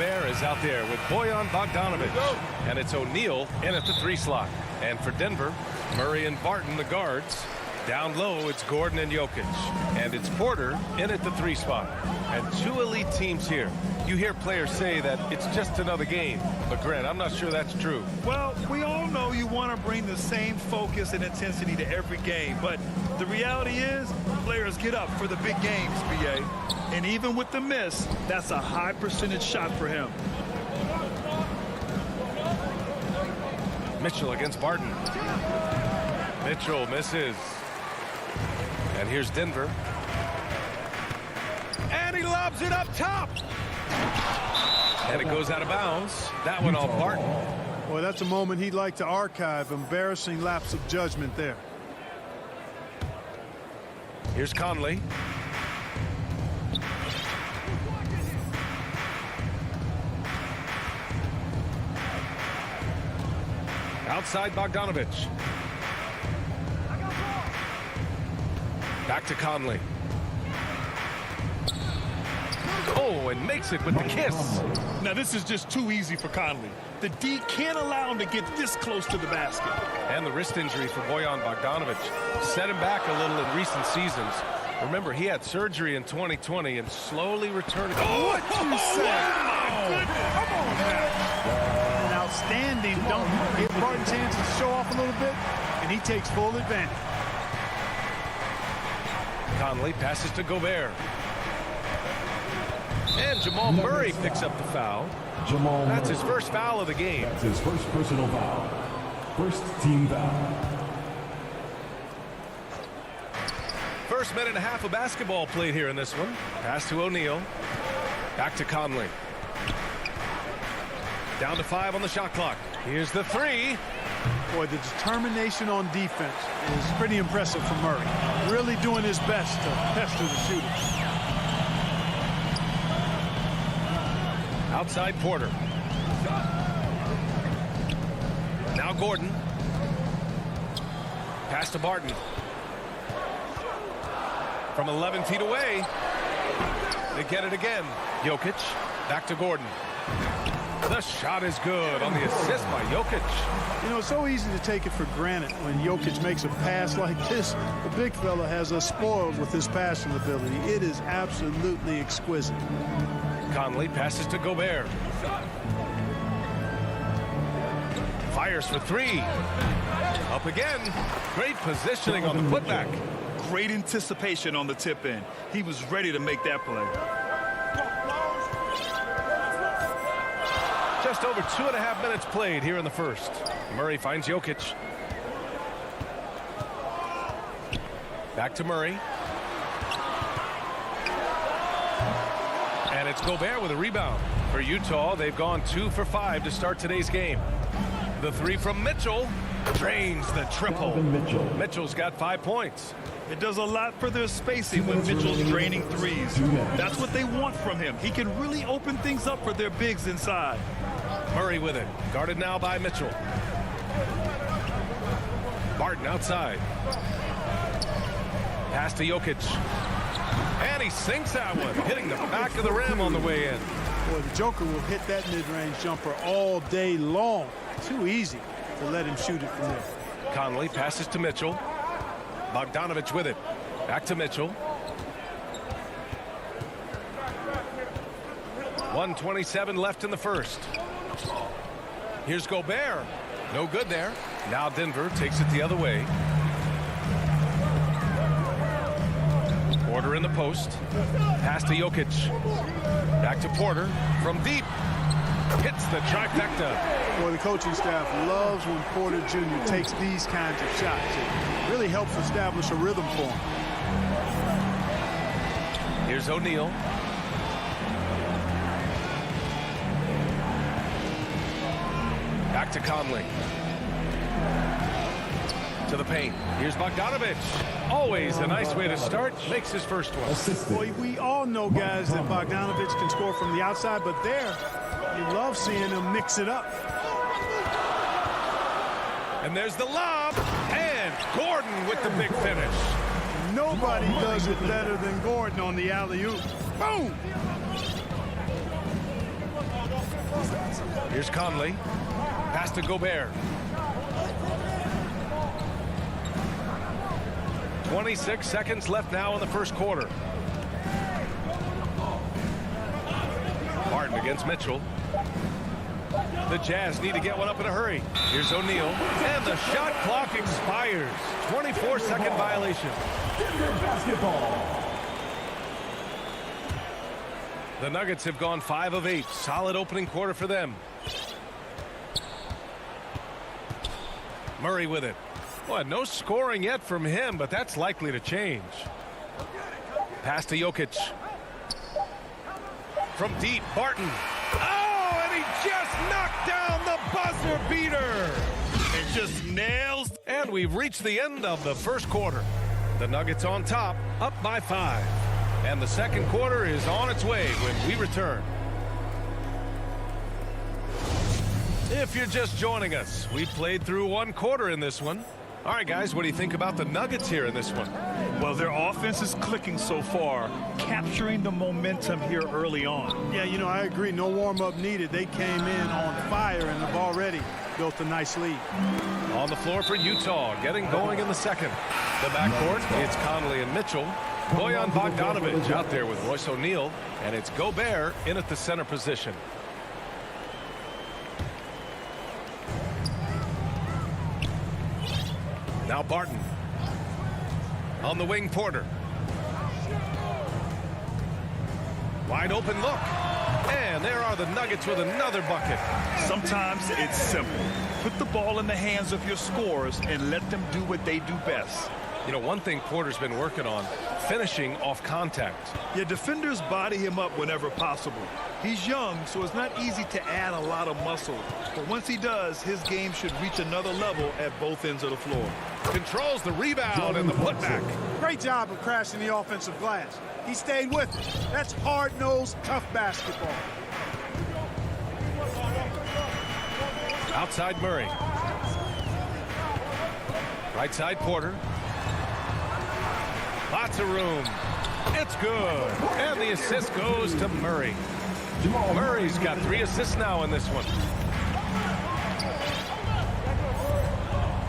Gobert is out there with Bojan Bogdanovic. And it's O'Neal in at the 3 slot. And for Denver, Murray and Barton, the guards. Down low, it's Gordon and Jokic. And it's Porter in at the 3 spot. And 2 elite teams here. You hear players say that it's just another game. But Grant, I'm not sure that's true. Well, we all know you want to bring the same focus and intensity to every game. But the reality is, players get up for the big games, B.A. And even with the miss, that's a high percentage shot for him. Mitchell against Barton. Mitchell misses. And here's Denver. And he lobs it up top. And it goes out of bounds. That one off Barton. Well, that's a moment he'd like to archive. Embarrassing lapse of judgment there. Here's Conley. Outside Bogdanovic. Back to Conley. Oh, and makes it with the kiss. Now, this is just too easy for Conley. The D can't allow him to get this close to the basket. And the wrist injury for Bojan Bogdanovic set him back a little in recent seasons. Remember, he had surgery in 2020 and slowly returned. Oh, what you say? Wow. Come on, man. An outstanding dunk. Give Barton a chance to show off a little bit, and he takes full advantage. Conley passes to Gobert. And Jamal Murray picks up the foul. That's his first foul of the game. That's his first personal foul. First team foul. First minute and a half of basketball played here in this one. Pass to O'Neal. Back to Conley. Down to 5 on the shot clock. Here's the 3. Boy, the determination on defense is pretty impressive from Murray. Really doing his best to pester the shooter. Outside Porter. Now Gordon. Pass to Barton. From 11 feet away. They get it again. Jokic. Back to Gordon. The shot is good on the assist by Jokic. You know, it's so easy to take it for granted when Jokic makes a pass like this. The big fella has us spoiled with his passing ability. It is absolutely exquisite. Conley passes to Gobert. Fires for 3. Up again. Great positioning on the putback. Great anticipation on the tip in. He was ready to make that play. Just over 2.5 minutes played here in the first. Murray finds Jokic. Back to Murray. And it's Gobert with a rebound. For Utah, they've gone 2 for 5 to start today's game. The 3 from Mitchell drains the triple. Mitchell's got 5 points. It does a lot for their spacing when Mitchell's draining threes. That's what they want from him. He can really open things up for their bigs inside. Murray with it. Guarded now by Mitchell. Barton outside. Pass to Jokic. And he sinks that one, hitting the back of the rim on the way in. Boy, the Joker will hit that mid-range jumper all day long. Too easy to let him shoot it from there. Conley passes to Mitchell. Bogdanovic with it. Back to Mitchell. 1:27 left in the first. Here's Gobert. No good there. Now Denver takes it the other way. Porter in the post. Pass to Jokic. Back to Porter from deep. Hits the trifecta. Boy, the coaching staff loves when Porter Jr. takes these kinds of shots. It really helps establish a rhythm for him. Here's O'Neal. Back to Conley. To the paint. Here's Bogdanovic. Always a nice way to start. Makes his first one. Boy, we all know, guys, that Bogdanovic can score from the outside, but there, you love seeing him mix it up. And there's the lob. And Gordon with the big finish. Nobody does it better than Gordon on the alley-oop. Boom! Here's Conley. Pass to Gobert. 26 seconds left now in the first quarter. Barton against Mitchell. The Jazz need to get one up in a hurry. Here's O'Neal. And the shot clock expires. 24-second violation. Basketball. The Nuggets have gone 5 of 8. Solid opening quarter for them. Murray with it. Well, no scoring yet from him, but that's likely to change. Pass to Jokic. From deep, Barton. Oh, and he just knocked down the buzzer beater. And just nails. And we've reached the end of the first quarter. The Nuggets on top, up by 5. And the second quarter is on its way when we return. If you're just joining us, we've played through one quarter in this one. All right, guys, what do you think about the Nuggets here in this one? Well, their offense is clicking so far, capturing the momentum here early on. Yeah, you know, I agree. No warm-up needed. They came in on fire and have already built a nice lead. On the floor for Utah, getting going in the second. The backcourt, it's Conley and Mitchell. Bojan Bogdanovic out there with Royce O'Neal, and it's Gobert in at the center position. Now Barton. On the wing, Porter. Wide open look. And there are the Nuggets with another bucket. Sometimes it's simple. Put the ball in the hands of your scorers and let them do what they do best. You know, one thing Porter's been working on, finishing off contact. Yeah, defenders body him up whenever possible. He's young, so it's not easy to add a lot of muscle. But once he does, his game should reach another level at both ends of the floor. Controls the rebound and the putback. Great job of crashing the offensive glass. He stayed with it. That's hard-nosed, tough basketball. Outside Murray. Right side Porter. Lots of room. It's good. And the assist goes to Murray. Murray's got 3 assists now in this one.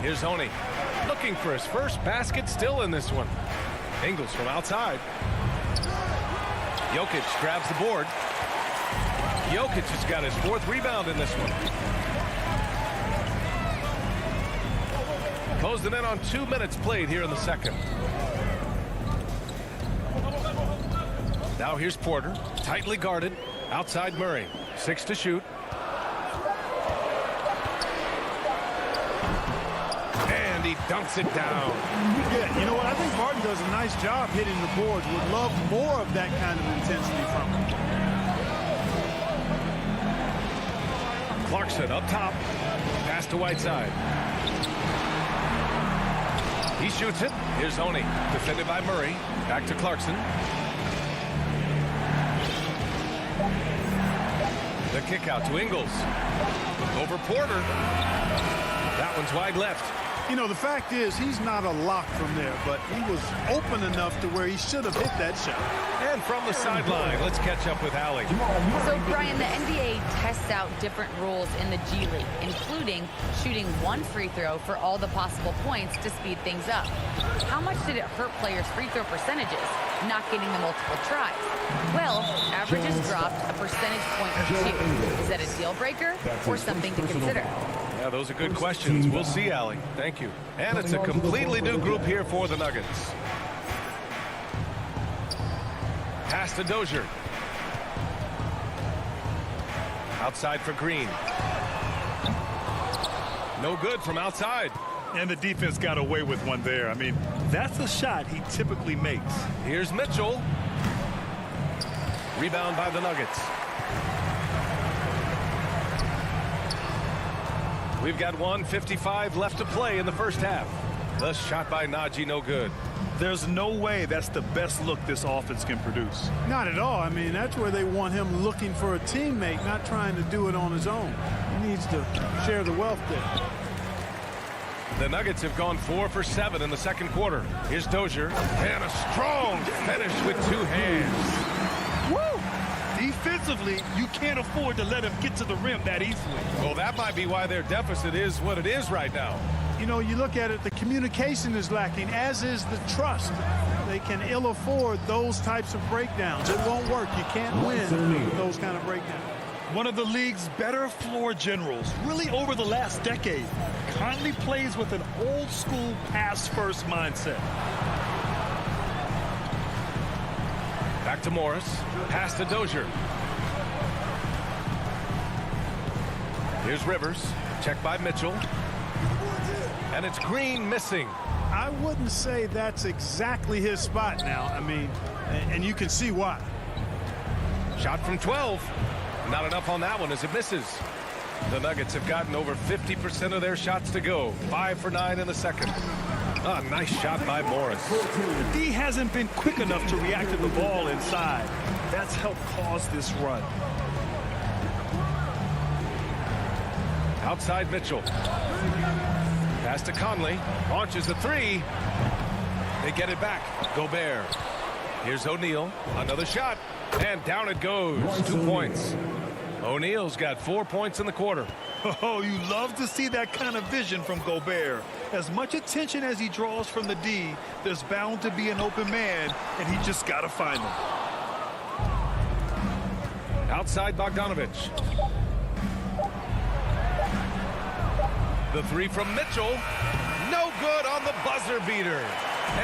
Here's Oni. Looking for his first basket still in this one. Ingles from outside. Jokic grabs the board. Jokic has got his 4th rebound in this one. Closing in on 2 minutes played here in the second. Now here's Porter, tightly guarded, outside Murray, 6 to shoot. And he dunks it down. Yeah, you know what? I think Barton does a nice job hitting the boards. Would love more of that kind of intensity from him. Clarkson up top, pass to Whiteside. He shoots it. Here's Oni, defended by Murray. Back to Clarkson. The kick out to Ingles. Over Porter. That one's wide left. You know, the fact is, he's not a lock from there, but he was open enough to where he should have hit that shot. And from the sideline, let's catch up with Allie. So, Brian, the NBA tests out different rules in the G League, including shooting 1 free throw for all the possible points to speed things up. How much did it hurt players' free throw percentages, not getting the multiple tries? Well, averages dropped a percentage point or 2. Is that a deal breaker or something to consider? Yeah, those are good questions. We'll see, Allie. Thank you. And it's a completely new group here for the Nuggets. Pass to Dozier. Outside for Green. No good from outside. And the defense got away with one there. I mean, that's a shot he typically makes. Here's Mitchell. Rebound by the Nuggets. We've got 1:55 left to play in the first half. The shot by Najee, no good. There's no way that's the best look this offense can produce. Not at all. I mean, that's where they want him looking for a teammate, not trying to do it on his own. He needs to share the wealth there. The Nuggets have gone 4 for 7 in the second quarter. Here's Dozier. And a strong finish with 2 hands. Woo! defensively, you can't afford to let him get to the rim that easily. Well, that might be why their deficit is what it is right now. You know, you look at it, the communication is lacking, as is the trust. They can ill afford those types of breakdowns. It won't work. You can't win with those kind of breakdowns. One of the league's better floor generals, really over the last decade, currently plays with an old-school pass-first mindset. Back to Morris. Pass to Dozier. Here's Rivers. Checked by Mitchell. And it's Green missing. I wouldn't say that's exactly his spot now. I mean, and you can see why. Shot from 12. Not enough on that one as it misses. The Nuggets have gotten over 50% of their shots to go. 5 for 9 in the second. Ah, nice shot by Morris. The D hasn't been quick enough to react to the ball inside. That's helped cause this run. Outside Mitchell. Pass to Conley. Launches a three. They get it back. Gobert. Here's O'Neal. Another shot. And down it goes. 2 points. O'Neal's got 4 points in the quarter. Oh, you love to see that kind of vision from Gobert. As much attention as he draws from the D, there's bound to be an open man, and he just got to find them. Outside Bogdanovich. The three from Mitchell. No good on the buzzer beater.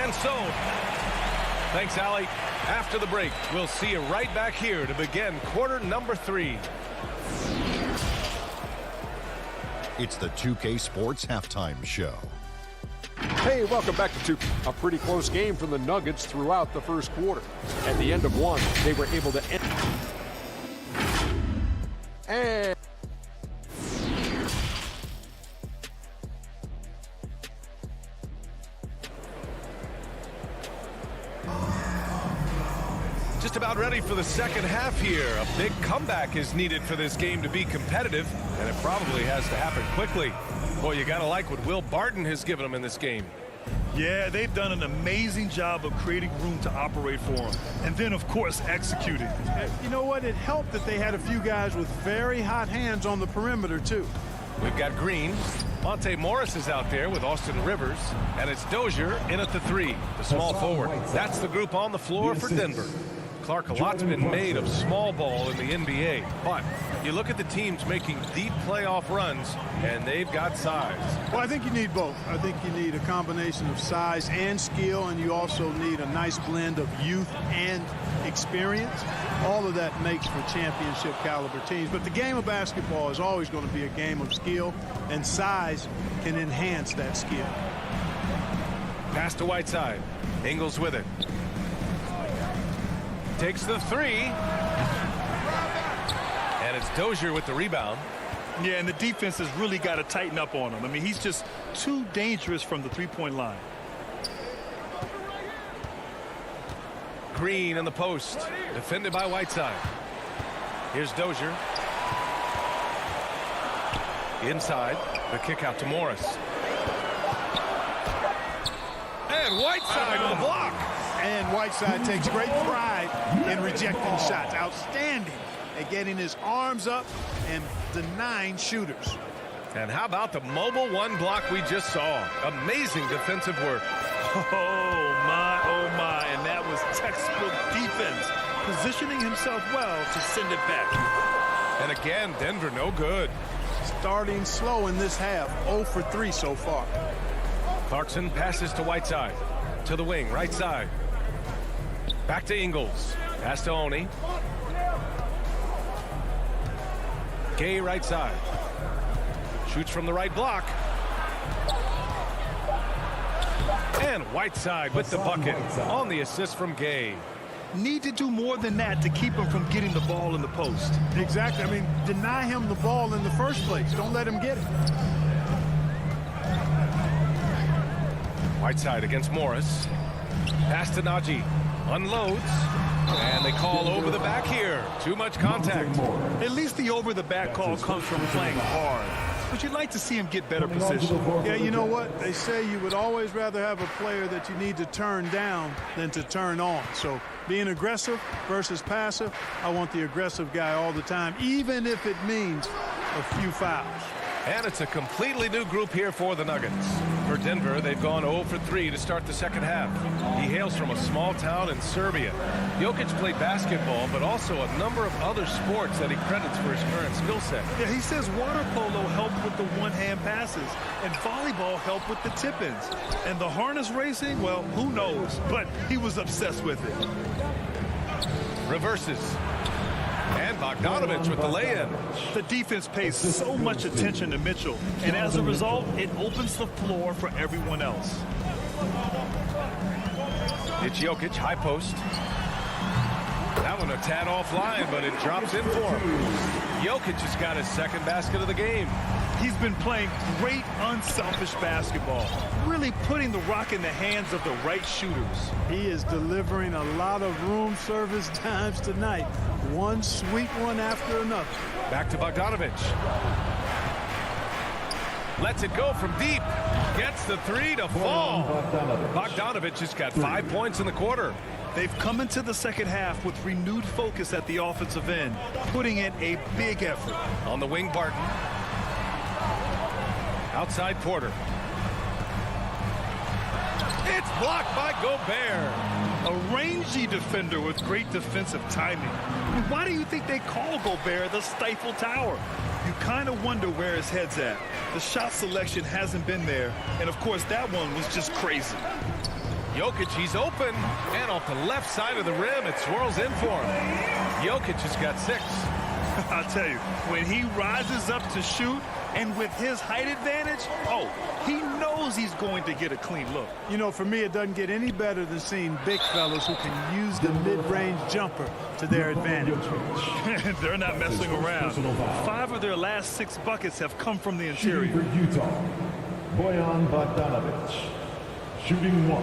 And so, thanks, Allie. After the break, we'll see you right back here to begin quarter number 3. It's the 2K Sports Halftime Show. Hey, welcome back to 2K. A pretty close game for the Nuggets throughout the first quarter. At the end of one, they were able to end. And just about ready for the second half here. A big comeback is needed for this game to be competitive, and it probably has to happen quickly. Boy, you gotta like what Will Barton has given them in this game. Yeah, they've done an amazing job of creating room to operate for him. And then, of course, executing. You know what? It helped that they had a few guys with very hot hands on the perimeter, too. We've got Green. Monte Morris is out there with Austin Rivers. And it's Dozier in at the 3, the small forward. That's the group on the floor for Denver. Clark, a lot's been made of small ball in the NBA, but you look at the teams making deep playoff runs, and they've got size. Well, I think you need both. I think you need a combination of size and skill, and you also need a nice blend of youth and experience. All of that makes for championship caliber teams. But the game of basketball is always going to be a game of skill, and size can enhance that skill. Pass to Whiteside. Ingles with it. Takes the 3. And it's Dozier with the rebound. Yeah, and the defense has really got to tighten up on him. I mean, he's just too dangerous from the three-point line. Green in the post. Defended by Whiteside. Here's Dozier. Inside. The kick out to Morris. And Whiteside with the block. And Whiteside takes great pride in rejecting shots. Outstanding at getting his arms up and denying shooters. And how about the mobile one block we just saw? Amazing defensive work. Oh my, and that was textbook defense. Positioning himself well to send it back. And again, Denver no good. Starting slow in this half, 0 for 3 so far. Clarkson passes to Whiteside. To the wing, right side. Back to Ingles. Pass to Oni. Gay right side. Shoots from the right block. And Whiteside with the bucket on the assist from Gay. Need to do more than that to keep him from getting the ball in the post. Exactly. I mean, deny him the ball in the first place. Don't let him get it. Whiteside against Morris. Pass to Najee. Unloads. And they call over the back here. Too much contact. At least the over the back call comes from playing hard. but you'd like to see him get better position. Yeah, you know what? They say you would always rather have a player that you need to turn down than to turn on. So being aggressive versus passive, I want the aggressive guy all the time, even if it means a few fouls. And it's a completely new group here for the Nuggets. For Denver, they've gone 0 for 3 to start the second half. He hails from a small town in Serbia. Jokic played basketball, but also a number of other sports that he credits for his current skill set. Yeah, he says water polo helped with the one-hand passes, and volleyball helped with the tip-ins. And the harness racing, well, who knows? But he was obsessed with it. Reverses. And Bogdanovich with the lay-in. The defense pays so much attention to Mitchell, and as a result, it opens the floor for everyone else. It's Jokic, high post. That one a tad offline, but it drops in for him. Jokic has got his second basket of the game. He's been playing great, unselfish basketball, really putting the rock in the hands of the right shooters. He is delivering a lot of room service times tonight. One sweet one after another. Back to Bogdanovich. Lets it go from deep. Gets the three to fall. Bogdanovich has got 5 points in the quarter. They've come into the second half with renewed focus at the offensive end, putting in a big effort. On the wing, Barton. Outside Porter. It's blocked by Gobert. A rangy defender with great defensive timing. Why do you think they call Gobert the Stifle Tower? You kind of wonder where his head's at. The shot selection hasn't been there, and of course that one was just crazy. Jokic, he's open, and off the left side of the rim, it swirls in for him. Jokic has got 6. I'll tell you, when he rises up to shoot, and with his height advantage, oh, he knows he's going to get a clean look. You know, for me, it doesn't get any better than seeing big fellas who can use the mid-range jumper to their advantage. They're not messing around. 5 of their last 6 buckets have come from the interior. For Utah, Bojan Bogdanovic, shooting 1.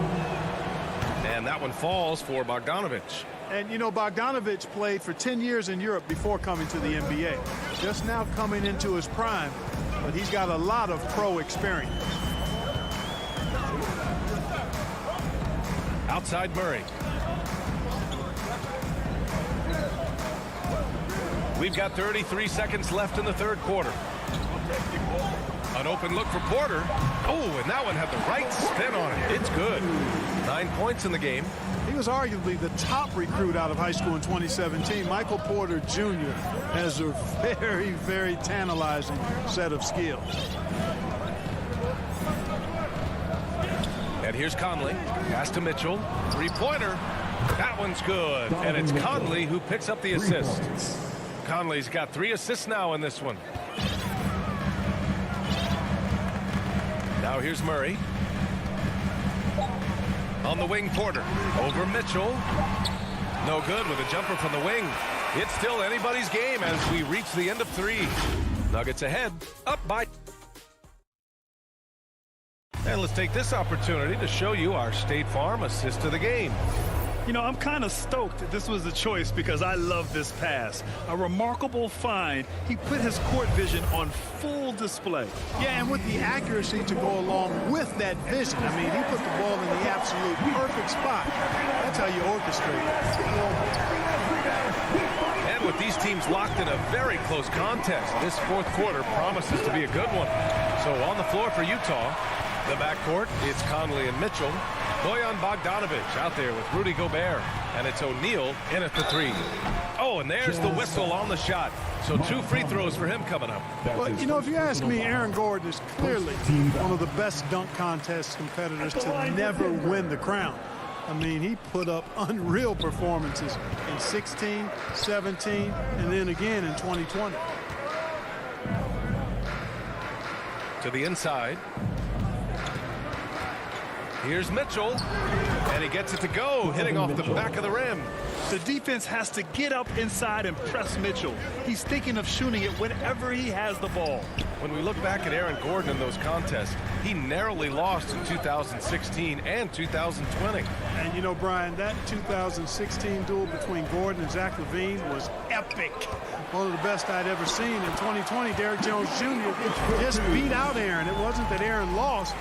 And that one falls for Bogdanovich. And, you know, Bogdanovich played for 10 years in Europe before coming to the NBA. Just now coming into his prime, but he's got a lot of pro experience. Outside Murray. We've got 33 seconds left in the third quarter. An open look for Porter. Oh, and that one had the right spin on it. It's good. 9 points in the game. He was arguably the top recruit out of high school in 2017. Michael Porter Jr. has a very, very tantalizing set of skills. And here's Conley. Pass to Mitchell. Three-pointer. That one's good. And it's Conley who picks up the assist. Conley's got 3 assists now in this one. Now here's Murray. On the wing, Porter. Over Mitchell. No good with a jumper from the wing. It's still anybody's game as we reach the end of 3. Nuggets ahead. Up by. And let's take this opportunity to show you our State Farm assist to the game. You know, I'm kind of stoked that this was a choice because I love this pass. A remarkable find. He put his court vision on full display. Yeah, and with the accuracy to go along with that vision. I mean, he put the ball in the absolute perfect spot. That's how you orchestrate it. And with these teams locked in a very close contest, this fourth quarter promises to be a good one. So on the floor for Utah, the backcourt, it's Conley and Mitchell. Bojan Bogdanovich out there with Rudy Gobert. And it's O'Neal in at the 3. Oh, and there's the whistle on the shot. So 2 free throws for him coming up. Well, you know, if you ask me, Aaron Gordon is clearly one of the best dunk contest competitors to never win the crown. I mean, he put up unreal performances in 16, 17, and then again in 2020. To the inside. Here's Mitchell, and he gets it to go, hitting off the back of the rim. The defense has to get up inside and press Mitchell. He's thinking of shooting it whenever he has the ball. When we look back at Aaron Gordon in those contests, he narrowly lost in 2016 and 2020. And you know, Brian, that 2016 duel between Gordon and Zach LaVine was epic. One of the best I'd ever seen. In 2020, Derrick Jones Jr. just beat out Aaron. It wasn't that Aaron lost.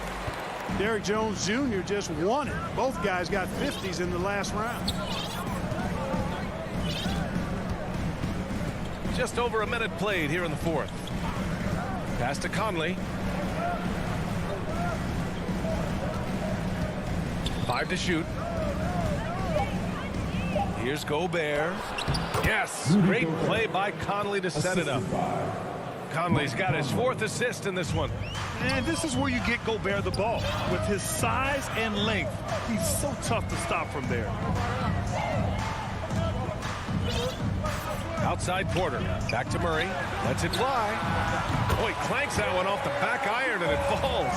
Derrick Jones Jr. just won it. Both guys got 50s in the last round. Just over a minute played here in the fourth. Pass to Conley. 5 to shoot. Here's Gobert. Yes, great play by Conley to set it up. Conley's got his 4th assist in this one. And this is where you get Gobert the ball. With his size and length, he's so tough to stop from there. Outside Porter. Back to Murray. Lets it fly. Oh, he clanks that one off the back iron and it falls.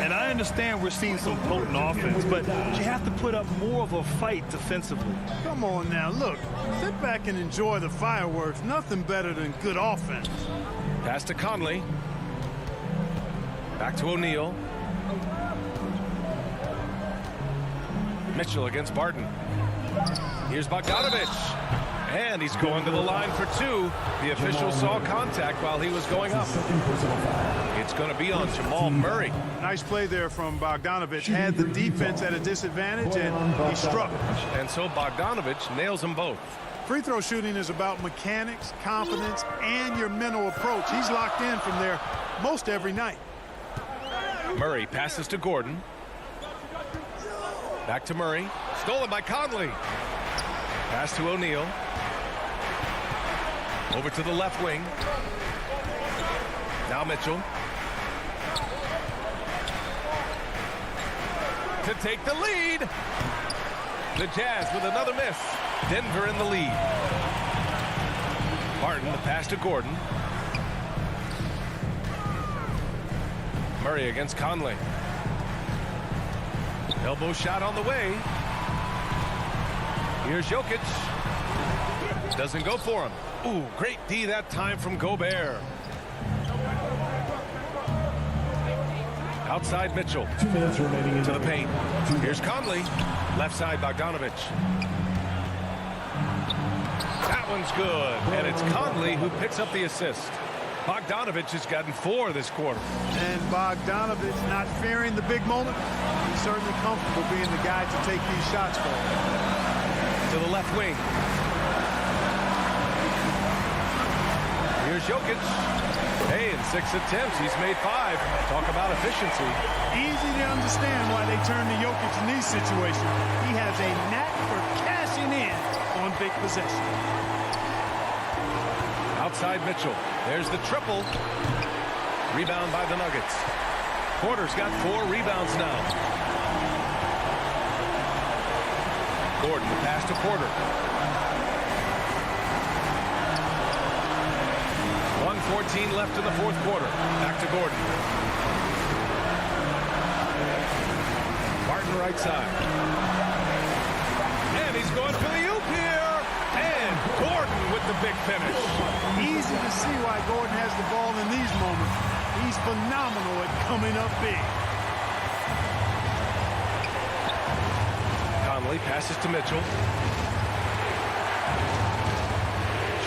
And I understand we're seeing some potent offense, but you have to put up more of a fight defensively. Come on now, look. Sit back and enjoy the fireworks. Nothing better than good offense. Pass to Conley. Back to O'Neal. Mitchell against Barton. Here's Bogdanovich. And he's going to the line for 2. The official saw contact while he was going up. It's going to be on Jamal Murray. Nice play there from Bogdanovich. Had the defense at a disadvantage, and he struck. And so Bogdanovich nails them both. Free throw shooting is about mechanics, confidence, and your mental approach. He's locked in from there most every night. Murray passes to Gordon. Back to Murray. Stolen by Conley. Pass to O'Neal. Over to the left wing. Now Mitchell. To take the lead. The Jazz with another miss. Denver in the lead. Barton, the pass to Gordon. Murray against Conley. Elbow shot on the way. Here's Jokic. Doesn't go for him. Ooh, great D that time from Gobert. Outside Mitchell. 2 minutes remaining to the paint. Here's Conley. Left side Bogdanovich. That one's good. And it's Conley who picks up the assist. Bogdanovich has gotten 4 this quarter. And Bogdanovich not fearing the big moment. He's certainly comfortable being the guy to take these shots for him. To the left wing. Here's Jokic. Hey, in 6 attempts, he's made 5. Talk about efficiency. Easy to understand why they turn to Jokic in these situations. He has a knack for cashing in on big possessions. Outside Mitchell. There's the triple. Rebound by the Nuggets. Porter's got 4 rebounds now. Gordon, the pass to Porter. 1:14 left in the fourth quarter. Back to Gordon. Barton right side. And he's going for the oop here. And Gordon with the big finish. Easy to see why Gordon has the ball in these moments. He's phenomenal at coming up big. Conley passes to Mitchell.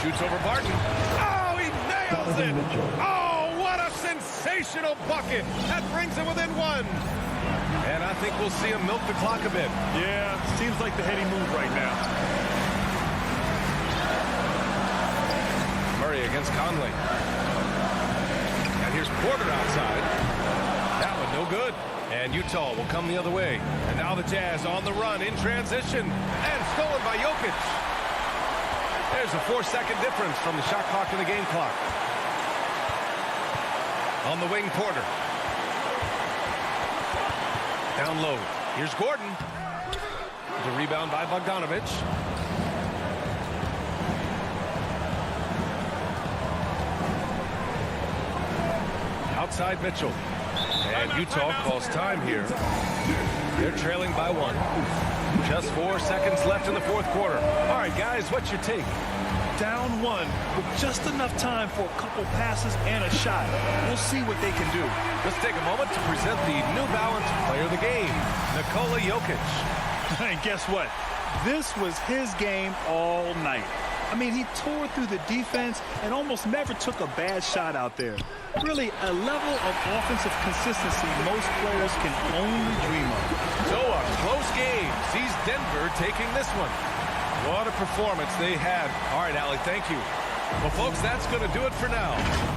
Shoots over Barton. Oh, he nails it. Oh, what a sensational bucket. That brings him within 1. And I think we'll see him milk the clock a bit. Yeah, seems like the heady move right now. Murray against Conley. And here's Porter outside. That one no good. And Utah will come the other way. And now the Jazz on the run in transition. And stolen by Jokic. There's a 4-second difference from the shot clock and the game clock. On the wing, Porter. Down low. Here's Gordon. The rebound by Bogdanovich. Outside Mitchell. And Utah calls time here. They're trailing by 1. Just 4 seconds left in the fourth quarter. All right, guys, what's your take? Down 1 with just enough time for a couple passes and a shot. We'll see what they can do. Let's take a moment to present the New Balance Player of the Game, Nikola Jokic. And guess what? This was his game all night. I mean, he tore through the defense and almost never took a bad shot out there. Really, a level of offensive consistency most players can only dream of. So a close game sees Denver taking this one. What a performance they had. All right, Allie, thank you. Well, folks, that's going to do it for now.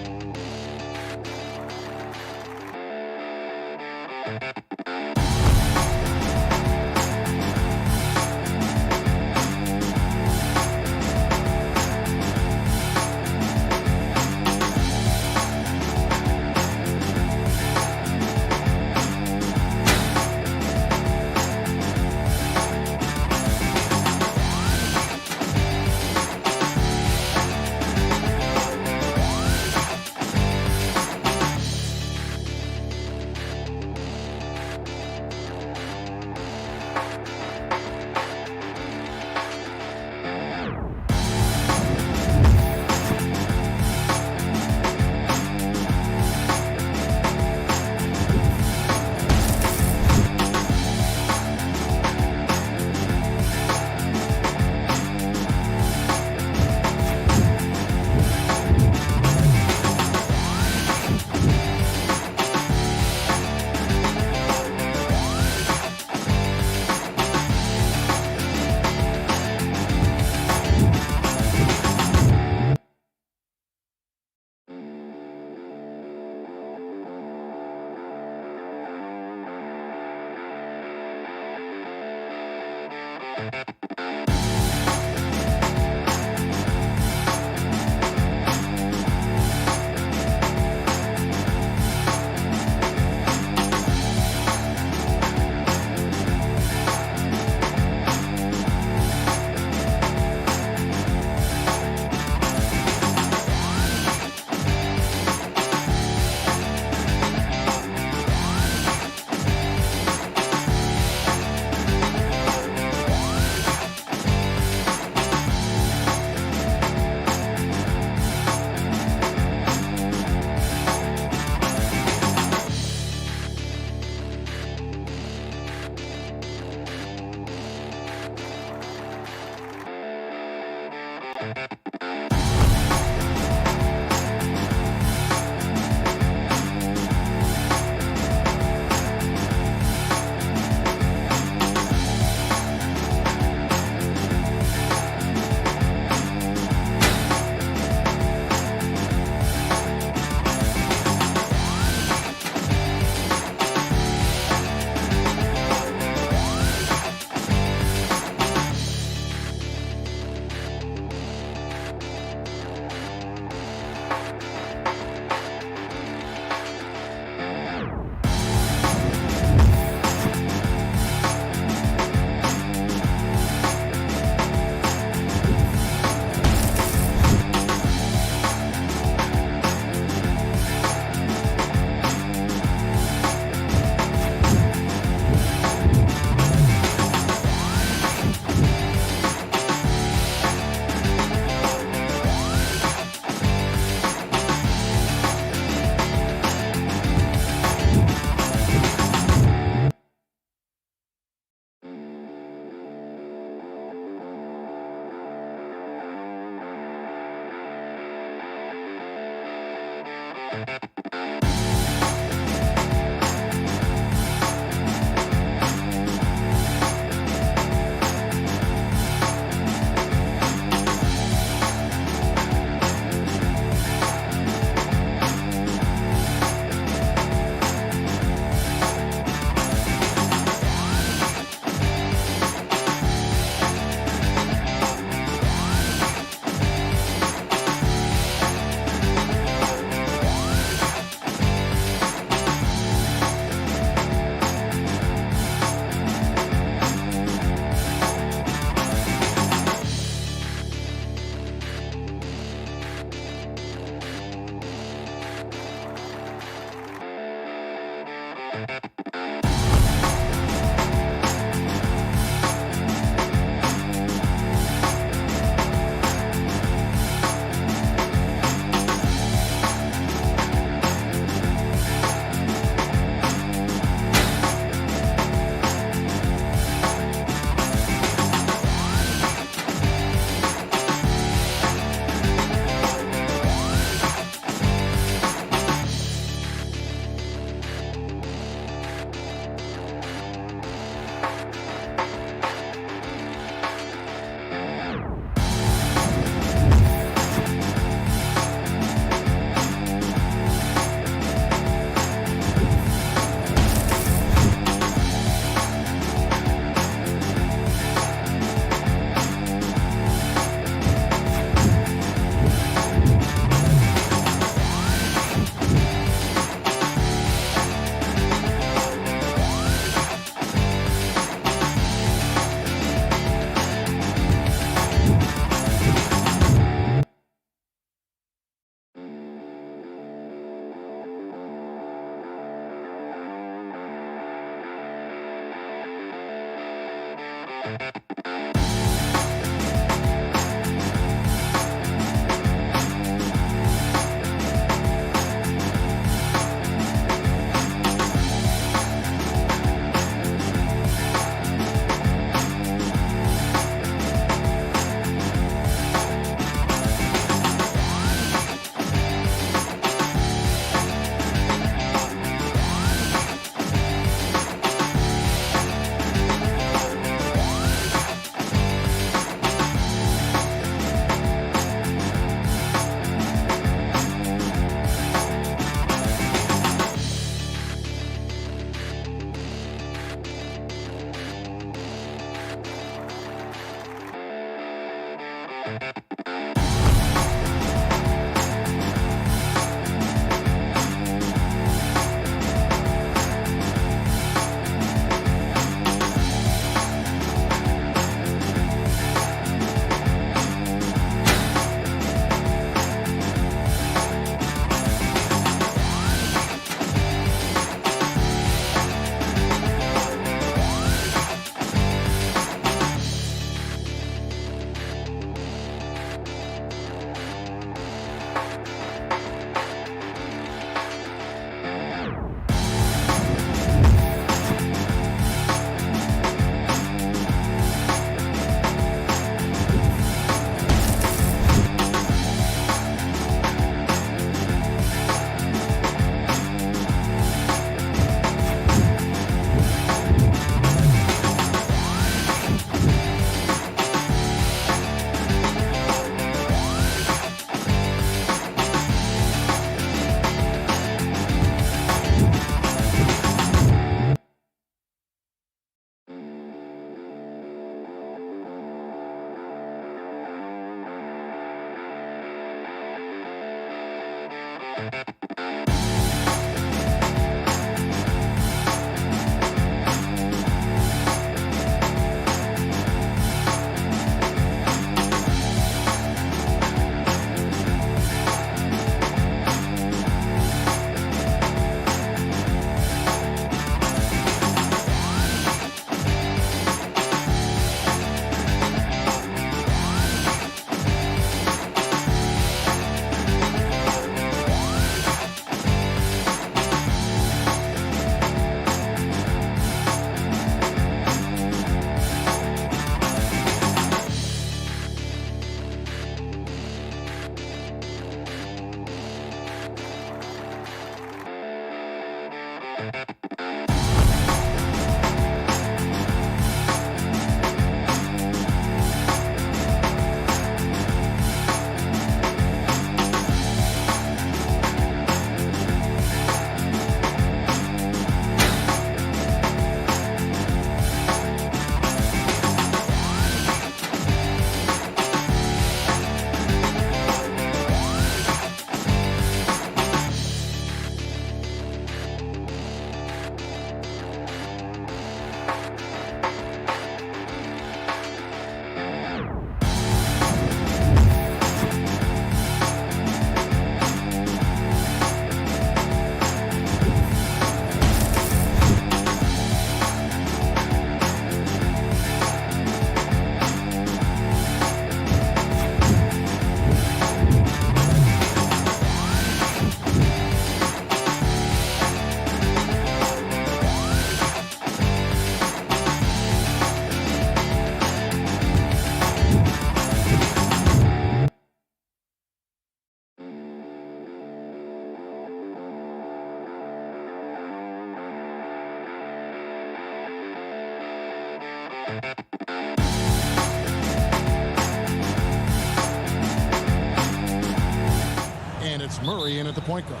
And it's Murray in at the point guard.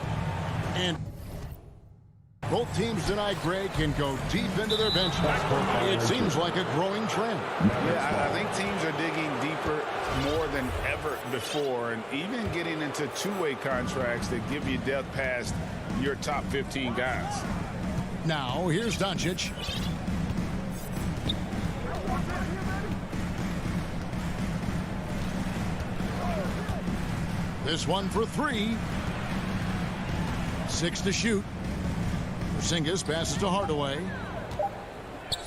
And both teams tonight, Greg, can go deep into their benches. It seems like a growing trend. Yeah, I think teams are digging deeper more than ever before, and even getting into two-way contracts that give you depth past your top 15 guys. Now, here's Doncic. This one for three. 6 to shoot. Porzingis passes to Hardaway.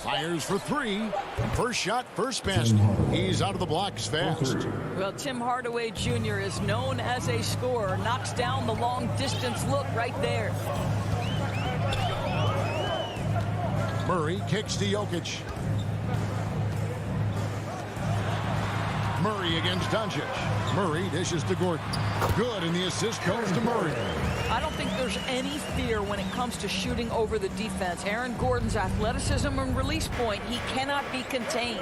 Fires for three. First shot, first basket. He's out of the blocks fast. Well, Tim Hardaway Jr. is known as a scorer. Knocks down the long-distance look right there. Murray kicks to Jokic. Murray against Doncic. Murray dishes to Gordon. Good, and the assist goes to Murray. I don't think there's any fear when it comes to shooting over the defense. Aaron Gordon's athleticism and release point, he cannot be contained.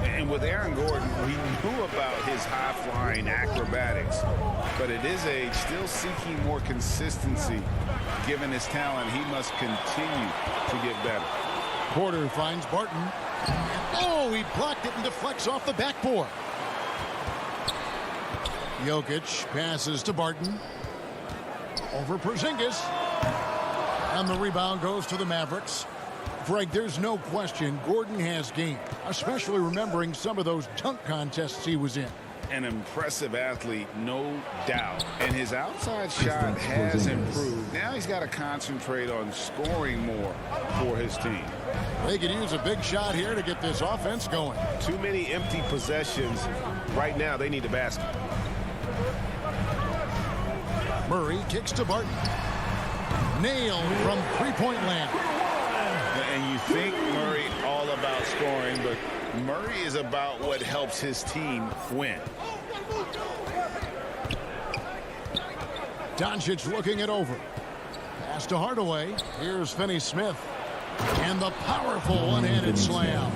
And with Aaron Gordon, we knew about his high-flying acrobatics, but at his age, still seeking more consistency. Given his talent, he must continue to get better. Porter finds Barton. Oh, he blocked it and deflects off the backboard. Jokic passes to Barton. Over Porzingis. And the rebound goes to the Mavericks. Greg, there's no question Gordon has game, especially remembering some of those dunk contests he was in. An impressive athlete, no doubt. And his outside shot has improved. Now he's got to concentrate on scoring more for his team. They could use a big shot here to get this offense going. Too many empty possessions. Right now, they need a basket. Murray kicks to Barton. Nailed from three-point land. And you think Murray all about scoring, but Murray is about what helps his team win. Doncic looking it over. Pass to Hardaway. Here's Finney-Smith. And the powerful one-handed slam.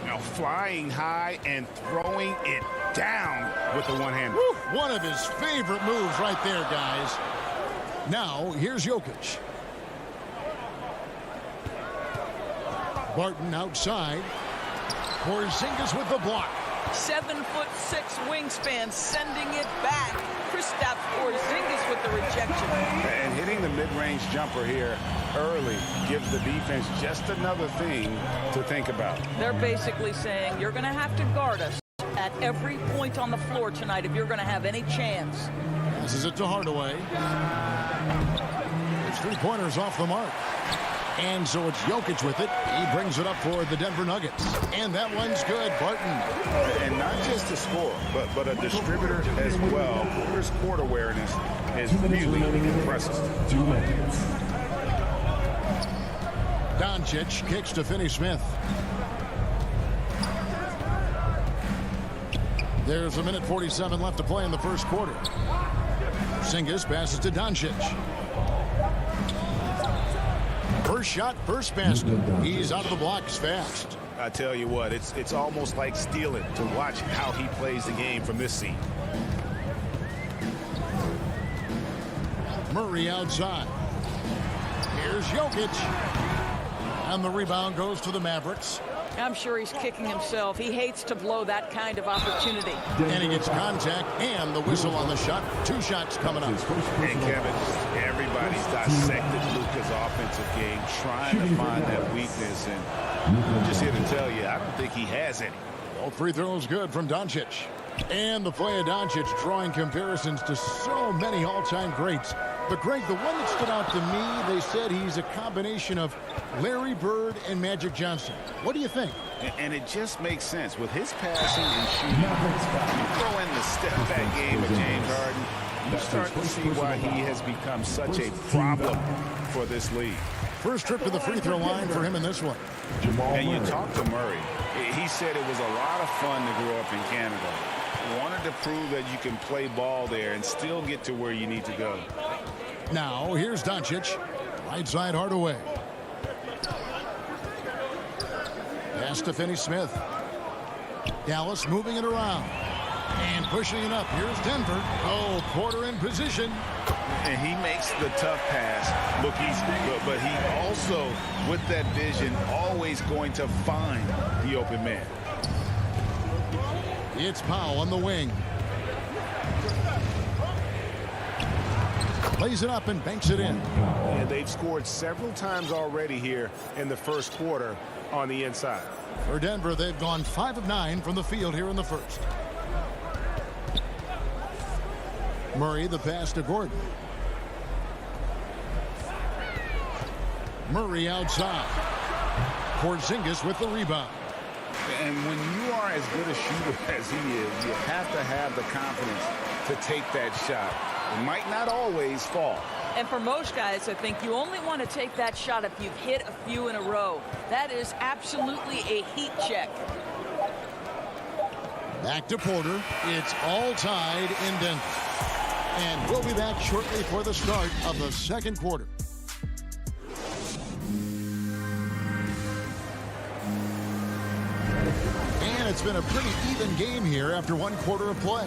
Now flying high and throwing it down with the one-hand. One of his favorite moves right there, guys. Now, here's Jokic. Barton outside. Porzingis with the block. 7'6" wingspan, sending it back. Kristaps Porzingis with the rejection. And hitting the mid-range jumper here early gives the defense just another thing to think about. They're basically saying you're going to have to guard us at every point on the floor tonight if you're going to have any chance. Passes it to Hardaway. His three-pointers off the mark. And so it's Jokic with it. He brings it up for the Denver Nuggets. And that one's good, Barton. And not just a scorer, but a distributor as well. His court awareness is really impressive. 2 minutes. Doncic kicks to Finney-Smith. There's a minute 47 left to play in the first quarter. Porzingis passes to Doncic. First shot, first basket. He's out of the blocks fast. I tell you what, it's almost like stealing to watch how he plays the game from this seat. Murray outside. Here's Jokic. And the rebound goes to the Mavericks. I'm sure he's kicking himself. He hates to blow that kind of opportunity. And he gets contact and the whistle on the shot. 2 shots coming up. And Kevin, everybody's dissected Luka's offensive game, trying to find that weakness. And I'm just here to tell you, I don't think he has any. All free throws good from Doncic. And the play of Doncic drawing comparisons to so many all-time greats. But, Greg, the one that stood out to me, they said he's a combination of Larry Bird and Magic Johnson. What do you think? And it just makes sense. With his passing and shooting, you throw in the step-back game of James Harden, you start to see why he has become such a problem for this league. First trip to the free throw line for him in this one. And you talk to Murray. He said it was a lot of fun to grow up in Canada. Wanted to prove that you can play ball there and still get to where you need to go. Now, here's Doncic. Right side Hardaway. Pass to Finney-Smith. Dallas moving it around. And pushing it up. Here's Denver. Oh, Porter in position. And he makes the tough pass look easy. But he also, with that vision, always going to find the open man. It's Powell on the wing. Plays it up and banks it in. And they've scored several times already here in the first quarter on the inside. For Denver, they've gone 5 of 9 from the field here in the first. Murray, the pass to Gordon. Murray outside. Porzingis with the rebound. And when you are as good a shooter as he is, you have to have the confidence to take that shot. It might not always fall. And for most guys, I think you only want to take that shot if you've hit a few in a row. That is absolutely a heat check. Back to Porter. It's all tied in Denver. And we'll be back shortly for the start of the second quarter. And it's been a pretty even game here after one quarter of play.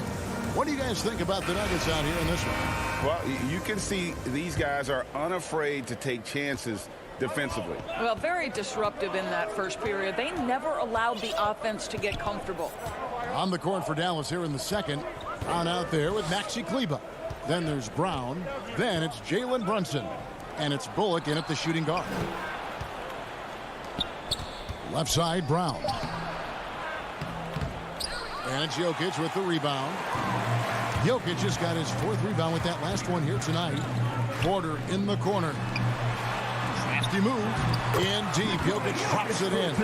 What do you guys think about the Nuggets out here in this one? Well, you can see these guys are unafraid to take chances defensively. Well, very disruptive in that first period. They never allowed the offense to get comfortable. On the court for Dallas here in the second. Brown out there with Maxi Kleber. Then there's Brown. Then it's Jalen Brunson. And it's Bullock in at the shooting guard. Left side, Brown. And it's Jokic with the rebound. Jokic just got his 4th rebound with that last one here tonight. Porter in the corner. Nasty move. In deep. Jokic drops it in.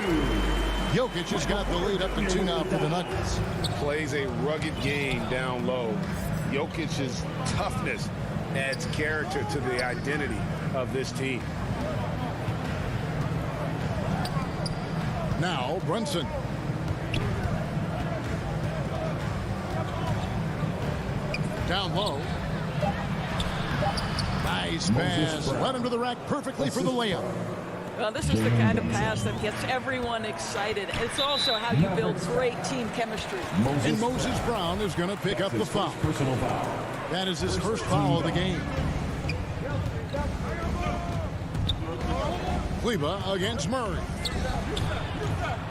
Jokic has got the lead up to 2 now for the Nuggets. Plays a rugged game down low. Jokic's toughness adds character to the identity of this team. Now Brunson. Down low. Nice pass. Right under the rack perfectly for the layup. Well, this is the kind of pass that gets everyone excited. It's also how you build great team chemistry. And Moses Brown is going to pick up the foul. That is his first foul of the game. Kleber against Murray.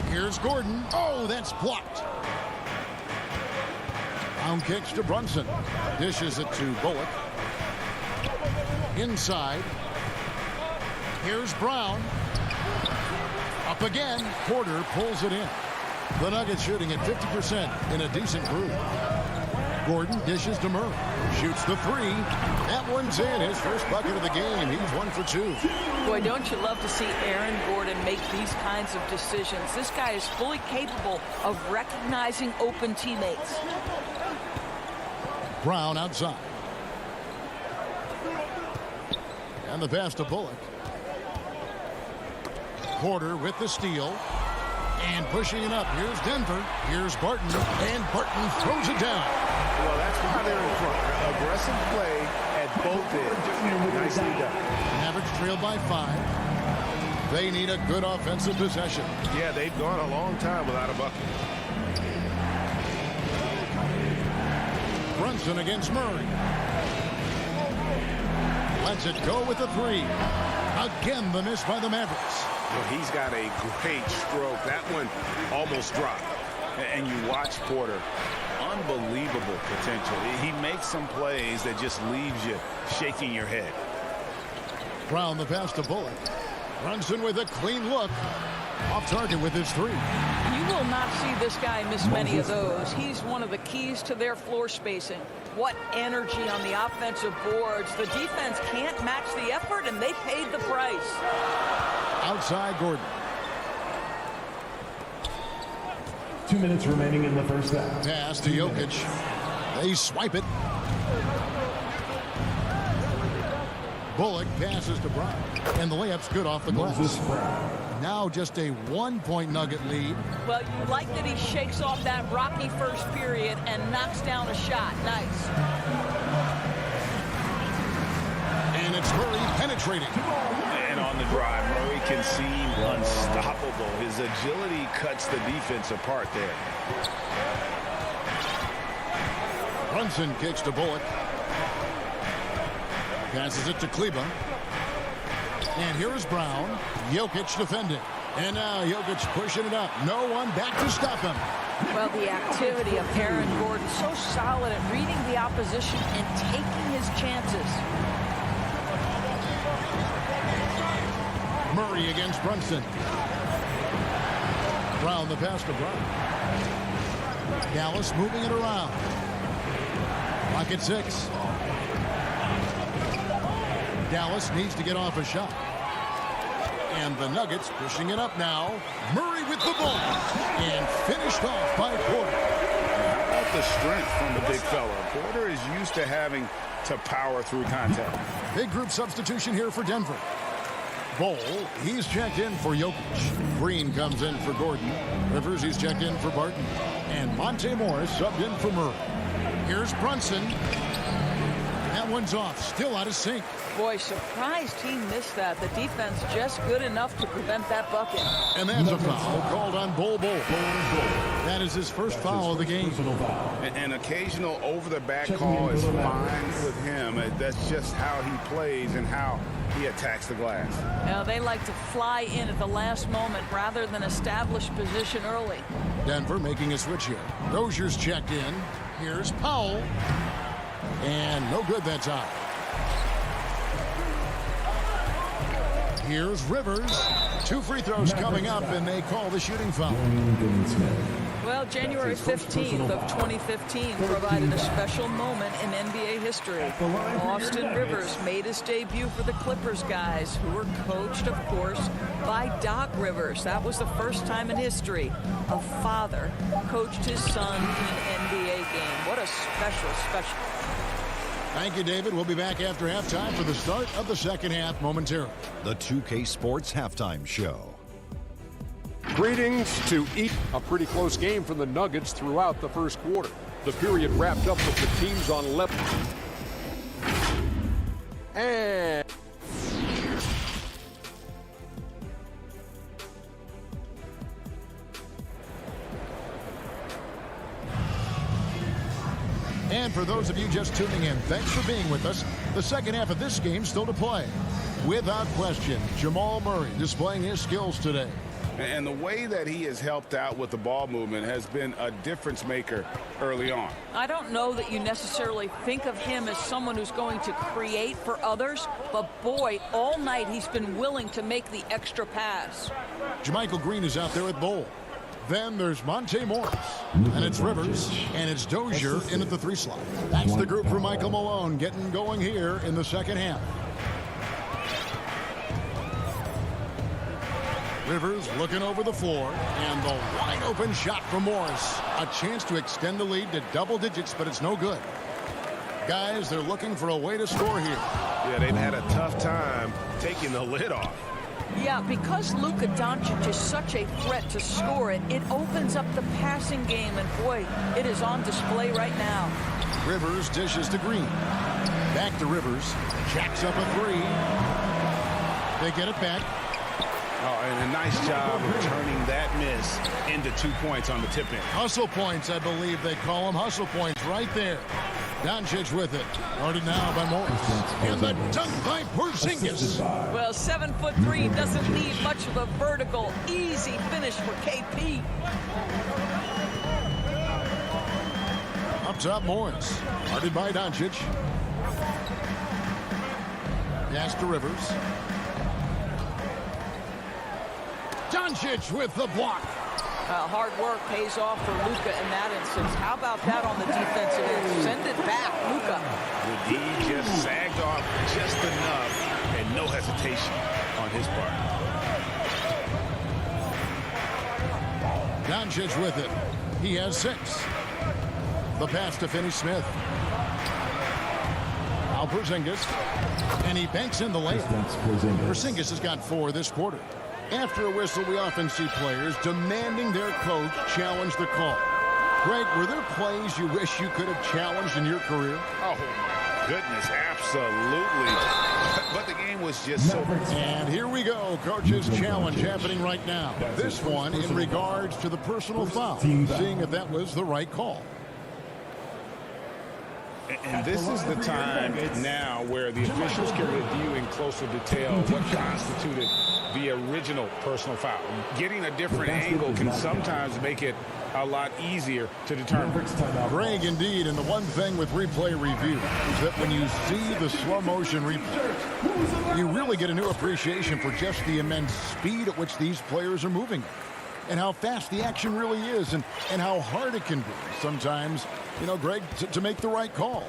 Here's Gordon. Oh, that's blocked. Brown kicks to Brunson. Dishes it to Bullock. Inside. Here's Brown. Up again. Porter pulls it in. The Nuggets shooting at 50% in a decent groove. Gordon dishes to Murray. Shoots the 3. That one's in. His first bucket of the game. He's 1 for 2. Boy, don't you love to see Aaron Gordon make these kinds of decisions. This guy is fully capable of recognizing open teammates. Brown outside. And the pass to Bullock. Porter with the steal. And pushing it up. Here's Denver. Here's Barton. And Barton throws it down. Well, that's why they're in front. Aggressive play at both ends. Nicely done. Mavericks trailed by 5. They need a good offensive possession. Yeah, they've gone a long time without a bucket. Brunson against Murray. Lets it go with the 3. Again, the miss by the Mavericks. Well, he's got a great stroke. That one almost dropped. And you watch Porter. Unbelievable potential. He makes some plays that just leaves you shaking your head. Brown the pass to Bullock. Brunson with a clean look. Off target with his 3. You will not see this guy miss many of those. He's one of the keys to their floor spacing. What energy on the offensive boards. The defense can't match the effort, and they paid the price. Outside Gordon. 2 minutes remaining in the first half. Pass to Jokic. They swipe it. Bullock passes to Brown. And the layup's good off the glass. Now just a 1-point Nugget lead. Well, you like that he shakes off that rocky first period and knocks down a shot. Nice. And it's Murray penetrating. And on the drive, Murray can seem unstoppable. His agility cuts the defense apart there. Brunson kicks to Bullock. Passes it to Kleber. And here is Brown. Jokic defending. And now Jokic pushing it up. No one back to stop him. Well, the activity of Aaron Gordon, so solid at reading the opposition and taking his chances. Murray against Brunson. Brown the pass to Brown. Dallas moving it around. Clock at 6. Dallas needs to get off a shot. And the Nuggets pushing it up now. Murray with the ball. And finished off by Porter. How about the strength from the big fella? Porter is used to having to power through contact. Big group substitution here for Denver. Bol, he's checked in for Jokic. Green comes in for Gordon. Rivers, he's checked in for Barton. And Monte Morris subbed in for Murray. Here's Brunson. That one's off. Still out of sync. Boy, surprised he missed that. The defense just good enough to prevent that bucket. And that's a foul called on Bol. That is his first foul of the game. An occasional over-the-back call is fine with him. That's just how he plays and how he attacks the glass. Now, they like to fly in at the last moment rather than establish position early. Denver making a switch here. Rozier's checked in. Here's Powell. And no good that time. Here's Rivers. 2 free throws coming up, and they call the shooting foul. Well, January 15th of 2015 provided a special moment in NBA history. Austin Rivers made his debut for the Clippers guys, who were coached, of course, by Doc Rivers. That was the first time in history a father coached his son in an NBA game. What a special. Thank you, David. We'll be back after halftime for the start of the second half momentarily. The 2K Sports Halftime Show. Greetings to eat. A pretty close game for the Nuggets throughout the first quarter. The period wrapped up with the teams on level. And for those of you just tuning in, thanks for being with us. The second half of this game still to play. Without question, Jamal Murray displaying his skills today. And the way that he has helped out with the ball movement has been a difference maker early on. I don't know that you necessarily think of him as someone who's going to create for others, but boy, all night he's been willing to make the extra pass. Jermichael Green is out there at Bol. Then there's Monte Morris, and it's Rivers, and it's Dozier in at the 3 slot. That's the group for Michael Malone getting going here in the second half. Rivers looking over the floor, and the wide open shot from Morris. A chance to extend the lead to double digits, but it's no good. Guys, they're looking for a way to score here. Yeah, they've had a tough time taking the lid off. Yeah, because Luka Doncic is such a threat to score it, it opens up the passing game, and boy, it is on display right now. Rivers dishes to Green. Back to Rivers. Jacks up a 3. They get it back. Oh, and a nice job of turning that miss into 2 points on the tip-in. Hustle points, I believe they call them. Hustle points right there. Doncic with it. Guarded now by Morris. And the dunk by Porzingis. Well, 7'3" doesn't need much of a vertical. Easy finish for KP. Up top, Morris. Guarded by Doncic. Pass to Rivers. Doncic with the block. Hard work pays off for Luka in that instance. How about that on the defensive end? Send it back, Luka. The D just sagged off just enough, and no hesitation on his part. Doncic with it. He has 6. The pass to Finney-Smith. Now Porzingis. And he banks in the layup. Porzingis has got 4 this quarter. After a whistle, we often see players demanding their coach challenge the call. Greg, were there plays you wish you could have challenged in your career? Oh, my goodness, absolutely. But the game was just so... And here we go. Coach's challenge happening right now. This one in regards to the personal foul, seeing if that was the right call. And this is the time now where the officials can review in closer detail what constituted the original personal foul. Getting a different angle can sometimes make it a lot easier to determine. Greg, indeed, and the one thing with replay review is that when you see the slow motion replay, you really get a new appreciation for just the immense speed at which these players are moving and how fast the action really is and how hard it can be sometimes, you know, Greg, to make the right call.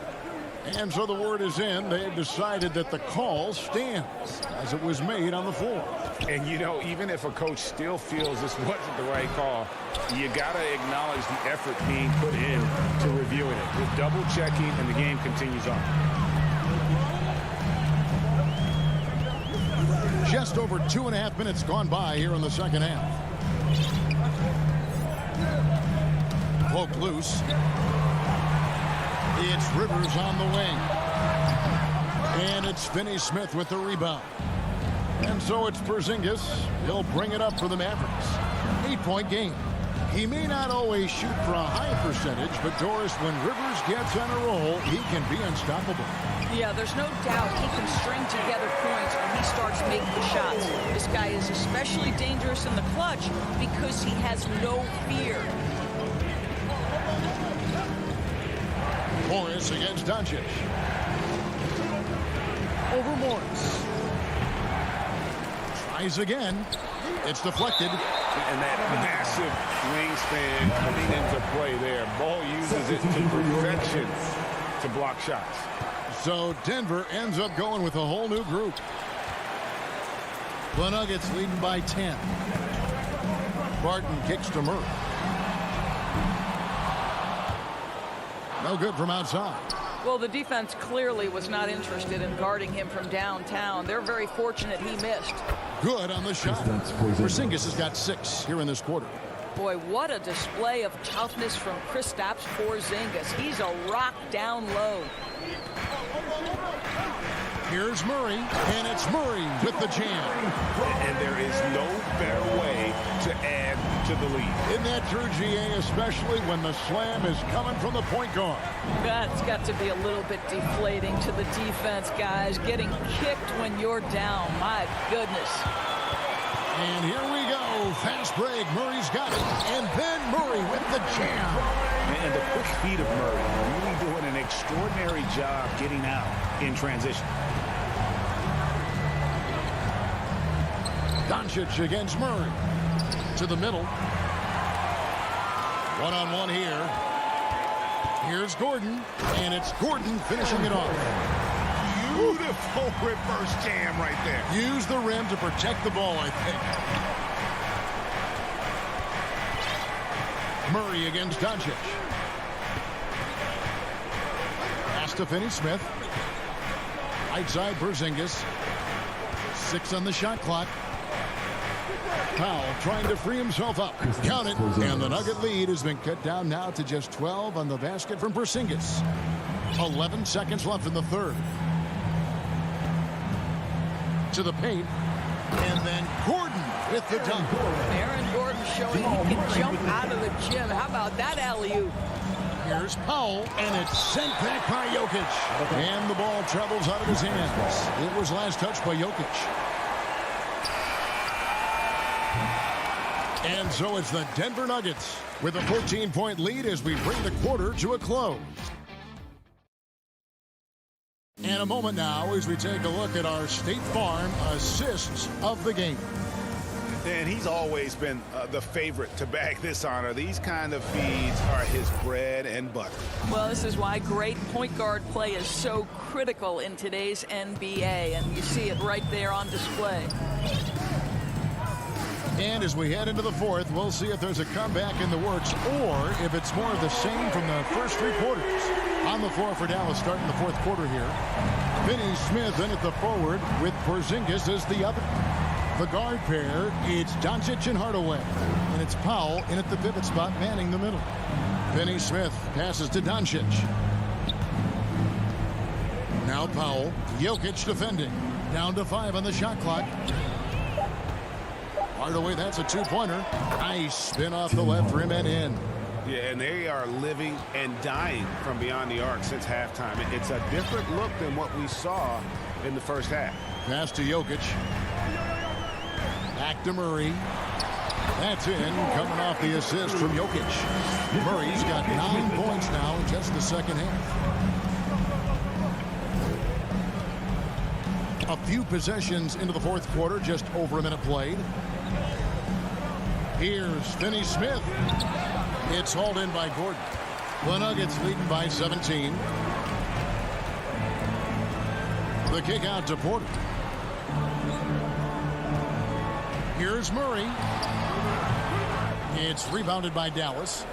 And so the word is in. They have decided that the call stands as it was made on the floor. And, you know, even if a coach still feels this wasn't the right call, you got to acknowledge the effort being put in to reviewing it. With double checking, and the game continues on. Just over 2.5 minutes gone by here in the second half. Poke loose. It's Rivers on the wing. And it's Finney Smith with the rebound. And so it's Porzingis. He'll bring it up for the Mavericks. 8-point game. He may not always shoot for a high percentage, but Doris, when Rivers gets on a roll, he can be unstoppable. Yeah, there's no doubt he can string together points when he starts making the shots. This guy is especially dangerous in the clutch because he has no fear. Morris against Doncic. Over Morris. Tries again. It's deflected. And that massive wingspan coming into play there. Ball uses it to perfection to block shots. So Denver ends up going with a whole new group. The Nuggets leading by 10. Barton kicks to Murray. No good from outside. Well, the defense clearly was not interested in guarding him from downtown. They're very fortunate he missed. Good on the shot. Porzingis has got 6 here in this quarter. Boy, what a display of toughness from Kristaps Porzingis. He's a rock down low. Here's Murray, and it's Murray with the jam. And there is no better way to add to the lead. Isn't that true, GA, especially when the slam is coming from the point guard? That's got to be a little bit deflating to the defense, guys. Getting kicked when you're down. My goodness. And here we go. Fast break. Murray's got it. And then Murray with the jam. And the quick feet of Murray really doing an extraordinary job getting out in transition. Doncic against Murray. To the middle. One-on-one here. Here's Gordon. And it's Gordon finishing it off. Beautiful reverse jam right there. Use the rim to protect the ball, I think. Murray against Doncic. Pass to Finney Smith. Right side Porzingis. 6 on the shot clock. Powell trying to free himself up. Count it. And the Nugget lead has been cut down now to just 12 on the basket from Porzingis. 11 seconds left in the third. To the paint. And then Gordon with the dunk. Aaron Gordon showing he can jump out of the gym. How about that alley-oop? Here's Powell, and it's sent back by Jokic. And the ball travels out of his hands. It was last touched by Jokic. And so it's the Denver Nuggets with a 14-point lead as we bring the quarter to a close. And a moment now as we take a look at our State Farm assists of the game. And he's always been the favorite to bag this honor. These kind of feeds are his bread and butter. Well, this is why great point guard play is so critical in today's NBA, and you see it right there on display. And as we head into the fourth, we'll see if there's a comeback in the works or if it's more of the same from the first 3 quarters. On the floor for Dallas starting the fourth quarter here. Finney Smith in at the forward with Porzingis as the other. The guard pair, it's Doncic and Hardaway. And it's Powell in at the pivot spot manning the middle. Finney Smith passes to Doncic. Now Powell, Jokic defending. Down to 5 on the shot clock. Hardaway, that's a 2-pointer. Nice spin off the left rim and in. Yeah, and they are living and dying from beyond the arc since halftime. It's a different look than what we saw in the first half. Pass to Jokic. Back to Murray. That's in, coming off the assist from Jokic. Murray's got 9 points now in just the second half. A few possessions into the fourth quarter, just over a minute played. Here's Finney Smith. It's hauled in by Gordon. The Nuggets leading by 17. The kick out to Porter. Here's Murray. It's rebounded by Dallas.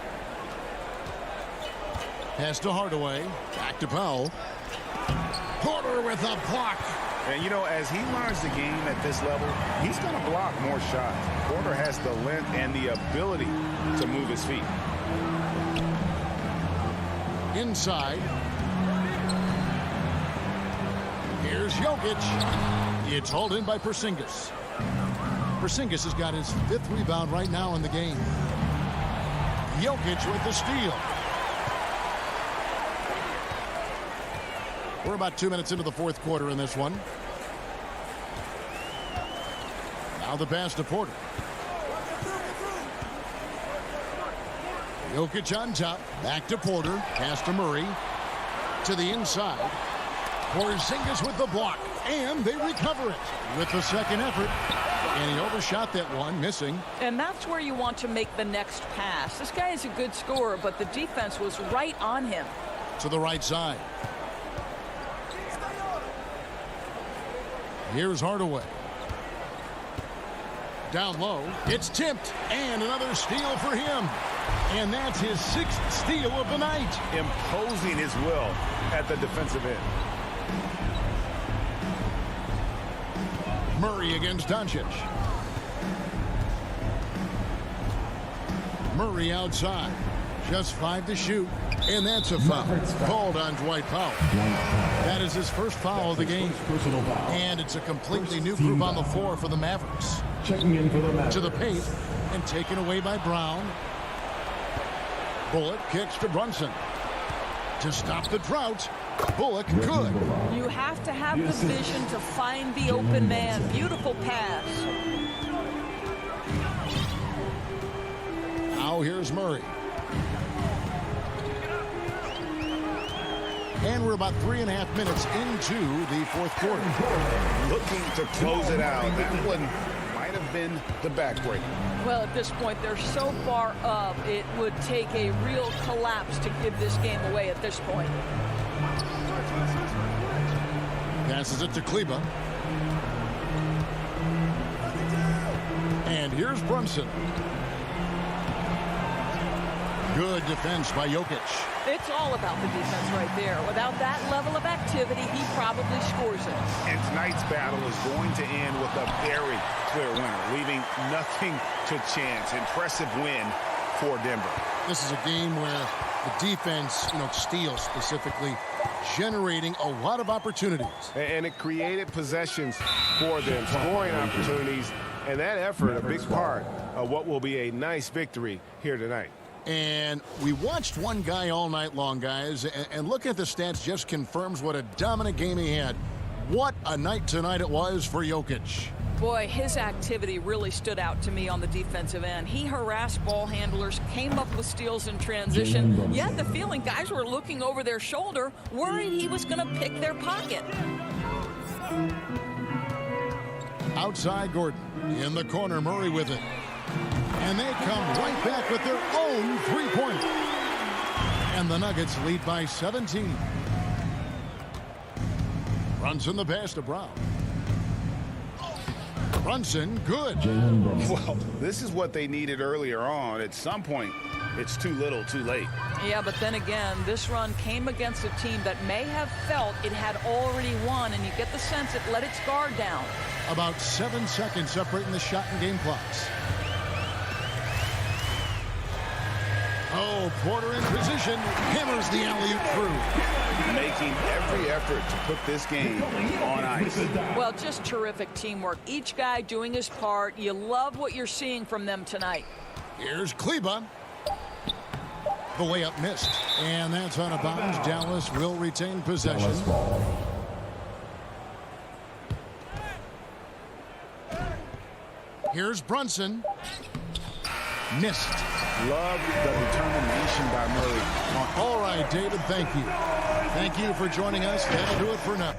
Pass to Hardaway. Back to Powell. Porter with a block. And, you know, as he learns the game at this level, he's going to block more shots. Porter has the length and the ability to move his feet. Inside. Here's Jokic. It's hauled in by Porzingis. Porzingis has got his 5th rebound right now in the game. Jokic with the steal. We're about 2 minutes into the 4th quarter in this one. Now the pass to Porter. Jokic on top. Back to Porter. Pass to Murray. To the inside. Porzingis with the block. And they recover it with the second effort. And he overshot that one, missing. And that's where you want to make the next pass. This guy is a good scorer, but the defense was right on him. To the right side. Here's Hardaway. Down low. It's tipped. And another steal for him. And that's his 6th steal of the night. Imposing his will at the defensive end. Murray against Doncic. Murray outside. Just 5 to shoot. And that's a foul. Called on Dwight Powell. That is his first foul of the game. And it's a completely new group on the floor for the Mavericks. Checking in for the Mavericks. To the paint. And taken away by Brown. Bullock kicks to Brunson. To stop the drought. Bullock good. You have to have the vision to find the open man. Beautiful pass. Now here's Murray. And we're about 3.5 minutes into the 4th quarter. Looking to close it out. That one might have been the backbreaker. Well, at this point, they're so far up, it would take a real collapse to give this game away at this point. Passes it to Kleba. And here's Brunson. Good defense by Jokic. It's all about the defense right there. Without that level of activity, he probably scores it. And tonight's battle is going to end with a very clear winner, leaving nothing to chance. Impressive win for Denver. This is a game where the defense, steals specifically, generating a lot of opportunities. And it created possessions for them, scoring opportunities, and that effort a big part of what will be a nice victory here tonight. And we watched one guy all night long, guys, and looking at the stats just confirms what a dominant game he had. What a night tonight it was for Jokic. Boy, his activity really stood out to me on the defensive end. He harassed ball handlers, came up with steals in transition. You had the feeling guys were looking over their shoulder, worried he was going to pick their pocket. Outside Gordon. In the corner, Murray with it. And they come right back with their own three-pointer. And the Nuggets lead by 17. Brunson the pass to Brown. Brunson, good. Well, this is what they needed earlier on. At some point, it's too little, too late. Yeah, but then again, this run came against a team that may have felt it had already won, and you get the sense it let its guard down. About 7 seconds separating the shot and game clocks. Oh, Porter in position, hammers the alley-oop through. Making every effort to put this game on ice. Well, just terrific teamwork. Each guy doing his part. You love what you're seeing from them tonight. Here's Kleba. The layup missed. And that's out of bounds. Dallas will retain possession. Here's Brunson. Missed. Love the determination by Murray. All right, David, thank you. Thank you for joining us. That'll do it for now.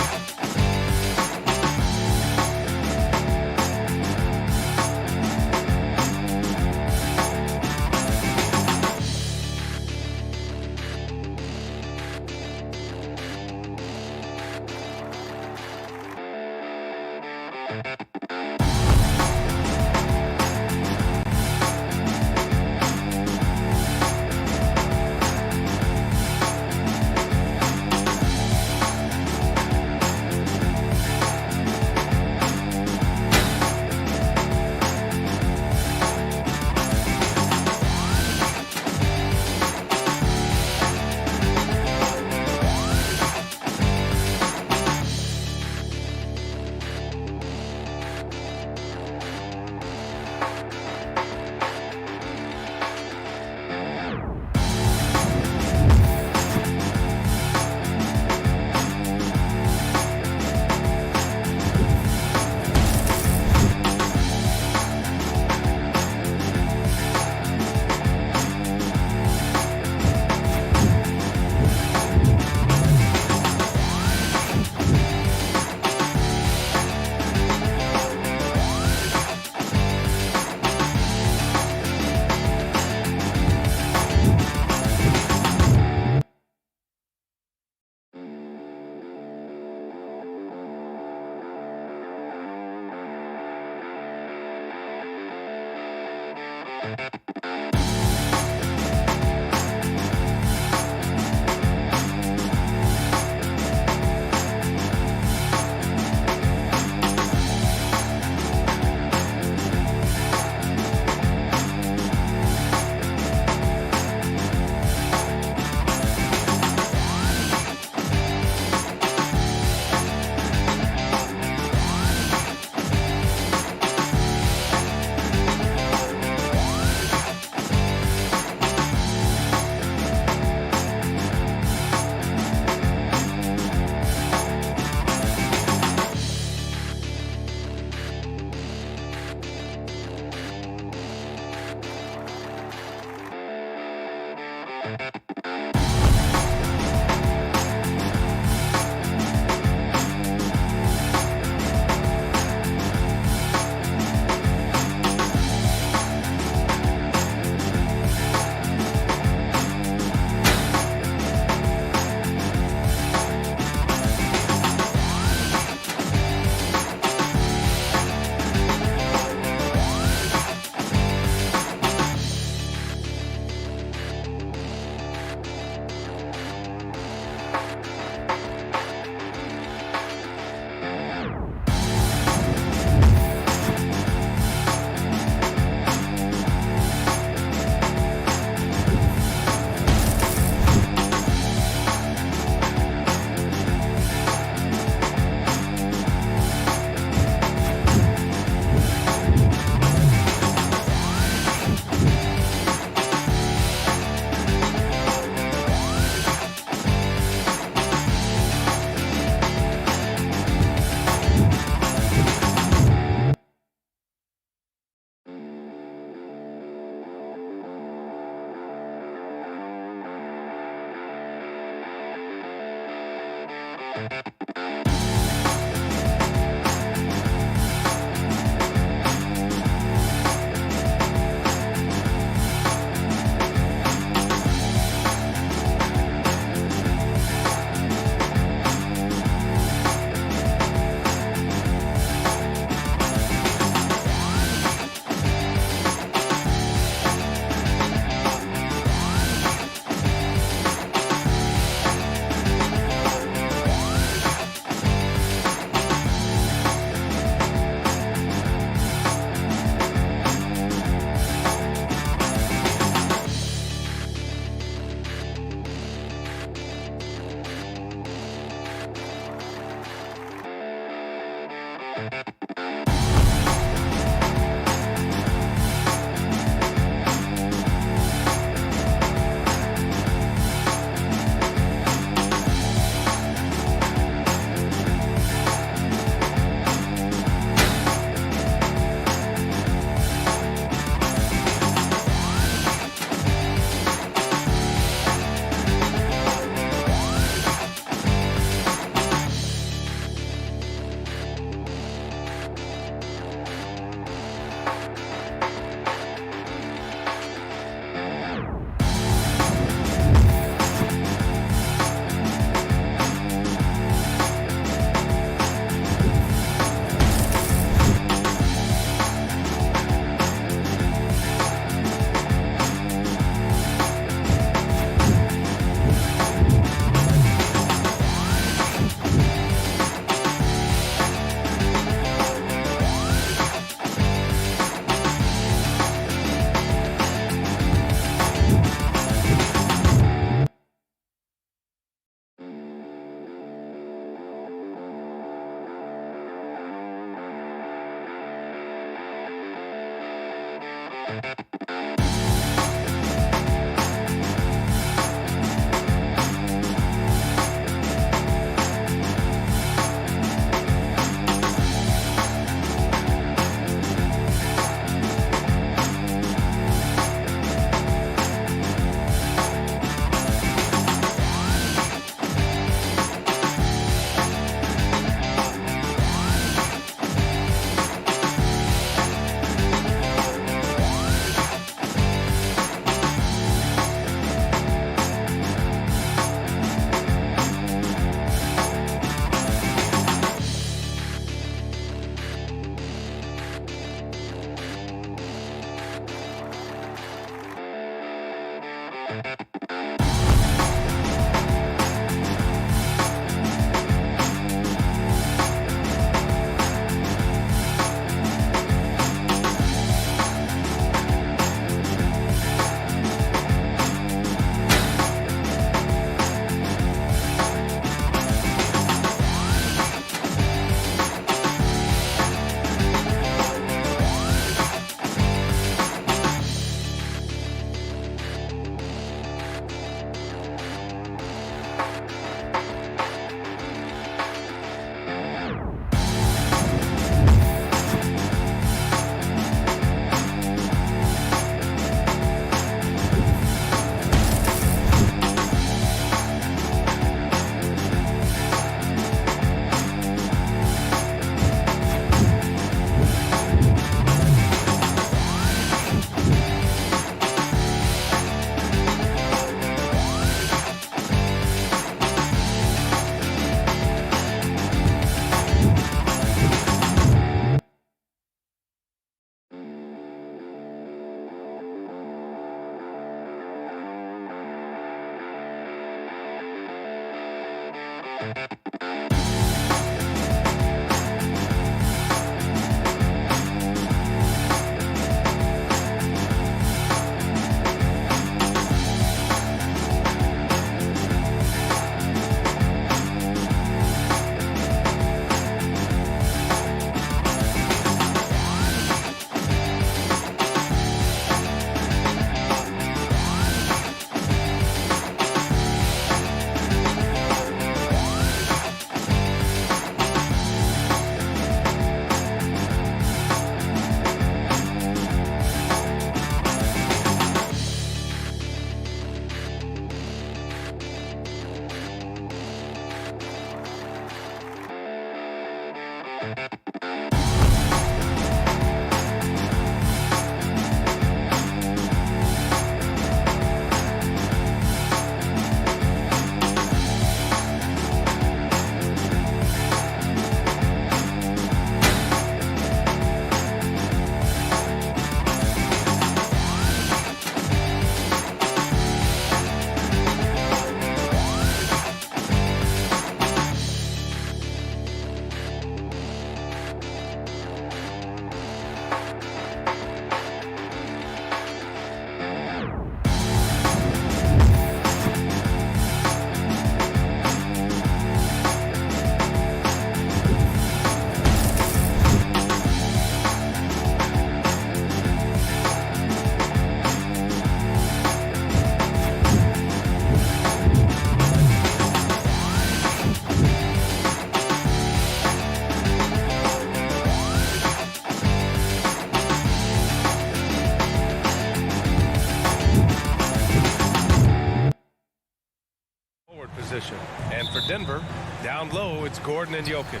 And for Denver, down low, it's Gordon and Jokic.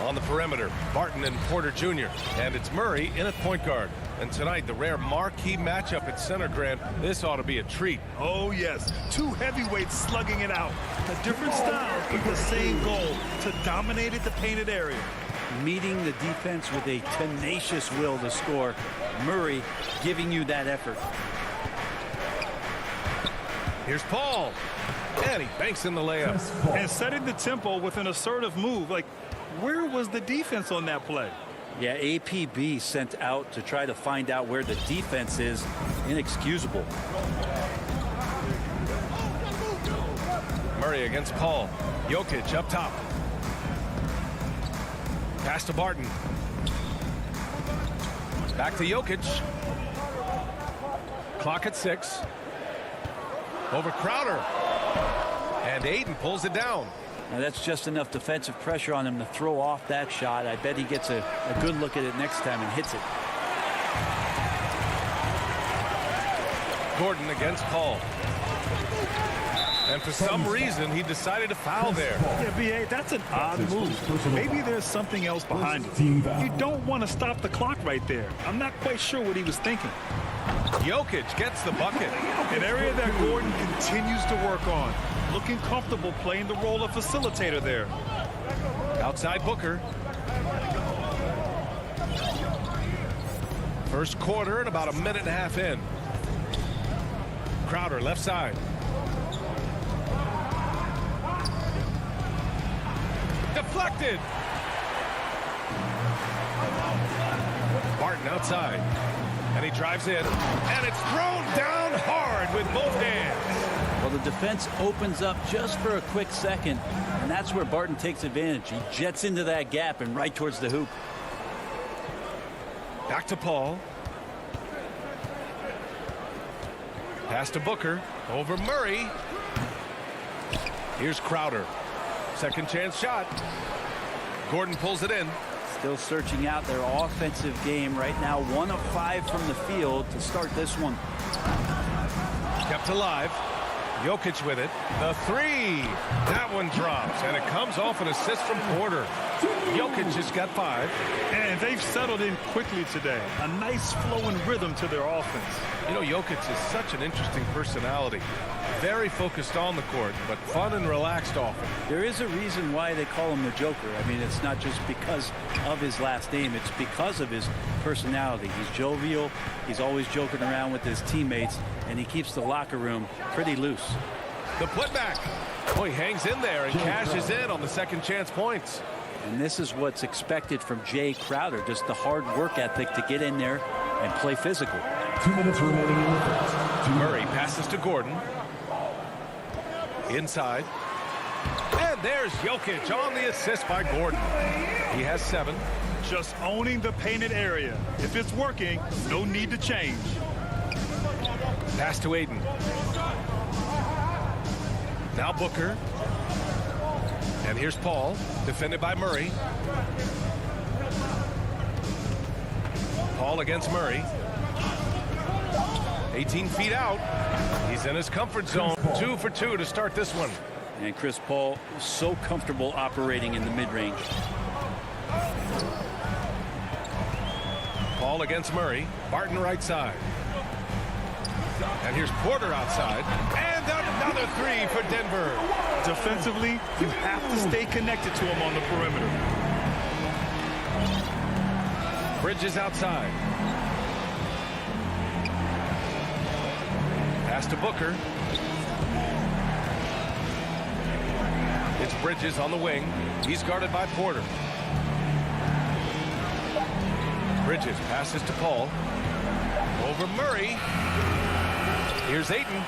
On the perimeter, Barton and Porter Jr. And it's Murray in at point guard. And tonight, the rare marquee matchup at center, Grant. This ought to be a treat. Oh, yes. Two heavyweights slugging it out. A different style, but the same goal, to dominate at the painted area. Meeting the defense with a tenacious will to score. Murray giving you that effort. Here's Paul. And he banks in the layup. And setting the tempo with an assertive move. Like, where was the defense on that play? Yeah, APB sent out to try to find out where the defense is. Inexcusable. Murray against Paul. Jokic up top. Pass to Barton. Back to Jokic. Clock at 6. Over Crowder. And Ayton pulls it down. Now that's just enough defensive pressure on him to throw off that shot. I bet he gets a good look at it next time and hits it. Gordon against Paul. And for some reason, he decided to foul there. Yeah, B.A., that's an odd move. Maybe there's something else behind it. You don't want to stop the clock right there. I'm not quite sure what he was thinking. Jokic gets the bucket. An area that Gordon continues to work on. Looking comfortable playing the role of facilitator there. Outside Booker. First quarter and about a minute and a half in. Crowder left side. Deflected. Barton outside. And he drives in. And it's thrown down hard with both hands. Well, the defense opens up just for a quick second, and that's where Barton takes advantage. He jets into that gap and right towards the hoop. Back to Paul. Pass to Booker. Over Murray. Here's Crowder. Second chance shot. Gordon pulls it in. Still searching out their offensive game right now. 1 of 5 from the field to start this one. Kept alive. Jokic with it. The 3. That one drops, and it comes off an assist from Porter. Jokic just got 5. And they've settled in quickly today. A nice flow and rhythm to their offense. You know, Jokic is such an interesting personality. Very focused on the court, but fun and relaxed often. There is a reason why they call him the Joker. I mean, it's not just because of his last name. It's because of his personality. He's jovial. He's always joking around with his teammates, and he keeps the locker room pretty loose. The putback. Boy, he hangs in there and cashes in on the second chance points. And this is what's expected from Jay Crowder, just the hard work ethic to get in there and play physical. 2 minutes remaining in the first. Murray passes to Gordon. Inside. And there's Jokic on the assist by Gordon. He has 7. Just owning the painted area. If it's working, no need to change. Pass to Ayton. Now Booker. And here's Paul, defended by Murray. Paul against Murray. 18 feet out. He's in his comfort zone. 2 for 2 to start this one. And Chris Paul so comfortable operating in the mid-range. Paul against Murray. Barton right side. And here's Porter outside. And another 3 for Denver. Defensively, you have to stay connected to him on the perimeter. Bridges outside. Pass to Booker. It's Bridges on the wing. He's guarded by Porter. Bridges passes to Paul. Over Murray. Here's Ayton.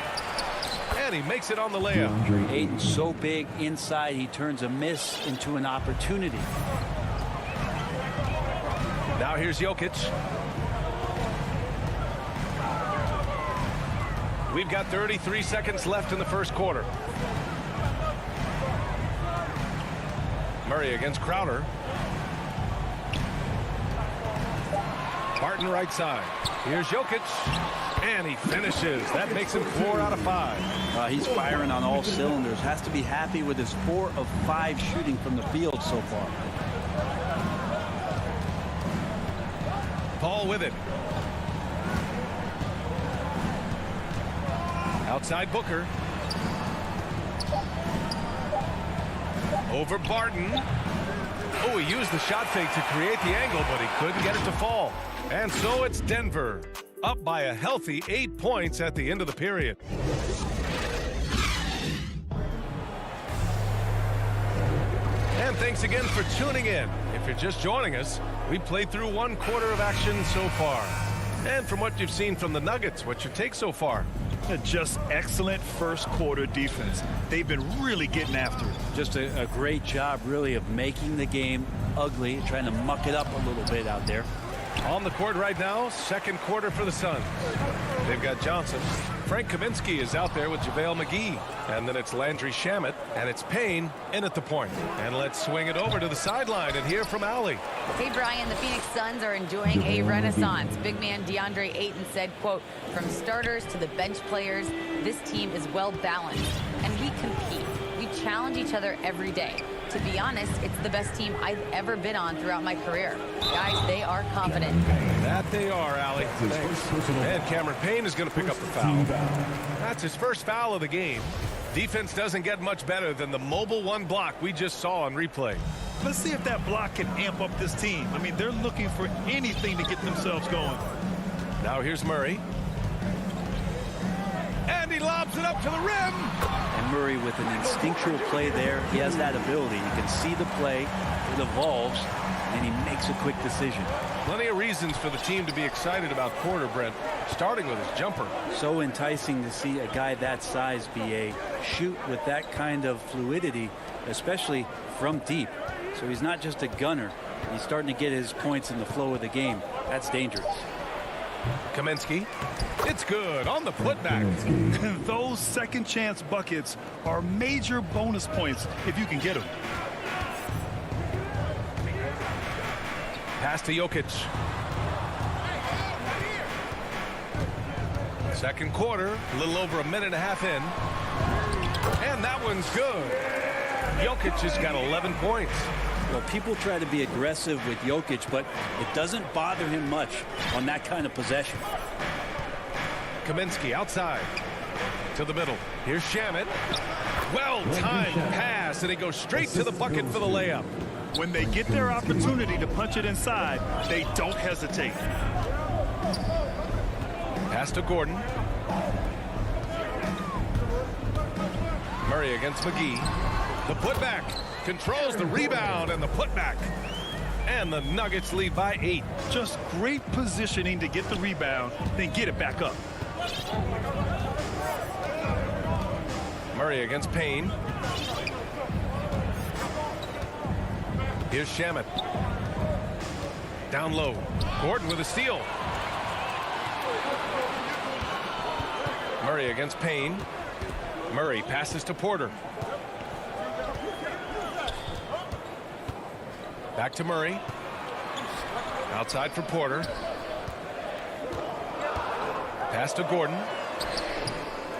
And he makes it on the layup. Ayton's so big inside, he turns a miss into an opportunity. Now here's Jokic. We've got 33 seconds left in the first quarter. Murray against Crowder. Barton right side. Here's Jokic. And he finishes. That makes him 4 out of 5. He's firing on all cylinders. Has to be happy with his 4 of 5 shooting from the field so far. Paul with it. Outside Booker. Over Barton. Oh, he used the shot fake to create the angle, but he couldn't get it to fall. And so it's Denver, up by a healthy 8 points at the end of the period. And thanks again for tuning in. If you're just joining us, we played through 1 quarter of action so far. And from what you've seen from the Nuggets, what's your take so far? Just excellent first quarter defense. They've been really getting after it. Just a great job, really, of making the game ugly, trying to muck it up a little bit out there. On the court right now, second quarter for the Suns. They've got Johnson. Frank Kaminsky is out there with JaVale McGee. And then it's Landry Shamet, and it's Payne in at the point. And let's swing it over to the sideline and hear from Allie. Hey, Brian, the Phoenix Suns are enjoying a renaissance. Big man DeAndre Ayton said, quote, from starters to the bench players, this team is well balanced, and we compete. We challenge each other every day. To be honest, it's the best team I've ever been on throughout my career. Guys, they are confident. That they are, Allie. Thanks. And Cameron Payne is going to pick up the foul. That's his first foul of the game. Defense doesn't get much better than the mobile one block we just saw on replay. Let's see if that block can amp up this team. I mean, they're looking for anything to get themselves going. Now here's Murray. And he lobs it up to the rim. And Murray with an instinctual play there. He has that ability. You can see the play. It evolves, and he makes a quick decision. Plenty of reasons for the team to be excited about Porter, Brent, starting with his jumper. So enticing to see a guy that size, BA, shoot with that kind of fluidity, especially from deep. So he's not just a gunner. He's starting to get his points in the flow of the game. That's dangerous. Kaminsky. It's good on the putback. Those second chance buckets are major bonus points if you can get them. Pass to Jokic. Second quarter, a little over a minute and a half in. And that one's good. Jokic has got 11 points. Well, people try to be aggressive with Jokic, but it doesn't bother him much on that kind of possession. Kaminsky outside to the middle. Here's Shamet. Well-timed pass, and he goes straight to the bucket for the layup. When they get their opportunity to punch it inside, they don't hesitate. Pass to Gordon. Murray against McGee. The putback. Controls the rebound and the putback. And the Nuggets lead by 8. Just great positioning to get the rebound, then get it back up. Murray against Payne. Here's Shamet. Down low. Gordon with a steal. Murray against Payne. Murray passes to Porter. Back to Murray. Outside for Porter. Pass to Gordon.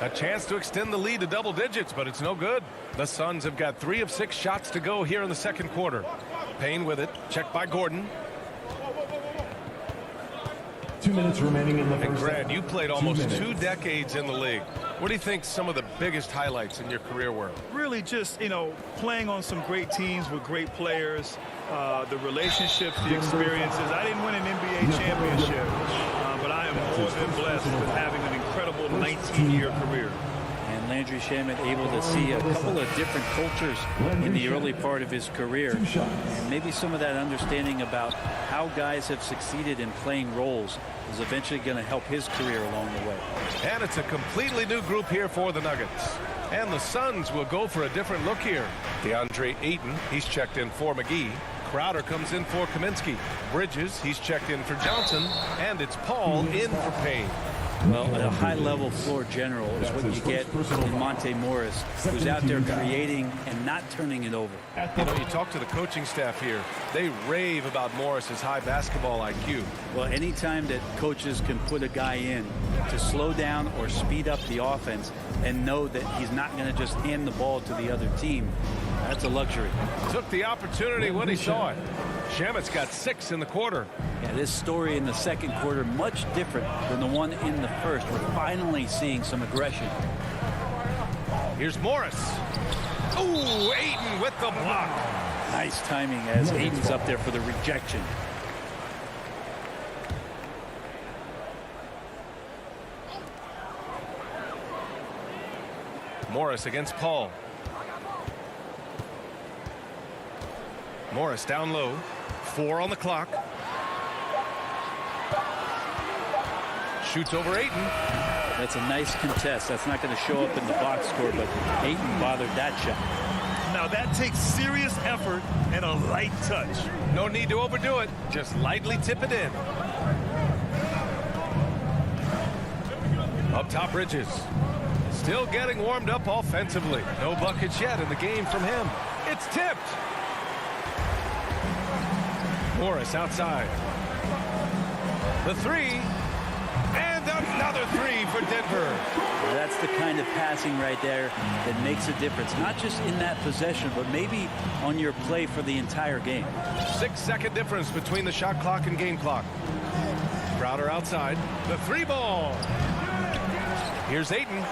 A chance to extend the lead to double digits, but it's no good. The Suns have got 3 of 6 shots to go here in the second quarter. Payne with it. Checked by Gordon. 2 minutes remaining in the first. And Grant, you played almost 2 decades in the league. What do you think some of the biggest highlights in your career were? Really just, playing on some great teams with great players, the relationships, the experiences. I didn't win an NBA championship, but I am more than blessed with having an incredible 19-year career. And Landry Shamet able to see a couple of different cultures in the early part of his career. And maybe some of that understanding about how guys have succeeded in playing roles is eventually going to help his career along the way. And it's a completely new group here for the Nuggets. And the Suns will go for a different look here. DeAndre Ayton, he's checked in for McGee. Crowder comes in for Kaminsky. Bridges, he's checked in for Johnson. And it's Paul in for Payne. Well, a high-level floor general is what you get in Monte Morris, who's out there creating and not turning it over. You talk to the coaching staff here, they rave about Morris's high basketball IQ. Well, anytime that coaches can put a guy in to slow down or speed up the offense and know that he's not going to just hand the ball to the other team, that's a luxury. Took the opportunity when he saw it. Shamet's got 6 in the quarter. Yeah, this story in the second quarter much different than the one in the first. We're finally seeing some aggression. Here's Morris. Ooh, Ayton with the block. Nice timing as Ayton's up there for the rejection. Morris against Paul. Morris down low. 4 on the clock. Shoots over Ayton. That's a nice contest. That's not going to show up in the box score, but Ayton bothered that shot. Now that takes serious effort and a light touch. No need to overdo it. Just lightly tip it in. Up top, Bridges. Still getting warmed up offensively. No buckets yet in the game from him. It's tipped. Morris outside. The three. And another three for Denver. That's the kind of passing right there that makes a difference. Not just in that possession, but maybe on your play for the entire game. 6-second difference between the shot clock and game clock. Crowder outside. The three ball. Here's Ayton.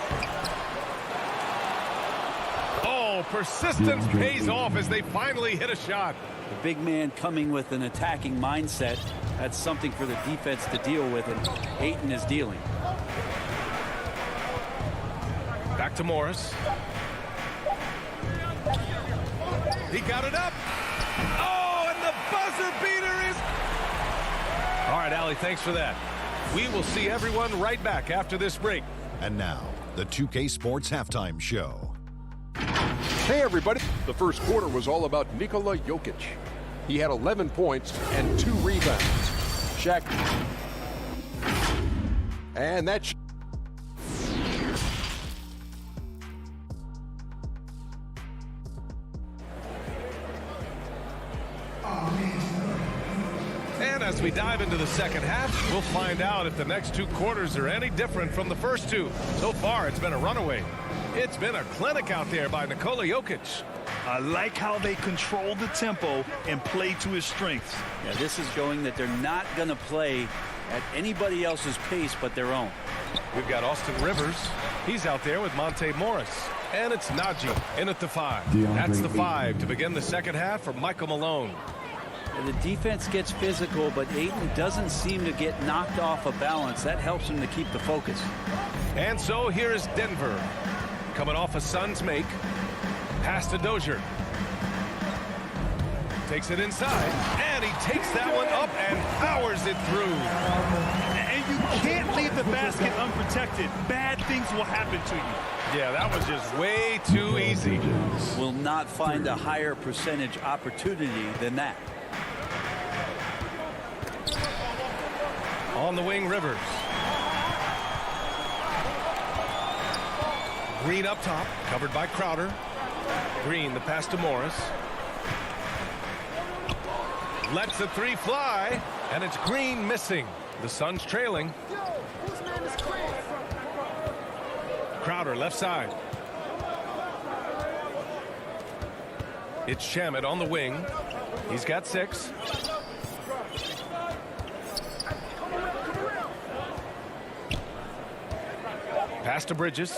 Oh, persistence pays off as they finally hit a shot. The big man coming with an attacking mindset. That's something for the defense to deal with, and Ayton is dealing. Back to Morris. He got it up. Oh, and the buzzer beater is... All right, Allie, thanks for that. We will see everyone right back after this break. And now, the 2K Sports Halftime Show. Hey, everybody. The first quarter was all about Nikola Jokic. He had 11 points and 2 rebounds. Shaq. And that's... And as we dive into the second half, we'll find out if the next 2 quarters are any different from the first 2. So far, it's been a runaway. It's been a clinic out there by Nikola Jokic. I like how they control the tempo and play to his strengths. Yeah, this is showing that they're not going to play at anybody else's pace but their own. We've got Austin Rivers. He's out there with Monte Morris. And it's Najee in at the 5. That's the 5 to begin the second half for Michael Malone. The defense gets physical, but Ayton doesn't seem to get knocked off of balance. That helps him to keep the focus. And so here is Denver. Coming off a Suns make. Pass to Dozier. Takes it inside. And he takes that one up and powers it through. And you can't leave the basket unprotected. Bad things will happen to you. Yeah, that was just way too easy. Will not find a higher percentage opportunity than that. On the wing, Rivers. Green up top, covered by Crowder. Green, the pass to Morris. Lets the 3 fly, and it's Green missing. The Suns trailing. Crowder, left side. It's Shamet on the wing. He's got 6. Pass to Bridges.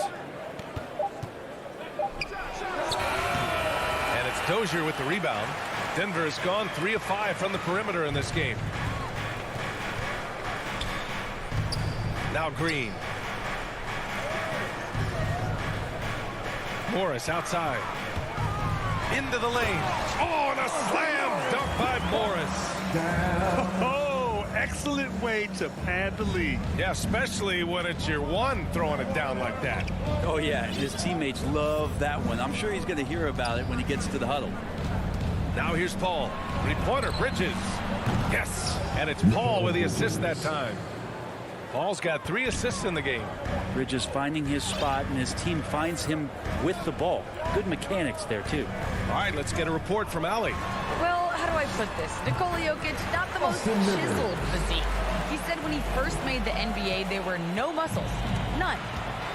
And it's Dozier with the rebound. Denver has gone 3 of 5 from the perimeter in this game. Now Green. Morris outside. Into the lane. Oh, and a slam dunk by Morris. Oh, excellent way to pad the lead. Yeah, especially when it's your one throwing it down like that. Oh, yeah, his teammates love that one. I'm sure he's going to hear about it when he gets to the huddle. Now here's Paul. 3-pointer, Bridges. Yes, and it's Paul with the assist that time. Paul's got 3 assists in the game. Bridges finding his spot, and his team finds him with the ball. Good mechanics there, too. All right, let's get a report from Allie. Well, how do I put this? Nikola Jokic, not the most chiseled physique. He said when he first made the NBA, there were no muscles. None.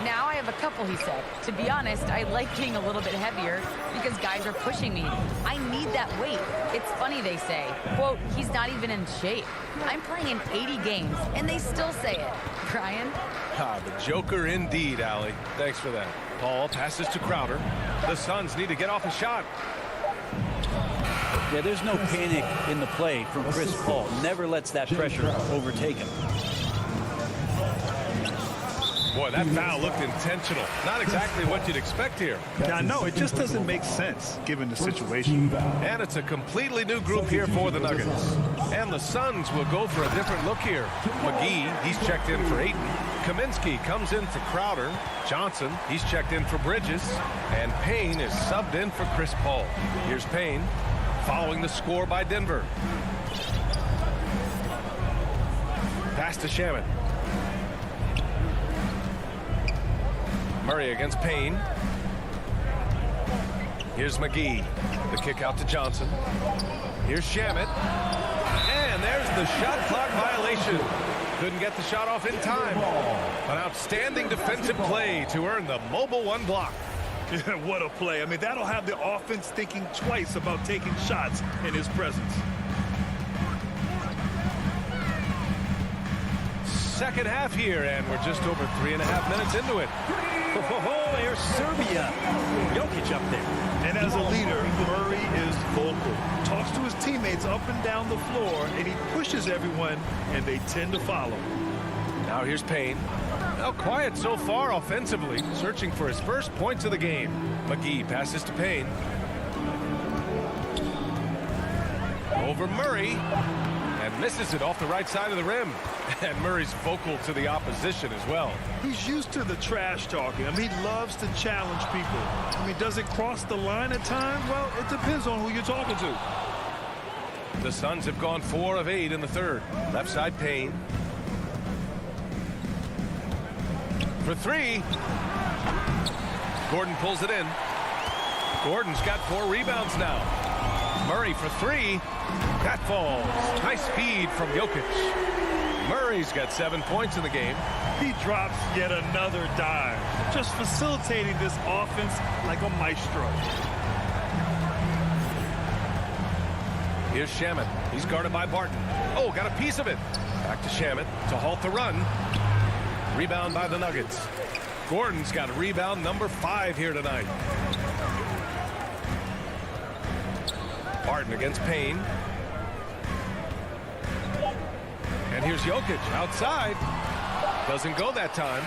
Now I have a couple, he said. To be honest, I like being a little bit heavier because guys are pushing me. I need that weight. It's funny they say, quote, he's not even in shape. I'm playing in 80 games, and they still say it. Brian? The Joker indeed, Allie. Thanks for that. Paul passes to Crowder. The Suns need to get off a shot. Yeah, there's no panic in the play from Chris Paul. Never lets that pressure overtake him. Boy, that foul looked intentional. Not exactly what you'd expect here. Yeah, I know. It just doesn't make sense given the situation. And it's a completely new group here for the Nuggets. And the Suns will go for a different look here. McGee, he's checked in for Ayton. Kaminsky comes in for Crowder. Johnson, he's checked in for Bridges. And Payne is subbed in for Chris Paul. Here's Payne following the score by Denver. Pass to Shamet. Murray against Payne. Here's McGee. The kick out to Johnson. Here's Shamet. And there's the shot clock violation. Couldn't get the shot off in time. An outstanding defensive play to earn the mobile 1 block. What a play. I mean, that'll have the offense thinking twice about taking shots in his presence. Second half here, and we're just over 3.5 minutes into it. Oh, here's Serbia. Jokic up there. And as a leader, Murray is vocal. Talks to his teammates up and down the floor, and he pushes everyone, and they tend to follow. Now here's Payne. Now quiet so far offensively, searching for his first points of the game. McGee passes to Payne. Over Murray. And misses it off the right side of the rim. And Murray's vocal to the opposition as well. He's used to the trash talking. I mean, he loves to challenge people. I mean, does it cross the line at times? Well, it depends on who you're talking to. The Suns have gone 4 of 8 in the third. Left side Payne. For 3. Gordon pulls it in. Gordon's got 4 rebounds now. Murray for 3. That falls. Nice feed from Jokic. Murray's got 7 points in the game. He drops yet another dive. Just facilitating this offense like a maestro. Here's Shamet. He's guarded by Barton. Oh, got a piece of it. Back to Shamet to halt the run. Rebound by the Nuggets. Gordon's got rebound number 5 here tonight. Barton against Payne. And here's Jokic outside. Doesn't go that time.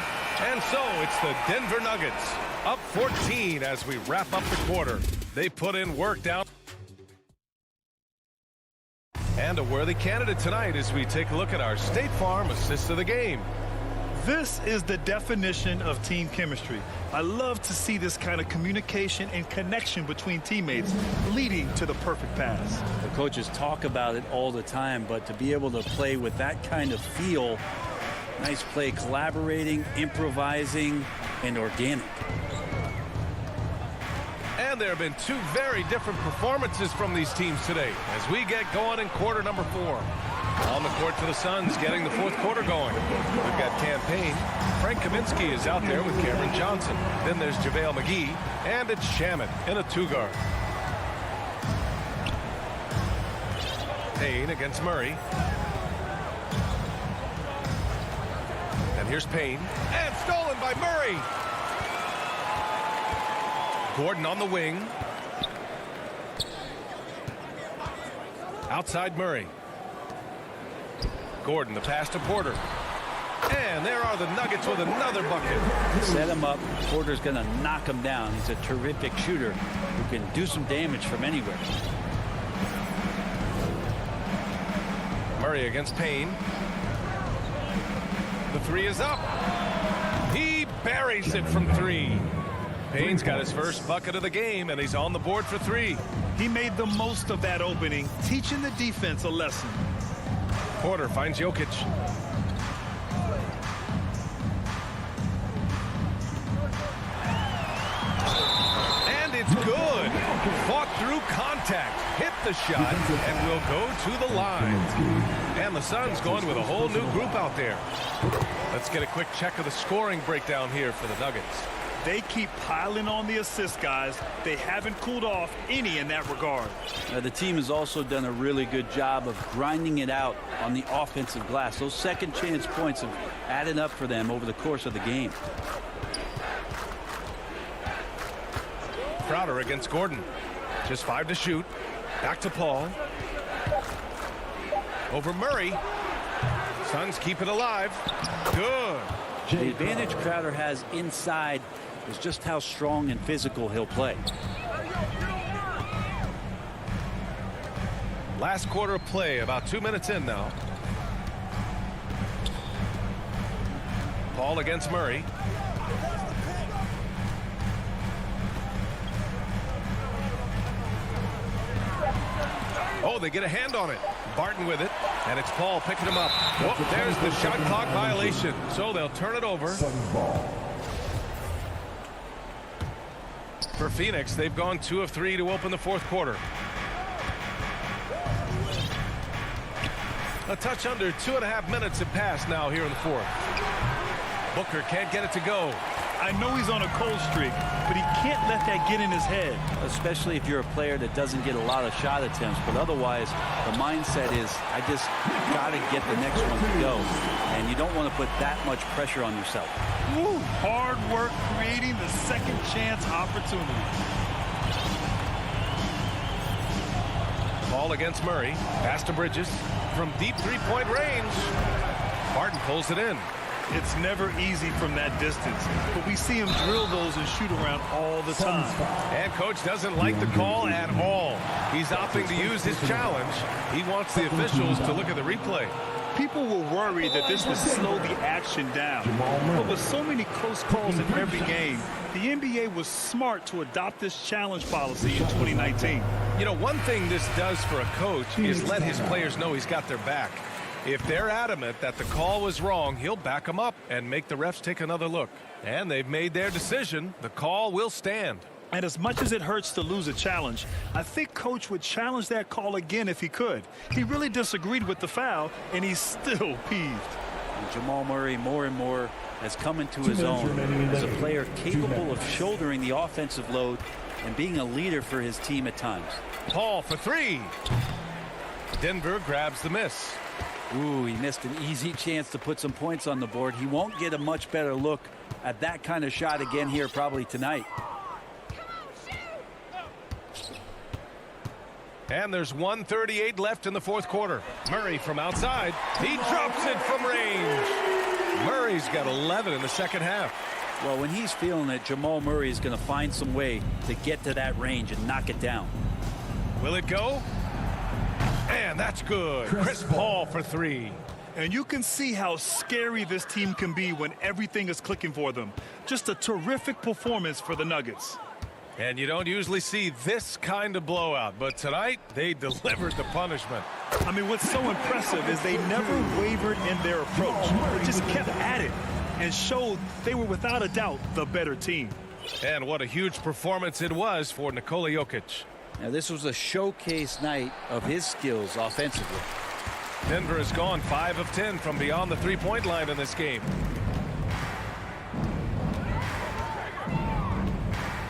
And so it's the Denver Nuggets up 14 as we wrap up the quarter. They put in work down. And a worthy candidate tonight as we take a look at our State Farm assist of the game. This is the definition of team chemistry. I love to see this kind of communication and connection between teammates leading to the perfect pass. The coaches talk about it all the time, but to be able to play with that kind of feel, nice play, collaborating, improvising, and organic. And there have been 2 very different performances from these teams today as we get going in quarter number 4. On the court for the Suns, getting the 4th quarter going. We've got Cam Payne. Frank Kaminsky is out there with Cameron Johnson. Then there's JaVale McGee, and it's Shamet in a 2-guard. Payne against Murray. And here's Payne. And stolen by Murray. Gordon on the wing. Outside Murray. Gordon, the pass to Porter. And there are the Nuggets with another bucket. Set him up. Porter's going to knock him down. He's a terrific shooter who can do some damage from anywhere. Murray against Payne. The 3 is up. He buries it from 3. Payne's got his first bucket of the game, and he's on the board for 3. He made the most of that opening, teaching the defense a lesson. Porter finds Jokic. And it's good. Fought through contact, hit the shot, and will go to the line. And the Suns going with a whole new group out there. Let's get a quick check of the scoring breakdown here for the Nuggets. They keep piling on the assists, guys. They haven't cooled off any in that regard. The team has also done a really good job of grinding it out on the offensive glass. Those second chance points have added up for them over the course of the game. Crowder against Gordon. Just 5 to shoot. Back to Paul. Over Murray. Suns keep it alive. Good. The advantage Crowder has inside is just how strong and physical he'll play. Last quarter of play, about 2 minutes in now. Paul against Murray. Oh, they get a hand on it. Barton with it, and it's Paul picking him up. Oh, there's the shot clock violation, so they'll turn it over. For Phoenix, they've gone 2 of 3 to open the fourth quarter. A touch under 2.5 minutes have passed now here in the fourth. Booker can't get it to go. I know he's on a cold streak, but he can't let that get in his head. Especially if you're a player that doesn't get a lot of shot attempts. But otherwise, the mindset is, I just got to get the next one to go. And you don't want to put that much pressure on yourself. Woo, hard work creating the second chance opportunity. Ball against Murray. Pass to Bridges. From deep three-point range. Barton pulls it in. It's never easy from that distance, but we see him drill those and shoot around all the time. And coach doesn't like the call at all. He's opting to use his challenge. He wants the officials to look at the replay. People were worried that this would slow the action down. But with so many close calls in every game, the NBA was smart to adopt this challenge policy in 2019. You know, one thing this does for a coach is let his players know he's got their back. If they're adamant that the call was wrong, he'll back them up and make the refs take another look. And they've made their decision. The call will stand. And as much as it hurts to lose a challenge, I think Coach would challenge that call again if he could. He really disagreed with the foul, and he's still peeved. And Jamal Murray more and more has come into his own as a player capable of shouldering the offensive load and being a leader for his team at times. Paul for three. Denver grabs the miss. Ooh, he missed an easy chance to put some points on the board. He won't get a much better look at that kind of shot again here probably tonight. And there's 1:38 left in the fourth quarter. Murray from outside. He drops it from range. Murray's got 11 in the second half. Well, when he's feeling it, Jamal Murray is going to find some way to get to that range and knock it down. Will it go? And that's good. Chris Paul for three. And you can see how scary this team can be when everything is clicking for them. Just a terrific performance for the Nuggets. And you don't usually see this kind of blowout, but tonight they delivered the punishment. I mean, what's so impressive is they never wavered in their approach. They just kept at it and showed they were without a doubt the better team. And what a huge performance it was for Nikola Jokic. Now, this was a showcase night of his skills offensively. Denver has gone 5 of 10 from beyond the three-point line in this game.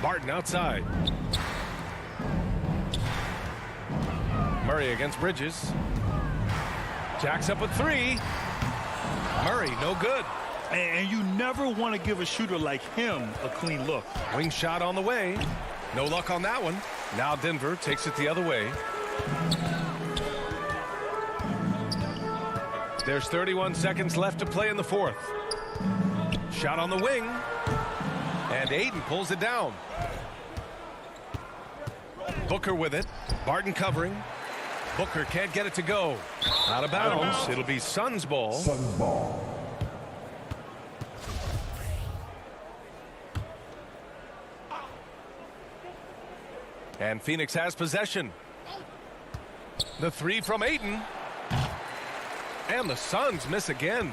Barton outside. Murray against Bridges. Jacks up with three. Murray, no good. And you never want to give a shooter like him a clean look. Wing shot on the way. No luck on that one. Now Denver takes it the other way. There's 31 seconds left to play in the fourth. Shot on the wing. And Ayton pulls it down. Booker with it. Barton covering. Booker can't get it to go. Out of bounds. It'll be Suns ball. Suns ball. And Phoenix has possession. The three from Ayton. And the Suns miss again.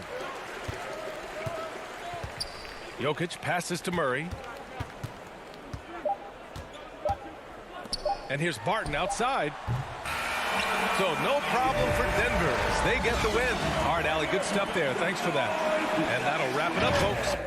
Jokic passes to Murray. And here's Barton outside. So no problem for Denver as they get the win. All right, Allie, good stuff there. Thanks for that. And that'll wrap it up, folks.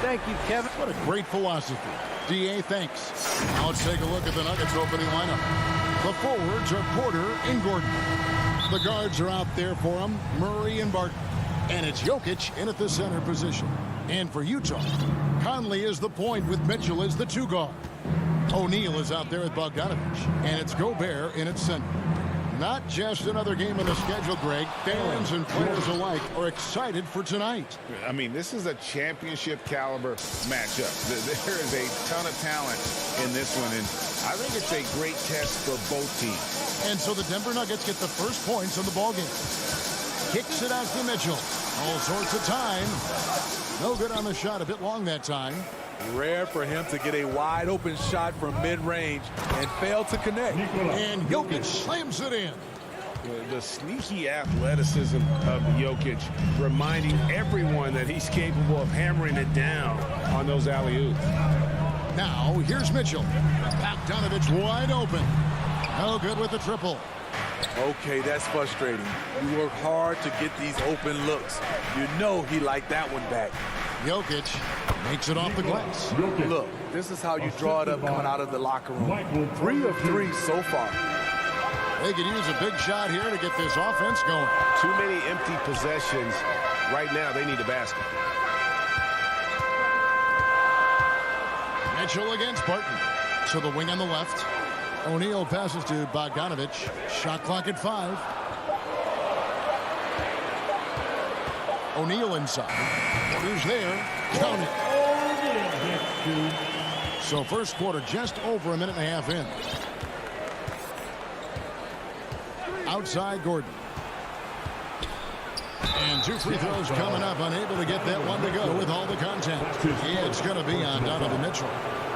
Thank you, Kevin. What a great philosophy. DA, thanks. Now let's take a look at the Nuggets opening lineup. The forwards are Porter and Gordon. The guards are out there for them, Murray and Barton. And it's Jokic in at the center position. And for Utah, Conley is the point with Mitchell as the two guard. O'Neal is out there with Bogdanovich. And it's Gobert in at center. Not just another game on the schedule, Greg. Fans and players alike are excited for tonight. I mean, this is a championship caliber matchup. There is a ton of talent in this one, and I think it's a great test for both teams. And so the Denver Nuggets get the first points on the ballgame. Kicks it out to Mitchell. All sorts of time. No good on the shot. A bit long that time. Rare for him to get a wide open shot from mid-range and fail to connect. And Jokic slams it in. The sneaky athleticism of Jokic, reminding everyone that he's capable of hammering it down on those alley-oops. Now here's Mitchell. Bogdanovich wide open. No good with the triple. Okay, that's frustrating. You work hard to get these open looks. You know he liked that one back. Jokic makes it off the glass. Look, this is how you draw it up coming out of the locker room. 3 of 3 so far. They could use a big shot here to get this offense going. Too many empty possessions. Right now, they need a basket. Mitchell against Barton. To the wing on the left. O'Neal passes to Bogdanovich. Shot clock at 5. O'Neal inside. Who's there? Count it. So first quarter just over a minute and a half in. Outside Gordon. And 2 free throws coming up. Unable to get that one to go with all the contact. It's going to be on Donovan Mitchell.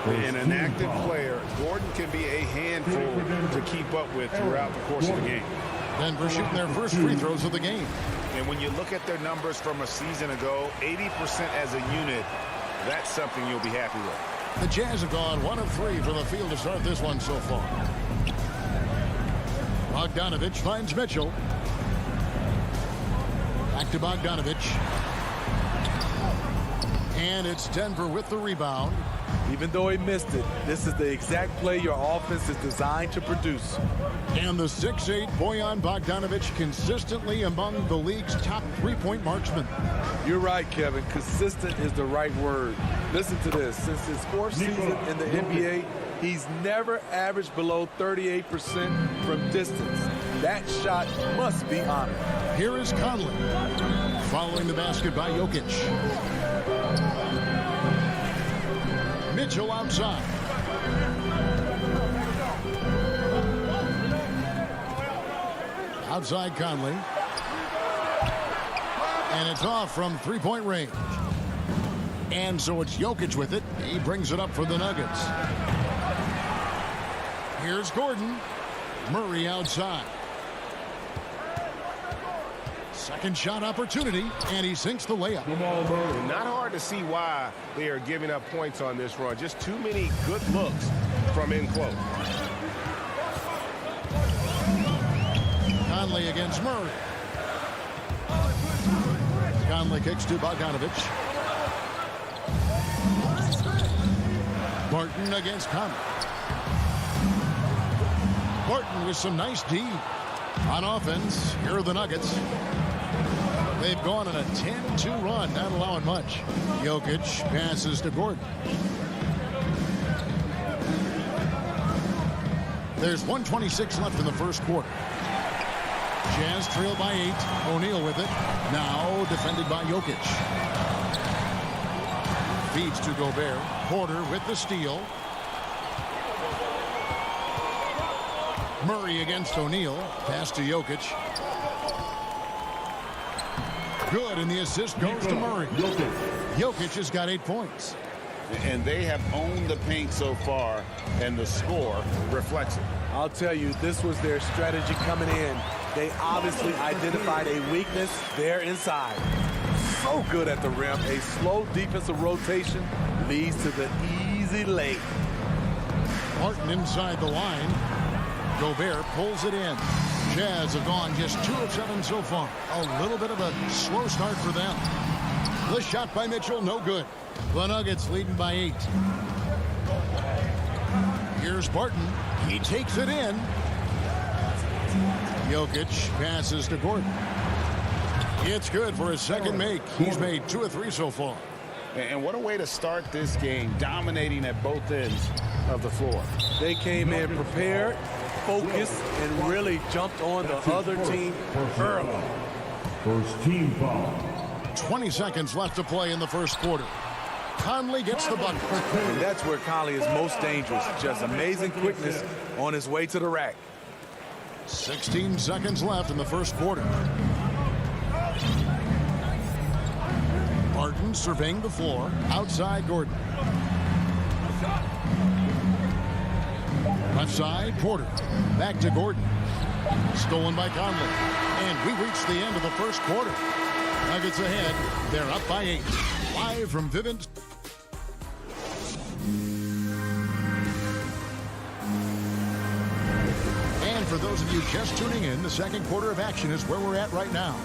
And an active player, Gordon can be a handful to keep up with throughout the course of the game. Denver shooting their first free throws of the game. And when you look at their numbers from a season ago, 80% as a unit, that's something you'll be happy with. The Jazz have gone 1 of 3 from the field to start this one so far. Bogdanovich finds Mitchell. Back to Bogdanovich. And it's Denver with the rebound. Even though he missed it, this is the exact play your offense is designed to produce. And the 6'8" Bojan Bogdanovic consistently among the league's top three-point marksmen. You're right, Kevin. Consistent is the right word. Listen to this. Since his fourth season in the NBA, he's never averaged below 38% from distance. That shot must be honored. Here is Conley. Following the basket by Jokic. Mitchell outside. Outside Conley. And it's off from three-point range. And so it's Jokic with it. He brings it up for the Nuggets. Here's Gordon. Murray outside. Second shot opportunity, and he sinks the layup. Not hard to see why they are giving up points on this run. Just too many good looks from in close. Conley against Murray. Conley kicks to Bogdanovic. Barton against Conley. Barton with some nice D. On offense, here are the Nuggets. They've gone on a 10-2 run, not allowing much. Jokic passes to Gordon. There's 1:26 left in the first quarter. Jazz trail by 8. O'Neal with it. Now defended by Jokic. Feeds to Gobert. Porter with the steal. Murray against O'Neal. Pass to Jokic. Good, and the assist goes to Murray. Jokic has got 8 points. And they have owned the paint so far, and the score reflects it. I'll tell you, this was their strategy coming in. They obviously identified a weakness there inside. So good at the rim. A slow defensive rotation leads to the easy lay. Martin inside the line. Gobert pulls it in. Jazz have gone just 2 of 7 so far. A little bit of a slow start for them. The shot by Mitchell, no good. The Nuggets leading by 8. Here's Barton. He takes it in. Jokic passes to Gordon. It's good for his second make. He's made 2 of 3 so far. And what a way to start this game, dominating at both ends of the floor. They came in prepared, focused, and really jumped on the other team early. First team foul. 20 seconds left to play in the first quarter. Conley gets the bucket. And that's where Conley is most dangerous. Just amazing quickness on his way to the rack. 16 seconds left in the first quarter. Barton surveying the floor. Outside Gordon. Left side, Porter. Back to Gordon. Stolen by Conley. And we reach the end of the first quarter. Nuggets ahead. They're up by 8. Live from Vivint. And for those of you just tuning in, the second quarter of action is where we're at right now.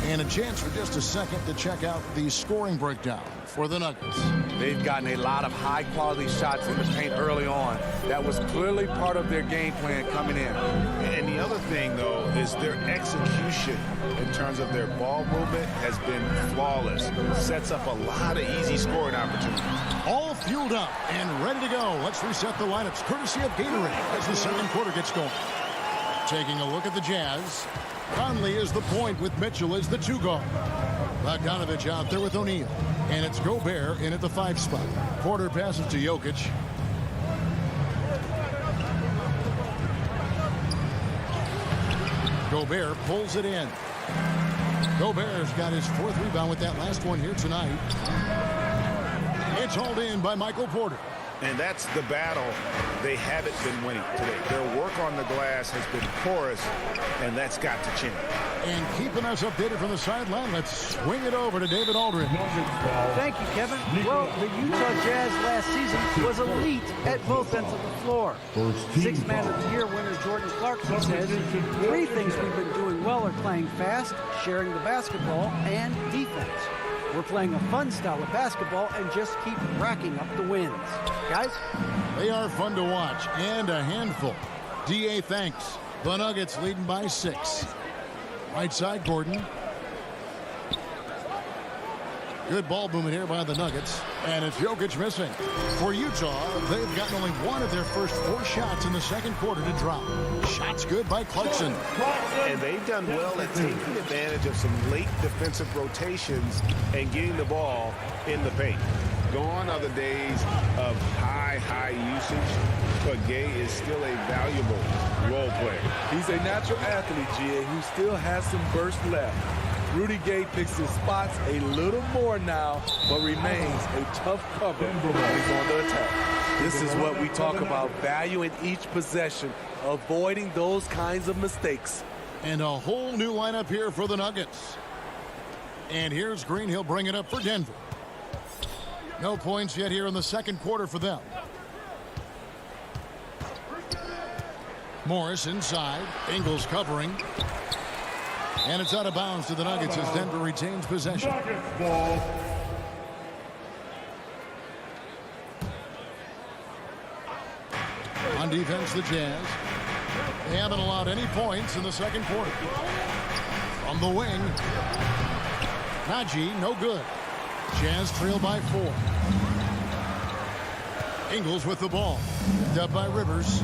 And a chance for just a second to check out the scoring breakdown for the Nuggets. They've gotten a lot of high-quality shots in the paint early on. That was clearly part of their game plan coming in. And the other thing, though, is their execution in terms of their ball movement has been flawless. Sets up a lot of easy scoring opportunities. All fueled up and ready to go. Let's reset the lineups courtesy of Gatorade as the second quarter gets going. Taking a look at the Jazz. Conley is the point with Mitchell as the 2 guard. Bogdanovic out there with O'Neal. And it's Gobert in at the 5 spot. Porter passes to Jokic. Gobert pulls it in. Gobert's got his 4th rebound with that last one here tonight. It's hauled in by Michael Porter. And that's the battle they haven't been winning today. Their work on the glass has been porous, and that's got to change. And keeping us updated from the sideline, let's swing it over to David Aldridge. Thank you, Kevin. Well, the Utah Jazz last season was elite at both ends of the floor. Sixth Man of the Year winner Jordan Clarkson says 3 things we've been doing well are playing fast, sharing the basketball, and defense. We're playing a fun style of basketball and just keep racking up the wins. Guys? They are fun to watch and a handful. DA thanks. The Nuggets leading by 6. Right side, Gordon. Good ball movement here by the Nuggets. And it's Jokic missing. For Utah, they've gotten only one of their first 4 shots in the second quarter to drop. Shots good by Clarkson. And they've done well at taking advantage of some late defensive rotations and getting the ball in the paint. Gone are the days of high usage, but Gay is still a valuable role player. He's a natural athlete, GA, who still has some burst left. Rudy Gay picks his spots a little more now, but remains a tough cover when he's on the attack. This is what we talk about, value in each possession, avoiding those kinds of mistakes. And a whole new lineup here for the Nuggets. And here's Green. He'll bring it up for Denver. No points yet here in the second quarter for them. Morris inside. Ingles covering. And it's out of bounds to the Nuggets as Denver retains possession. On defense, the Jazz. They haven't allowed any points in the second quarter. From the wing. Najee, no good. Jazz trail by 4. Ingles with the ball. Dubbed by Rivers.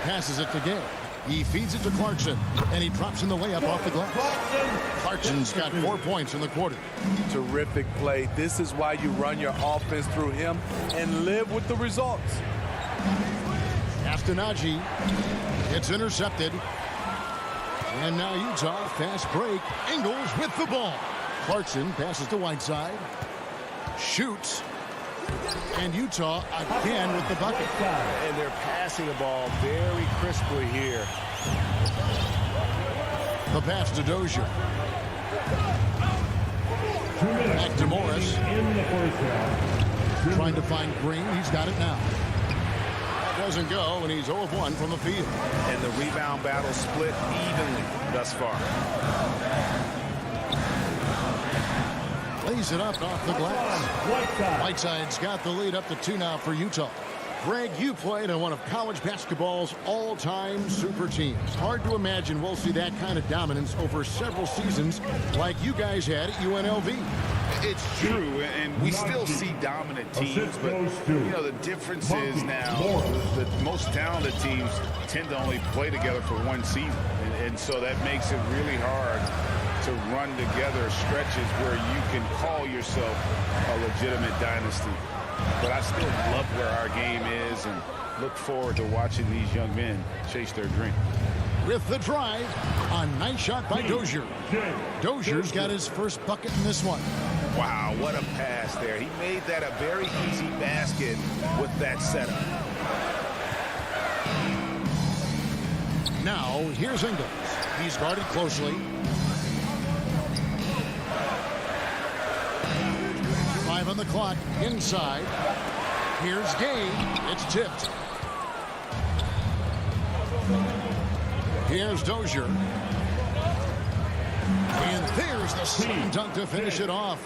Passes it to Gay. He feeds it to Clarkson, and he drops in the layup off the glass. Clarkson's got 4 points in the quarter. Terrific play. This is why you run your offense through him and live with the results. After Najee, it's intercepted. And now Utah, fast break. Ingles with the ball. Clarkson passes to Whiteside. Shoots. And Utah again with the bucket. And they're passing the ball very crisply here. The pass to Dozier. Back to Morris. Trying to find Green. He's got it now. That doesn't go, and he's 0 of 1 from the field. And the rebound battle split evenly thus far. Lays it up off the glass. Whiteside's got the lead up to 2 now for Utah. Greg, you played on one of college basketball's all-time super teams. Hard to imagine we'll see that kind of dominance over several seasons like you guys had at UNLV. It's true, and we still see dominant teams, but you know the difference is now the most talented teams tend to only play together for one season, and so that makes it really hard to run together stretches where you can call yourself a legitimate dynasty. But I still love where our game is and look forward to watching these young men chase their dream. With the drive, a nice shot by Dozier. Dozier's got his first bucket in this one. Wow, what a pass there. He made that a very easy basket with that setup. Now, here's Ingles. He's guarded closely. 5 on the clock, inside. Here's Gay. It's tipped. Here's Dozier. And there's the slam dunk to finish it off.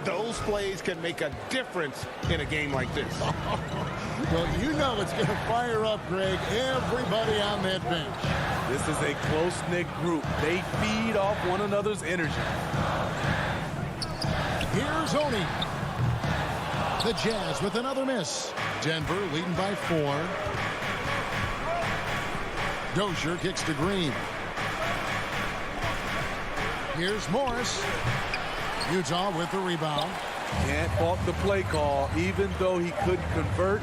Those plays can make a difference in a game like this. Well, you know it's going to fire up, Greg, everybody on that bench. This is a close-knit group. They feed off one another's energy. Here's Oni. The Jazz with another miss. Denver leading by 4. Dozier kicks to Green. Here's Morris. Utah with the rebound. Can't fault the play call. Even though he couldn't convert,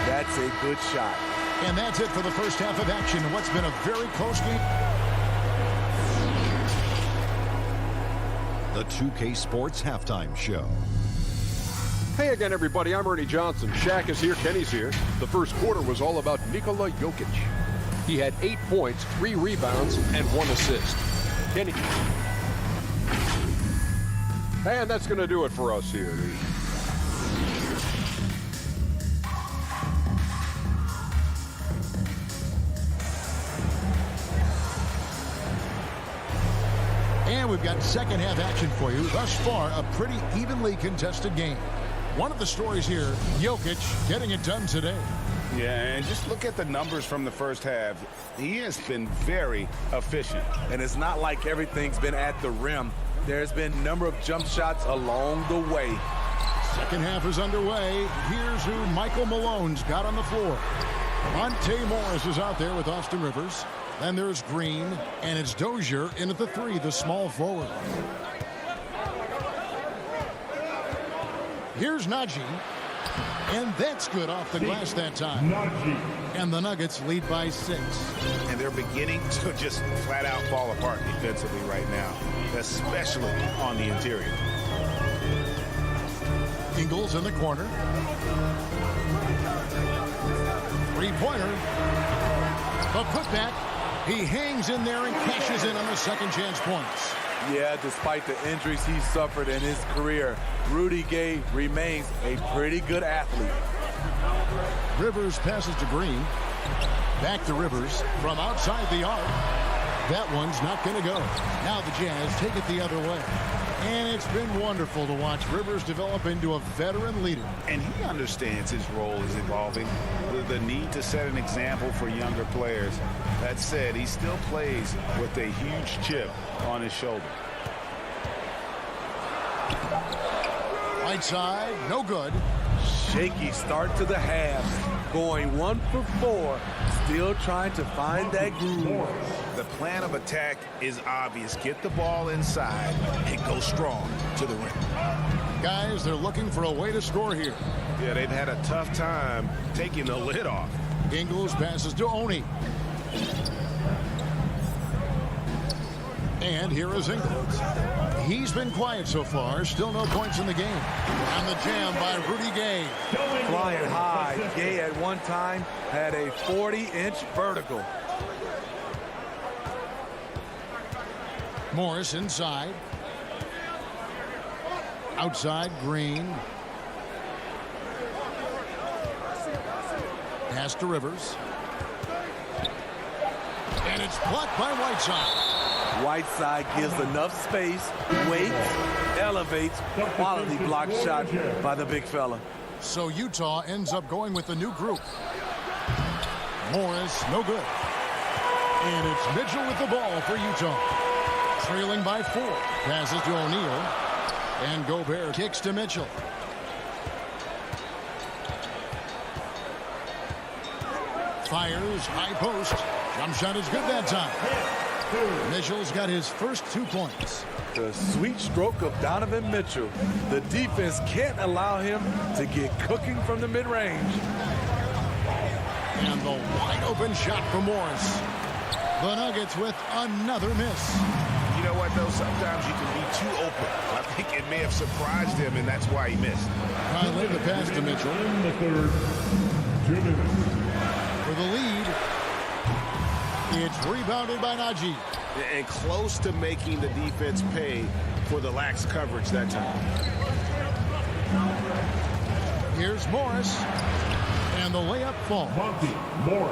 that's a good shot. And that's it for the first half of action in what's been a very close game. The 2K Sports Halftime Show. Hey again, everybody. I'm Ernie Johnson. Shaq is here. Kenny's here. The first quarter was all about Nikola Jokic. He had 8 points, 3 rebounds, and 1 assist. Kenny. And that's going to do it for us here. And we we've got second half action for you. Thus far, a pretty evenly contested game. One of the stories here, Jokic getting it done today. Yeah, and just look at the numbers from the first half. He has been very efficient. And it's not like everything's been at the rim. There's been a number of jump shots along the way. Second half is underway. Here's who Michael Malone's got on the floor. Monte Morris is out there with Austin Rivers. Then there's Green, and it's Dozier in at the 3, the small forward. Here's Najee, and that's good off the glass that time. And the Nuggets lead by 6. And they're beginning to just flat out fall apart defensively right now, especially on the interior. Ingles in the corner. Three-pointer. The putback. He hangs in there and cashes in on the second chance points. Yeah, despite the injuries he suffered in his career, Rudy Gay remains a pretty good athlete. Rivers passes to Green. Back to Rivers from outside the arc. That one's not going to go. Now the Jazz take it the other way. And it's been wonderful to watch Rivers develop into a veteran leader. And he understands his role is evolving. The need to set an example for younger players. That said, he still plays with a huge chip on his shoulder. Right side, no good. Shaky start to the half. Going 1 for 4. Still trying to find that groove. The plan of attack is obvious. Get the ball inside and go strong to the rim. Guys, they're looking for a way to score here. Yeah, they've had a tough time taking the lid off. Ingles passes to Oni. And here is Ingles. He's been quiet so far. Still no points in the game. And the jam by Rudy Gay. Flying high. Gay at one time had a 40-inch vertical. Morris inside. Outside, Green. Pass to Rivers. And it's blocked by Whiteside. Whiteside gives enough space, waits, elevates. Quality block shot by the big fella. So Utah ends up going with the new group. Morris, no good. And it's Mitchell with the ball for Utah. Trailing by 4. Passes to O'Neal. And Gobert kicks to Mitchell. Fires, high post. Jump shot is good that time. Mitchell's got his first 2 points. The sweet stroke of Donovan Mitchell. The defense can't allow him to get cooking from the mid-range. And the wide open shot for Morris. The Nuggets with another miss. You know what, though? Sometimes you can be too open. I think it may have surprised him, and that's why he missed. Finally, the pass to Mitchell. In the third, 2 minutes. For the lead, it's rebounded by Najee. And close to making the defense pay for the lax coverage that time. Here's Morris. And the layup falls.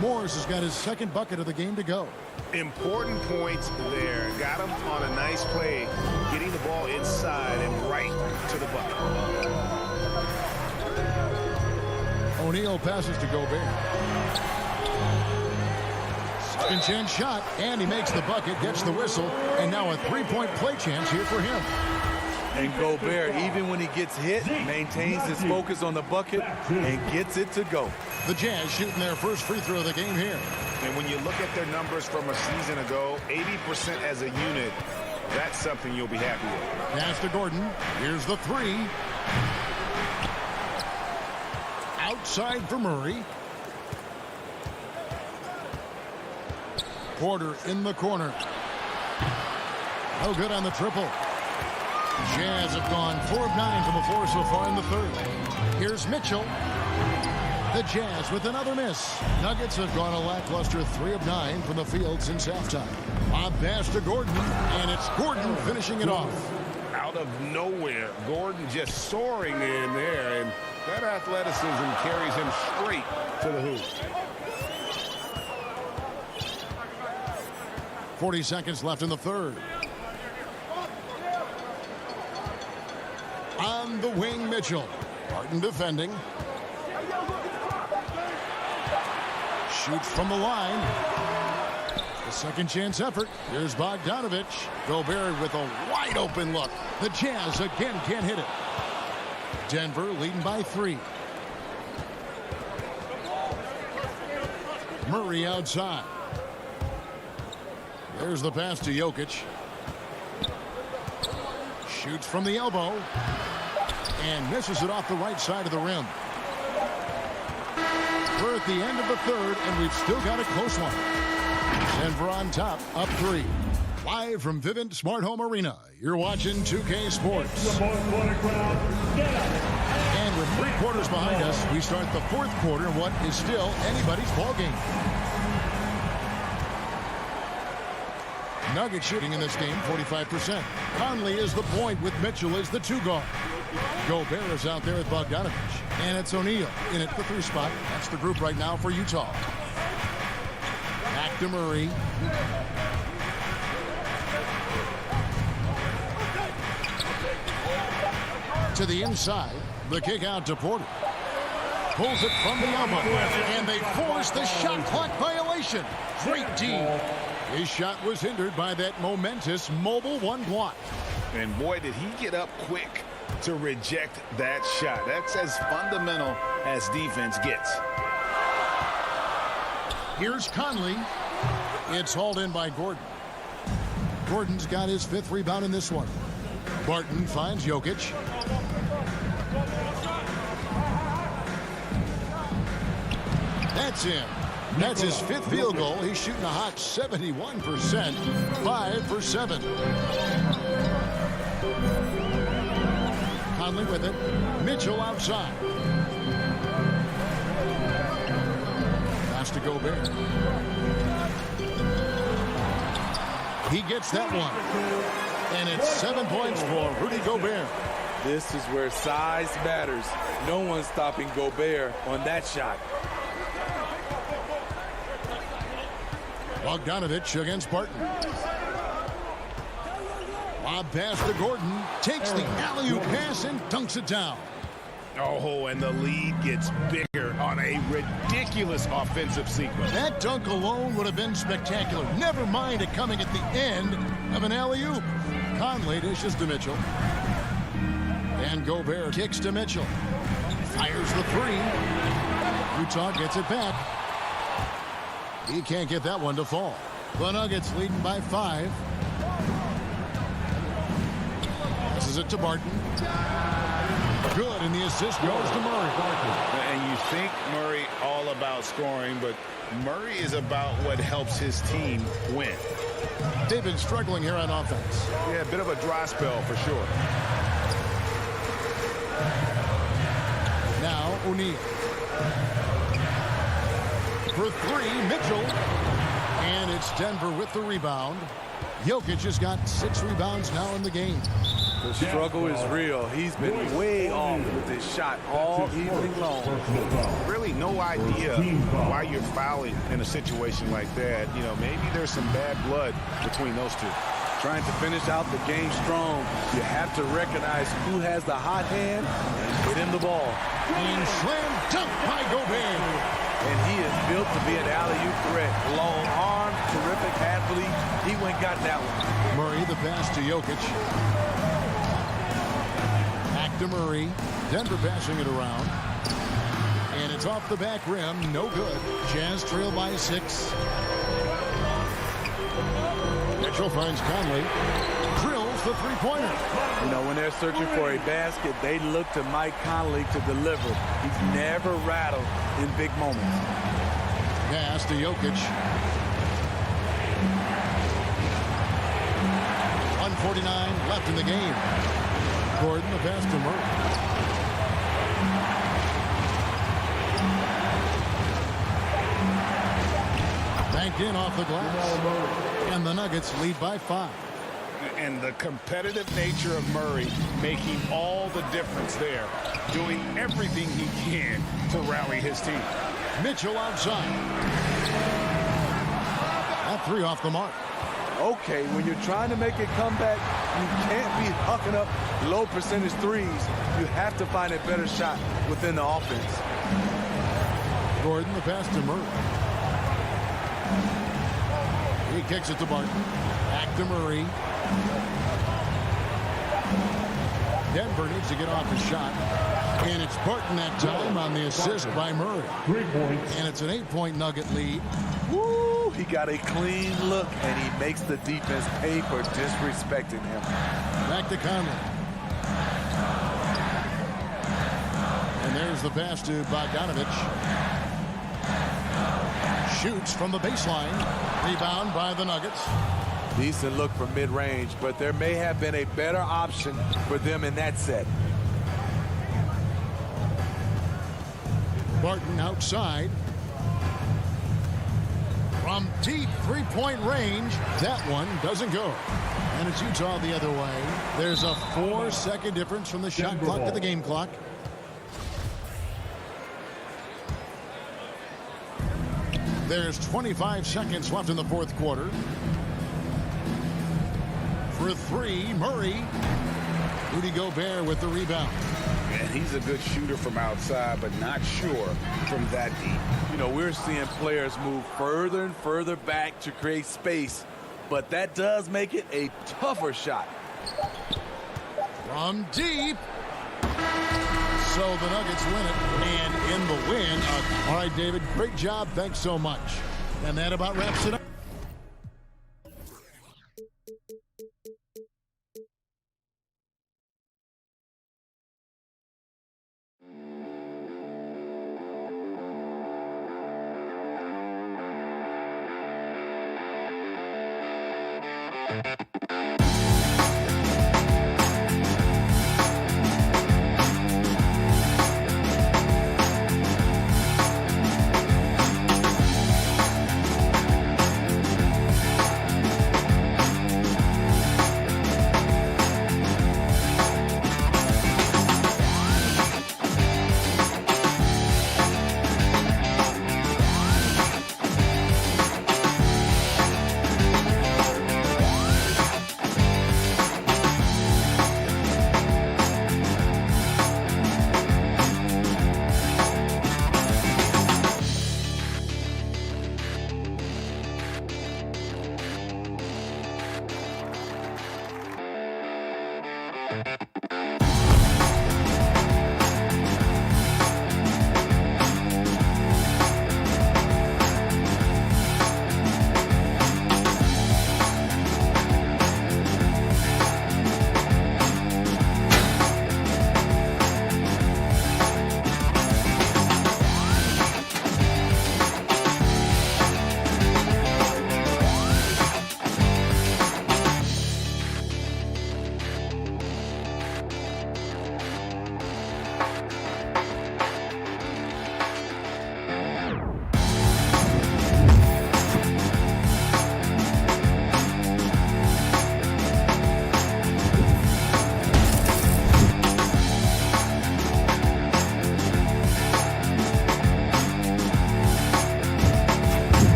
Morris has got his second bucket of the game to go. Important points there. Got him on a nice play, getting the ball inside and right to the bucket. O'Neal passes to Gobert. Second chance shot, and he makes the bucket, gets the whistle, and now a three-point play chance here for him. And Gobert, even when he gets hit, maintains his focus on the bucket and gets it to go. The Jazz shooting their first free throw of the game here. And when you look at their numbers from a season ago, 80% as a unit, that's something you'll be happy with. Pass to Gordon. Here's the 3. Outside for Murray. Porter in the corner. No good on the triple. Jazz have gone 4 of 9 from the floor so far in the third. Here's Mitchell. The Jazz with another miss. Nuggets have gone a lackluster 3 of 9 from the field since halftime. On pass to Gordon, and it's Gordon finishing it off. Out of nowhere, Gordon just soaring in there, and that athleticism carries him straight to the hoop. 40 seconds left in the third. the wing, Mitchell. Barton defending. Shoots from the line. The second chance effort. Here's Bogdanovich. Gobert with a wide open look. The Jazz again can't hit it. Denver leading by 3. Murray outside. There's the pass to Jokic. Shoots from the elbow. And misses it off the right side of the rim. We're at the end of the third, and we've still got a close one. Denver on top, up 3. Live from Vivint Smart Home Arena, you're watching 2K Sports. And with 3 quarters behind us, we start the 4th quarter in what is still anybody's ballgame. Nuggets shooting in this game, 45%. Conley is the point with Mitchell as the 2 guard. Gobert is out there with Bogdanovich. And it's O'Neal in at the 3 spot. That's the group right now for Utah. Back to Murray. To the inside. The kick out to Porter. Pulls it from the elbow. And they force the shot clock violation. Great D. His shot was hindered by that momentous mobile 1 block. And boy, did he get up quick to reject that shot. That's as fundamental as defense gets. Here's Conley. It's hauled in by Gordon. Gordon's got his 5th rebound in this one. Barton finds Jokic. That's in. That's his 5th field goal. He's shooting a hot 71%. 5 for 7. Conley with it. Mitchell outside. Pass to Gobert. He gets that one. And it's 7 points for Rudy Gobert. This is where size matters. No one's stopping Gobert on that shot. Bogdanovich against Barton. Lob pass to Gordon. Takes the alley-oop pass and dunks it down. Oh, and the lead gets bigger on a ridiculous offensive sequence. That dunk alone would have been spectacular. Never mind it coming at the end of an alley-oop. Conley dishes to Mitchell. And Gobert kicks to Mitchell. Fires the 3. Utah gets it back. He can't get that one to fall. The Nuggets leading by 5. Passes it to Barton. Good, and the assist goes to Murray. And you think Murray all about scoring, but Murray is about what helps his team win. They've been struggling here on offense. Yeah, a bit of a dry spell for sure. Now O'Neal. For 3, Mitchell. And it's Denver with the rebound. Jokic has got 6 rebounds now in the game. The struggle is real. He's been way off with his shot all evening long. Really no idea why you're fouling in a situation like that. You know, maybe there's some bad blood between those 2. Trying to finish out the game strong, you have to recognize who has the hot hand and get him the ball. And slam dunk by Gobert. And he is built to be an alley-oop threat. Long arm, terrific athlete. He went and got that one. Murray, the pass to Jokic. Back to Murray. Denver passing it around. And it's off the back rim. No good. Jazz trail by 6. Mitchell finds Conley. Drills the 3-pointer. You know, when they're searching for a basket, they look to Mike Conley to deliver. He's never rattled in big moments. Pass to Jokic. 1:49 left in the game. Gordon, the pass to Murray. Banked in off the glass. And the Nuggets lead by 5. And the competitive nature of Murray making all the difference there. Doing everything he can to rally his team. Mitchell outside. That 3 off the mark. Okay, when you're trying to make a comeback, you can't be hucking up low percentage threes. You have to find a better shot within the offense. Gordon, the pass to Murray. He kicks it to Barton. Back to Murray. Denver needs to get off the shot. And it's Barton that time on the assist by Murray. 3 points. And it's an 8-point Nugget lead. Woo! He got a clean look, and he makes the defense pay for disrespecting him. Back to Conley. And there's the pass to Bogdanovich. Shoots from the baseline. Rebound by the Nuggets. Decent look from mid-range, but there may have been a better option for them in that set. Barton outside. From deep three-point range, that one doesn't go. And it's Utah the other way. There's a 4-second difference from the shot clock to the game clock. There's 25 seconds left in the fourth quarter. For three, Murray. Rudy Gobert with the rebound. And he's a good shooter from outside, but not sure from that deep. You know, we're seeing players move further and further back to create space, but that does make it a tougher shot. From deep. So the Nuggets win it, and in the win. All right, David, great job. Thanks so much. And that about wraps it up.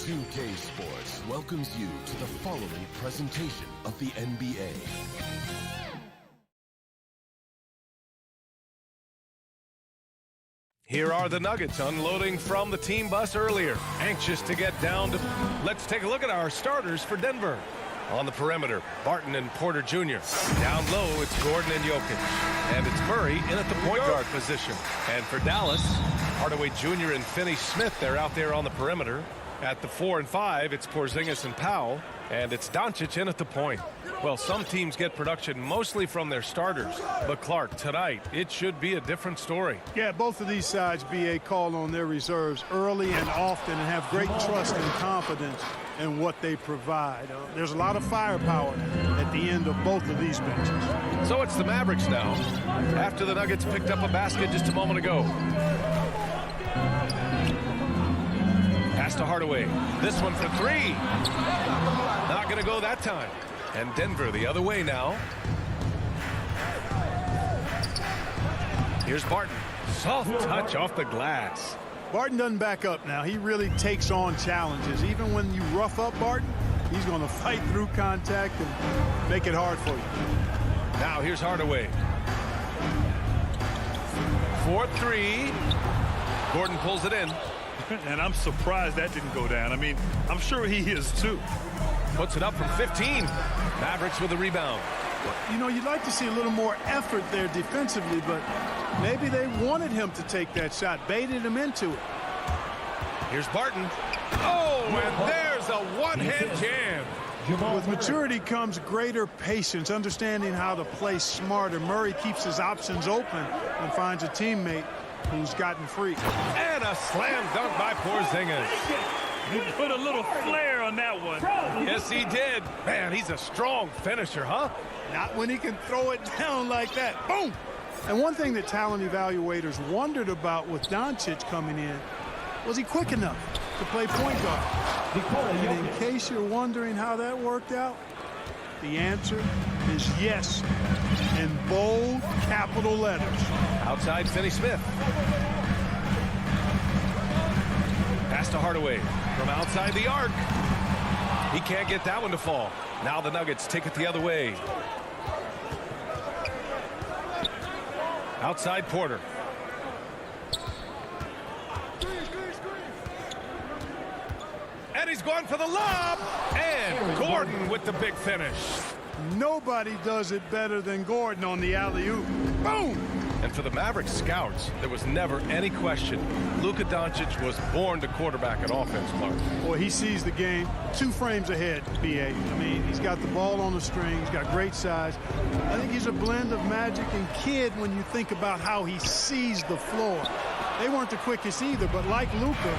2K Sports welcomes you to the following presentation of the NBA. Here are the Nuggets unloading from the team bus earlier. Anxious to get down to... Let's take a look at our starters for Denver. On the perimeter, Barton and Porter Jr. Down low, it's Gordon and Jokic. And it's Murray in at the point guard position. And for Dallas, Hardaway Jr. and Finney-Smith, they're out there on the perimeter. At the 4 and 5, it's Porzingis and Powell. And it's Doncic in at the point. Well, some teams get production mostly from their starters. But Clark, tonight, it should be a different story. Yeah, both of these sides, BA, call on their reserves early and often and have great trust and confidence in what they provide. There's a lot of firepower at the end of both of these benches. So it's the Mavericks now, after the Nuggets picked up a basket just a moment ago. Pass to Hardaway. This one for three. Not going to go that time. And Denver the other way now. Here's Barton. Soft touch off the glass. Barton doesn't back up now. He really takes on challenges. Even when you rough up Barton, he's going to fight through contact and make it hard for you. Now here's Hardaway. 4-3. Gordon pulls it in. And I'm surprised that didn't go down. I mean, I'm sure he is too. Puts it up from 15. Mavericks with the rebound. You know, you'd like to see a little more effort there defensively, but maybe they wanted him to take that shot, baited him into it. Here's Barton. Oh, and there's a one-hand jam. With maturity comes greater patience, understanding how to play smarter. Murray keeps his options open and finds a teammate who's gotten free. And a slam dunk by Porzingis. He put a little flair on that one. Yes, he did. Man, he's a strong finisher, huh? Not when he can throw it down like that. Boom! And one thing that talent evaluators wondered about with Doncic coming in, was he quick enough to play point guard? And in case you're wondering how that worked out, the answer is yes, in bold capital letters. Outside Finney-Smith. Pass to Hardaway from outside the arc. He can't get that one to fall. Now the Nuggets take it the other way. Outside Porter. And he's going for the lob. And Gordon with the big finish. Nobody does it better than Gordon on the alley-oop. Boom! And for the Mavericks scouts, there was never any question. Luka Doncic was born to quarterback an offense, Clark. Boy, he sees the game 2 frames ahead, B.A. I mean, he's got the ball on the string. He's got great size. I think he's a blend of Magic and Kidd when you think about how he sees the floor. They weren't the quickest either, but like Luka,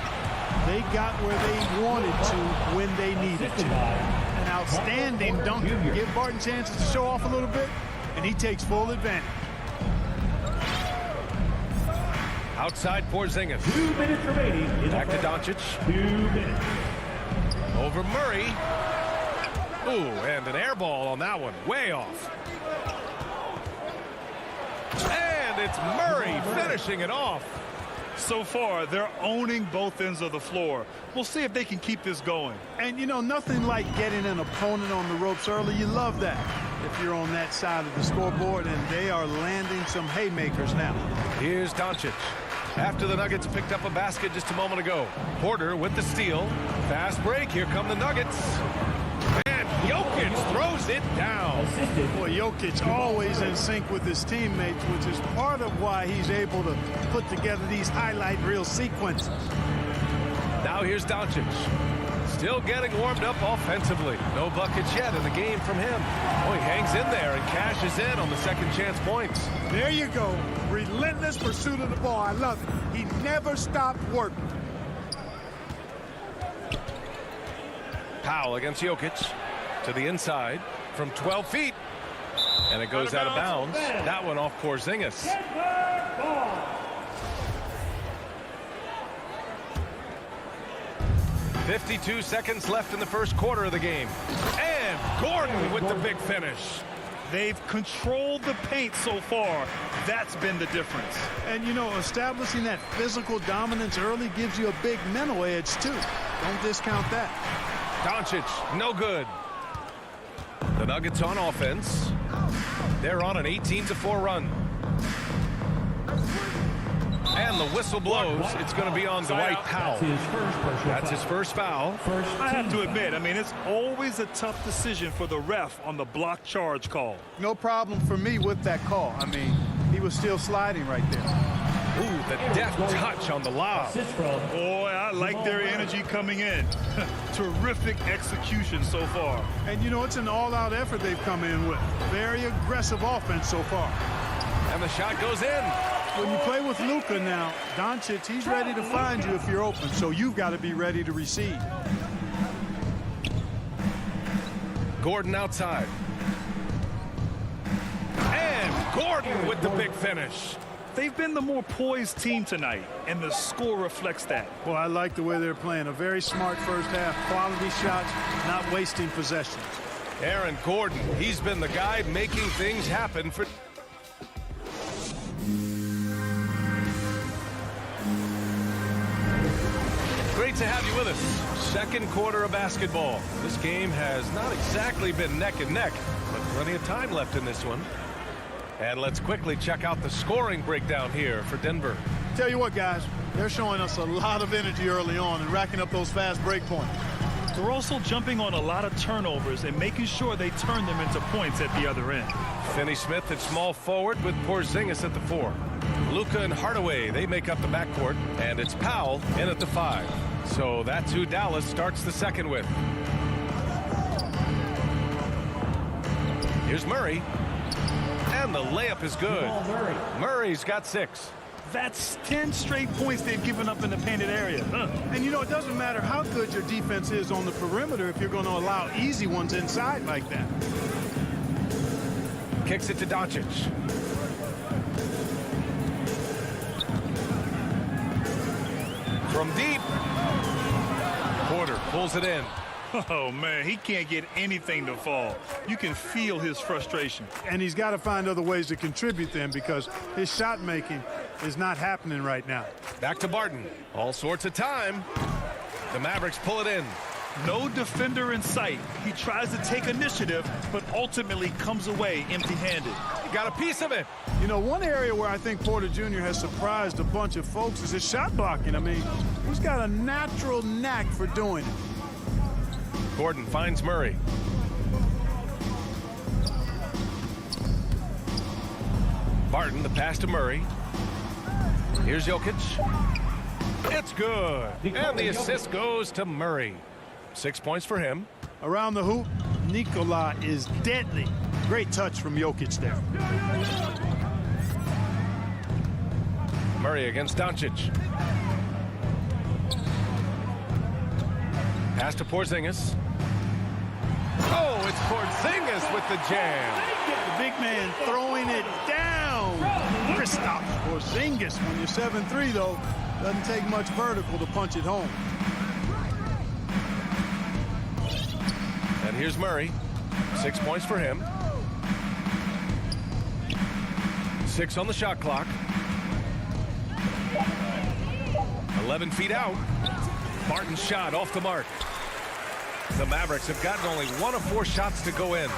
they got where they wanted to when they needed to. An outstanding dunker. Give Barton chances to show off a little bit, and he takes full advantage. Outside Porzingis. 2 minutes remaining. Back to Doncic. 2 minutes. Over Murray. Ooh, and an air ball on that one. Way off. And it's Murray finishing it off. So far, they're owning both ends of the floor. We'll see if they can keep this going. And, you know, nothing like getting an opponent on the ropes early. You love that if you're on that side of the scoreboard, and they are landing some haymakers now. Here's Doncic. After the Nuggets picked up a basket just a moment ago. Porter with the steal. Fast break. Here come the Nuggets. And Jokic throws it down. Boy, Jokic always in sync with his teammates, which is part of why he's able to put together these highlight reel sequences. Now here's Doncic. Still getting warmed up offensively. No buckets yet in the game from him. Oh, he hangs in there and cashes in on the second chance points. There you go. Relentless pursuit of the ball. I love it. He never stopped working. Powell against Jokic to the inside from 12 feet. And it goes out of bounds. That one off Porzingis. 52 seconds left in the first quarter of the game. And Gordon with the big finish. They've controlled the paint so far. That's been the difference. And, you know, establishing that physical dominance early gives you a big mental edge, too. Don't discount that. Doncic, no good. The Nuggets on offense. They're on an 18-4 run. And the whistle blows. It's going to be on Dwight Powell. That's his first foul. I have to admit, I mean, it's always a tough decision for the ref on the block charge call. No problem for me with that call. I mean, he was still sliding right there. Ooh, the deft touch on the lob. Boy, I like their energy coming in. Terrific execution so far. And, you know, it's an all-out effort they've come in with. Very aggressive offense so far. And the shot goes in. When you play with Luka now, Doncic, he's ready to find you if you're open, so you've got to be ready to receive. Gordon outside. And Gordon with the big finish. They've been the more poised team tonight, and the score reflects that. Well, I like the way they're playing. A very smart first half. Quality shots, not wasting possessions. Aaron Gordon, he's been the guy making things happen for... Great to have you with us. Second quarter of basketball. This game has not exactly been neck and neck, but plenty of time left in this one. And let's quickly check out the scoring breakdown here for Denver. Tell you what, guys, they're showing us a lot of energy early on and racking up those fast break points. They're also jumping on a lot of turnovers and making sure they turn them into points at the other end. Finney-Smith at small forward with Porzingis at the 4. Luka and Hardaway, they make up the backcourt, and it's Powell in at the 5. So that's who Dallas starts the second with. Here's Murray. And the layup is good. Murray's got 6. That's 10 straight points they've given up in the painted area. And, you know, it doesn't matter how good your defense is on the perimeter if you're going to allow easy ones inside like that. Kicks it to Doncic. From deep. Porter pulls it in. Oh, man, he can't get anything to fall. You can feel his frustration. And he's got to find other ways to contribute then because his shot making is not happening right now. Back to Barton. All sorts of time. The Mavericks pull it in. No defender in sight. He tries to take initiative, but ultimately comes away empty-handed. He got a piece of it. You know, one area where I think Porter Jr. has surprised a bunch of folks is his shot blocking. I mean, he's got a natural knack for doing it. Gordon finds Murray. Barton, the pass to Murray. Here's Jokic. It's good. And the assist goes to Murray. 6 points for him. Around the hoop, Nikola is deadly. Great touch from Jokic there. Murray against Doncic. Pass to Porzingis. Oh, it's Porzingis with the jam. The big man throwing it down. Kristaps Porzingis. When you're 7'3", though, doesn't take much vertical to punch it home. And here's Murray. 6 points for him. 6 on the shot clock. 11 feet out. Barton's shot off the mark. The Mavericks have gotten only 1 of 4 shots to go in.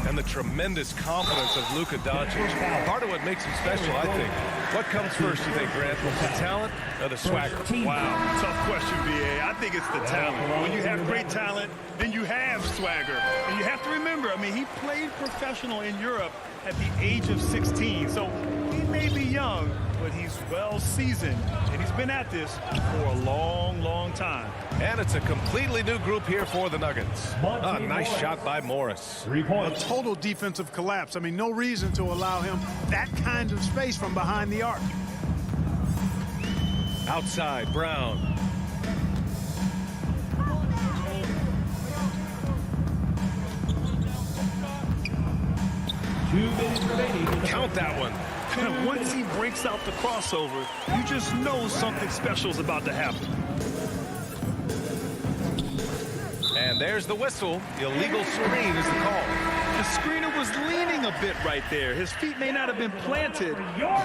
And the tremendous confidence of Luka Doncic. Part of what makes him special, I think. What comes first, you think, Grant? The talent or the swagger? Wow, tough question, B.A. I think it's the talent. When you have great talent, then you have swagger. And you have to remember, I mean, he played professional in Europe at the age of 16. So he may be young, but he's well seasoned. And he's been at this for a long, long time. And it's a completely new group here for the Nuggets. A nice shot by Morris. A total defensive collapse. I mean, no reason to allow him that kind of space from behind the arc. Outside, Brown. Count that one. And once he breaks out the crossover, you just know something special is about to happen. And there's the whistle. Illegal screen is the call. The screener was leaning a bit right there. His feet may not have been planted.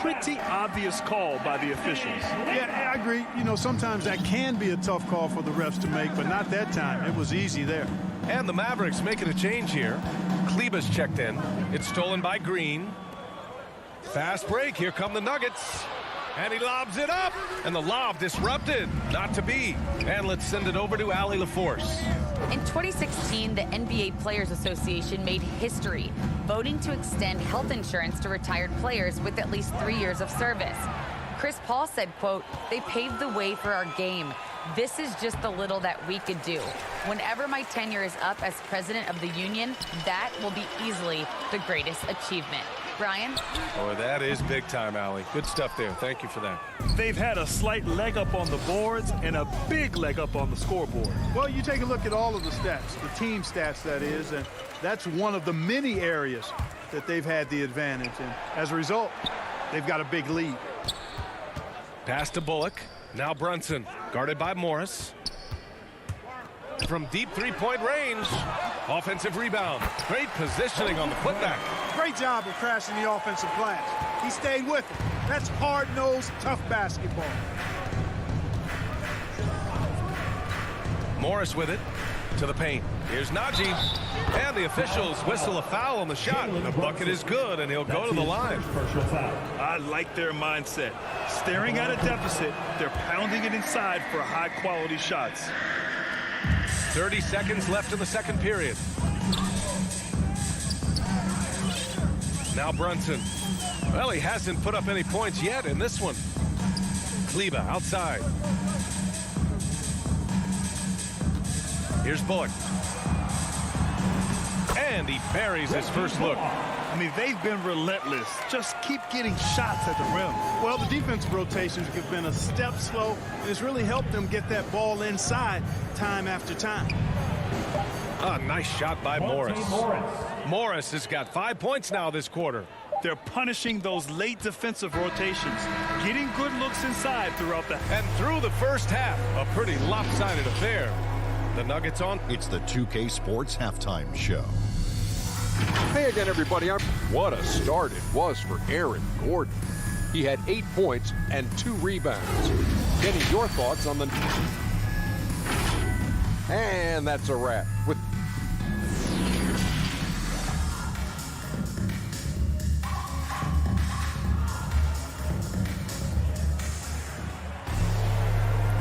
Pretty obvious call by the officials. Yeah, I agree. You know, sometimes that can be a tough call for the refs to make, but not that time. It was easy there. And the Mavericks making a change here. Kleber's checked in. It's stolen by Green. Fast break. Here come the Nuggets. And he lobs it up. And the lob disrupted. Not to be. And let's send it over to Allie LaForce. In 2016, the NBA Players Association made history, voting to extend health insurance to retired players with at least 3 years of service. Chris Paul said, quote, "They paved the way for our game. This is just the little that we could do. Whenever my tenure is up as president of the union, that will be easily the greatest achievement." Brian? Oh, that is big time, Allie. Good stuff there. Thank you for that. They've had a slight leg up on the boards and a big leg up on the scoreboard. Well, you take a look at all of the stats, the team stats, that is, and that's one of the many areas that they've had the advantage. And as a result, they've got a big lead. Pass to Bullock. Now Brunson, guarded by Morris. From deep three-point range. Offensive rebound. Great positioning on the putback. Great job of crashing the offensive glass. He stayed with it. That's hard-nosed, tough basketball. Morris with it to the paint. Here's Najee. And the officials whistle a foul on the shot. The bucket is good, and he'll go to the line. I like their mindset. Staring at a deficit, they're pounding it inside for high-quality shots. 30 seconds left in the second period. Now Brunson. Well, he hasn't put up any points yet in this one. Kleber outside. Here's Bullock. And he buries his first look. I mean, they've been relentless. Just keep getting shots at the rim. Well, the defensive rotations have been a step slow, and it's really helped them get that ball inside time after time. A nice shot by Morris. Morris has got 5 points now this quarter. They're punishing those late defensive rotations, getting good looks inside throughout the... And through the first half, a pretty lopsided affair. The Nuggets on. It's the 2K Sports Halftime Show. Hey again, everybody. What a start it was for Aaron Gordon. He had 8 points and 2 rebounds. Kenny, your thoughts on the... And that's a wrap. With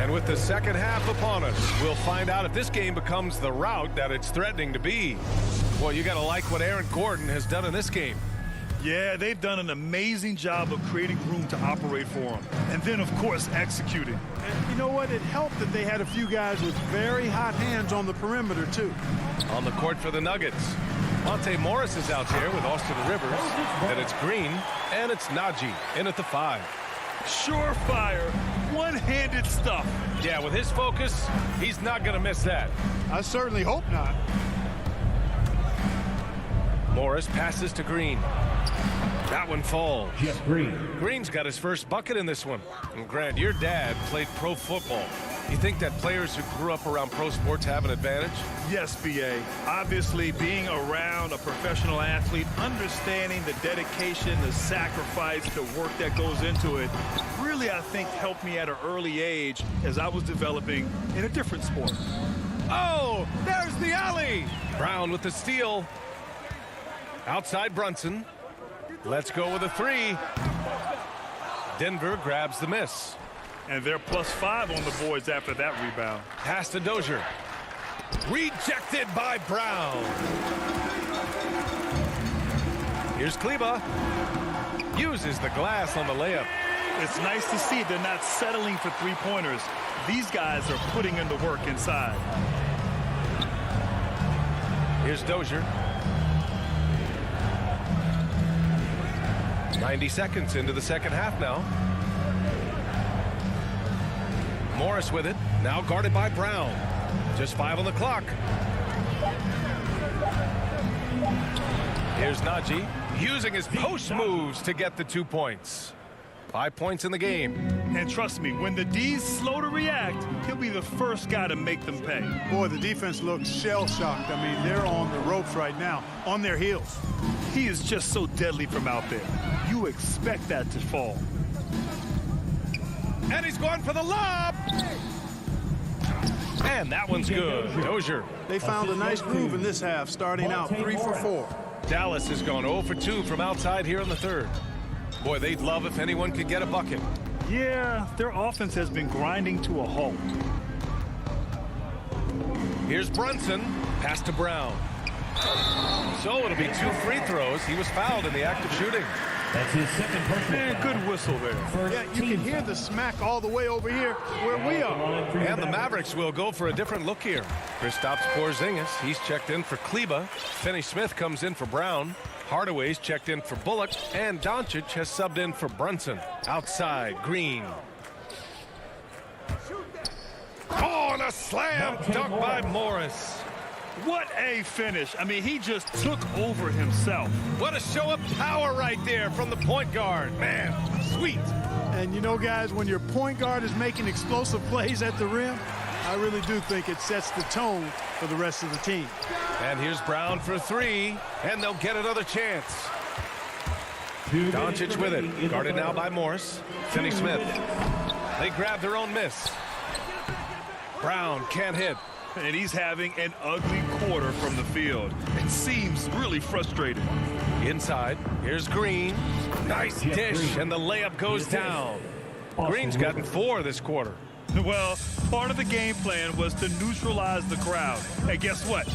And with the second half upon us, we'll find out if this game becomes the rout that it's threatening to be. Well, you got to like what Aaron Gordon has done in this game. Yeah, they've done an amazing job of creating room to operate for him. And then, of course, executing. And you know what? It helped that they had a few guys with very hot hands on the perimeter, too. On the court for the Nuggets, Monte Morris is out there with Austin Rivers. Then it's Green, and it's Najee in at the 5. Surefire, one-handed stuff. Yeah, with his focus, he's not going to miss that. I certainly hope not. Morris passes to Green. That one falls. Jeff Green. Green's got his first bucket in this one. And Grant, your dad played pro football. You think that players who grew up around pro sports have an advantage? Yes, B.A. Obviously, being around a professional athlete, understanding the dedication, the sacrifice, the work that goes into it, really, I think, helped me at an early age as I was developing in a different sport. Oh, there's the alley. Brown with the steal. Outside Brunson. Let's go with a 3. Denver grabs the miss. And they're +5 on the boards after that rebound. Pass to Dozier. Rejected by Brown. Here's Kleba. Uses the glass on the layup. It's nice to see they're not settling for three-pointers. These guys are putting in the work inside. Here's Dozier. 90 seconds into the second half now. Morris with it, now guarded by Brown. Just 5 on the clock. Here's Najee, using his post moves to get the 2 points. 5 points in the game. And trust me, when the D's slow to react, he'll be the first guy to make them pay. Boy, the defense looks shell-shocked. I mean, they're on the ropes right now, on their heels. He is just so deadly from out there. You expect that to fall. And he's going for the lob. And that one's good. Dozier. They found a nice groove in this half, starting out 3 for 4. Dallas has gone 0 for 2 from outside here in the third. Boy, they'd love if anyone could get a bucket. Yeah, their offense has been grinding to a halt. Here's Brunson. Pass to Brown. So it'll be 2 free throws. He was fouled in the act of shooting. That's his second personal foul. Good whistle there. Yeah, you can hear the smack all the way over here where we are. And the Mavericks will go for a different look here. Kristaps Porzingis, he's checked in for Kleba. Finney-Smith comes in for Brown. Hardaway's checked in for Bullock. And Doncic has subbed in for Brunson. Outside, Green. Oh, and a slam dunk by Morris. What a finish. I mean, he just took over himself. What a show of power right there from the point guard. Man, sweet. And you know, guys, when your point guard is making explosive plays at the rim, I really do think it sets the tone for the rest of the team. And here's Brown for 3, and they'll get another chance. Doncic with it, guarded now by Morris. Finney-Smith. They grab their own miss. Brown can't hit. And he's having an ugly quarter from the field. It seems really frustrating. Inside, here's Green. Nice dish, and the layup goes down. Green's gotten 4 this quarter. Well, part of the game plan was to neutralize the crowd. And guess what?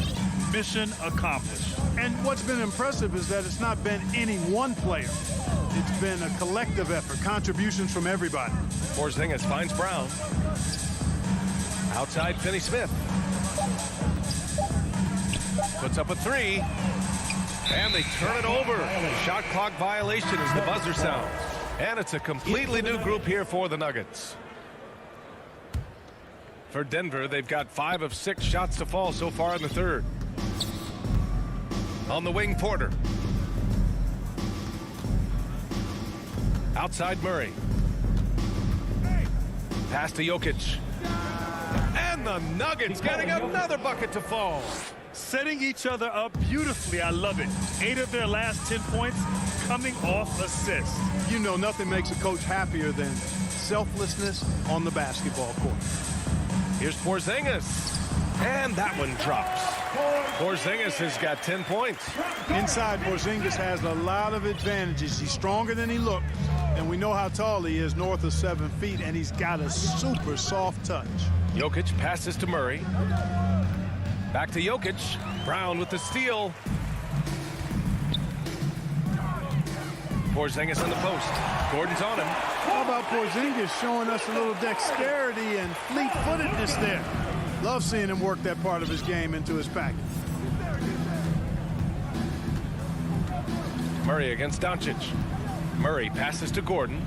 Mission accomplished. And what's been impressive is that it's not been any one player. It's been a collective effort, contributions from everybody. Porzingis finds Brown. Outside, Finney-Smith. Puts up a 3. And they turn it over. Shot clock violation as the buzzer sounds. And it's a completely new group here for the Nuggets. For Denver, they've got 5 of 6 shots to fall so far in the third. On the wing, Porter. Outside, Murray. Pass to Jokic. And the Nuggets getting another bucket to fall. Setting each other up beautifully. I love it. 8 of their last 10 points coming off assists. You know, nothing makes a coach happier than selflessness on the basketball court. Here's Porzingis. And that one drops. Porzingis has got 10 points. Inside, Porzingis has a lot of advantages. He's stronger than he looks, and we know how tall he is, north of 7 feet, and he's got a super soft touch. Jokic passes to Murray. Back to Jokic. Brown with the steal. Porzingis in the post. Gordon's on him. How about Porzingis showing us a little dexterity and fleet-footedness there? Love seeing him work that part of his game into his package. Murray against Doncic. Murray passes to Gordon.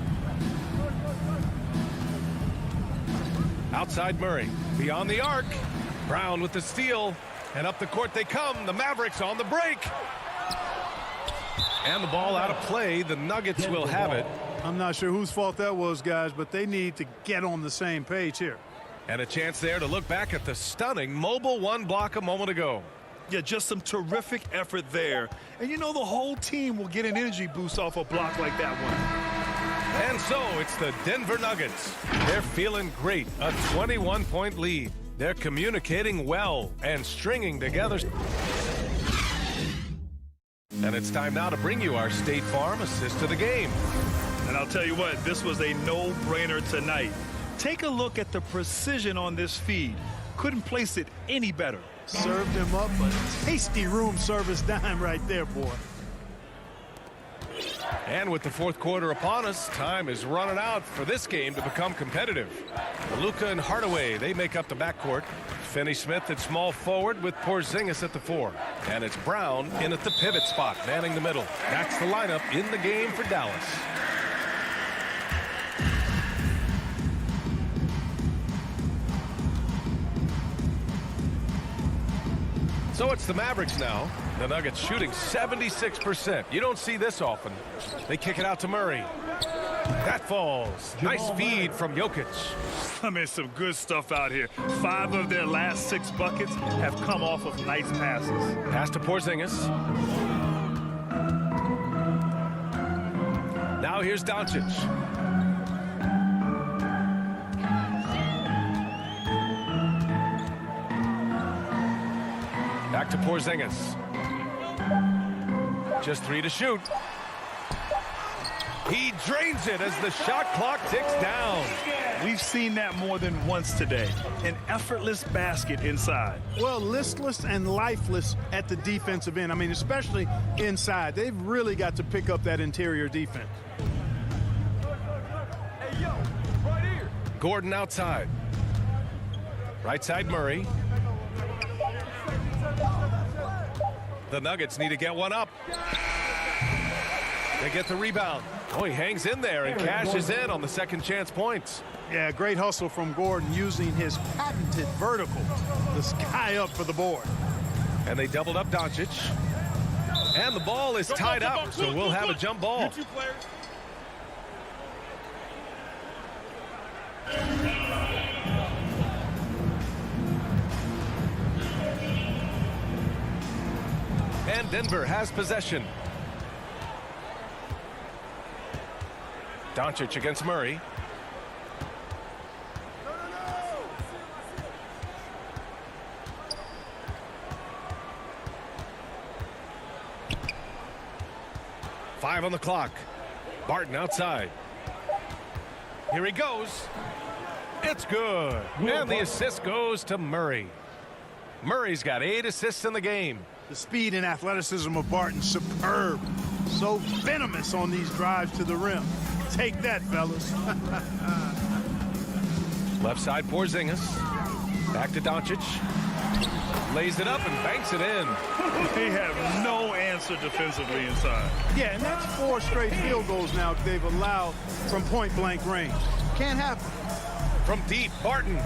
Outside Murray. Beyond the arc. Brown with the steal. And up the court they come. The Mavericks on the break. And the ball out of play. The Nuggets will have it. I'm not sure whose fault that was, guys, but they need to get on the same page here. And a chance there to look back at the stunning mobile one block a moment ago. Yeah, just some terrific effort there. And you know the whole team will get an energy boost off a block like that one. And so it's the Denver Nuggets. They're feeling great. A 21-point lead. They're communicating well and stringing together. And it's time now to bring you our State Farm assist of the game. And I'll tell you what, this was a no-brainer tonight. Take a look at the precision on this feed. Couldn't place it any better. Served him up a tasty room service dime right there, boy. And with the fourth quarter upon us, time is running out for this game to become competitive. Luka and Hardaway, they make up the backcourt. Finney-Smith at small forward with Porzingis at the 4. And it's Brown in at the pivot spot, manning the middle. That's the lineup in the game for Dallas. So it's the Mavericks now. The Nuggets shooting 76%. You don't see this often. They kick it out to Murray. That falls. Nice feed from Jokic. I mean, some good stuff out here. 5 of their last 6 buckets have come off of nice passes. Pass to Porzingis. Now here's Doncic. Back to Porzingis. Just 3 to shoot. He drains it as the shot clock ticks down. We've seen that more than once today. An effortless basket inside. Well, listless and lifeless at the defensive end. I mean, especially inside. They've really got to pick up that interior defense. Hey, yo, right here. Gordon outside. Right side Murray. The Nuggets need to get one up. They get the rebound. Oh, he hangs in there and cashes in on the second chance points. Yeah, great hustle from Gordon using his patented vertical. The sky up for the board. And they doubled up Doncic. And the ball is tied up, so we'll have a jump ball. And Denver has possession. Doncic against Murray. Five on the clock. Barton outside. Here he goes. It's good. And the assist goes to Murray. Murray's got 8 assists in the game. The speed and athleticism of Barton, superb. So venomous on these drives to the rim. Take that, fellas. Left side Porzingis. Back to Doncic. Lays it up and banks it in. They have no answer defensively inside. Yeah, and that's 4 straight field goals now they've allowed from point-blank range. Can't happen. From deep, Barton.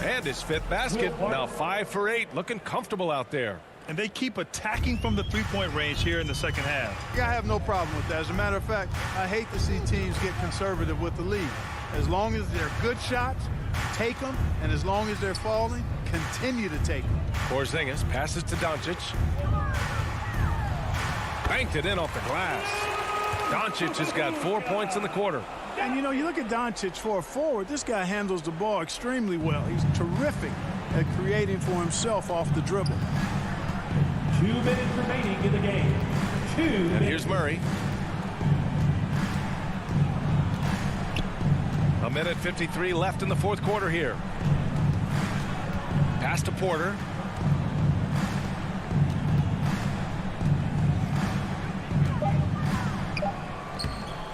And his 5th basket. Now 5 for 8. Looking comfortable out there. And they keep attacking from the three-point range here in the second half. Yeah, I have no problem with that. As a matter of fact, I hate to see teams get conservative with the lead. As long as they're good shots, take them. And as long as they're falling, continue to take them. Porzingis passes to Doncic. Banked it in off the glass. Doncic has got 4 points in the quarter. And, you know, you look at Doncic for a forward, this guy handles the ball extremely well. He's terrific at creating for himself off the dribble. 2 minutes remaining in the game. And here's Murray. 1:53 left in the fourth quarter here. Pass to Porter.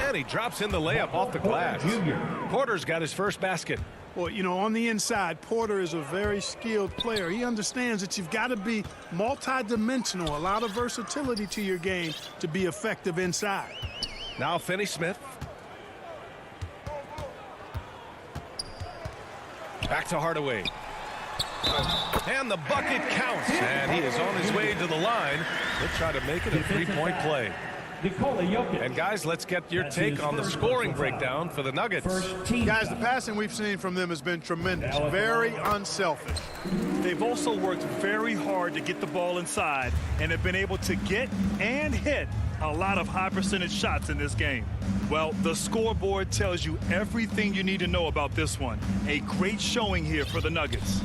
And he drops in the layup off the glass. Porter's got his first basket. Well, you know, on the inside, Porter is a very skilled player. He understands that you've got to be multi-dimensional, a lot of versatility to your game to be effective inside. Now Finney-Smith. Back to Hardaway. And the bucket counts. And he is on his way to the line. He'll try to make it a three-point play. And guys, let's get your take on the scoring breakdown for the Nuggets. Guys, the passing we've seen from them has been tremendous. Very unselfish. They've also worked very hard to get the ball inside and have been able to get and hit a lot of high percentage shots in this game. Well, the scoreboard tells you everything you need to know about this one. A great showing here for the Nuggets.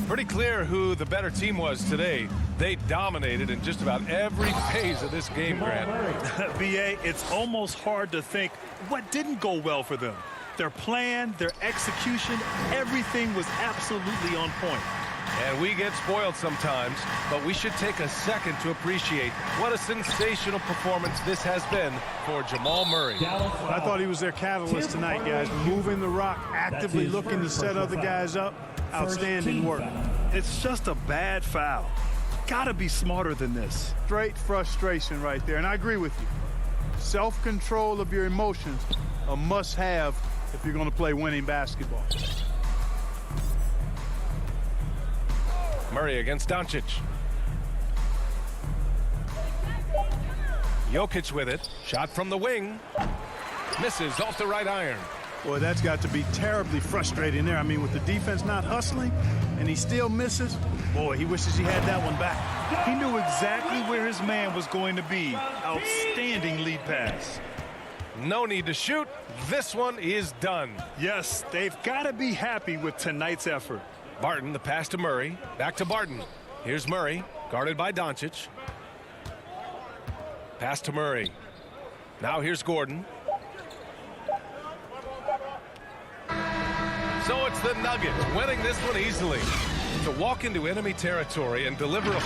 Pretty clear who the better team was today. They dominated in just about every phase of this game, Grant. B.A., it's almost hard to think what didn't go well for them. Their plan, their execution, everything was absolutely on point. And we get spoiled sometimes, but we should take a second to appreciate what a sensational performance this has been for Jamal Murray. I thought he was their catalyst tonight, guys. Moving the rock, actively looking to set other guys up. Outstanding work. It's just a bad foul. Gotta be smarter than this. Straight frustration right there, and I agree with you. Self-control of your emotions, a must-have if you're going to play winning basketball. Murray against Doncic. Jokic with it. Shot from the wing. Misses off the right iron. Boy, that's got to be terribly frustrating there. I mean, with the defense not hustling and he still misses, boy, he wishes he had that one back. He knew exactly where his man was going to be. Outstanding lead pass. No need to shoot. This one is done. Yes, they've got to be happy with tonight's effort. Barton, the pass to Murray. Back to Barton. Here's Murray, guarded by Doncic. Pass to Murray. Now here's Gordon. So it's the Nuggets winning this one easily. To walk into enemy territory and deliver a...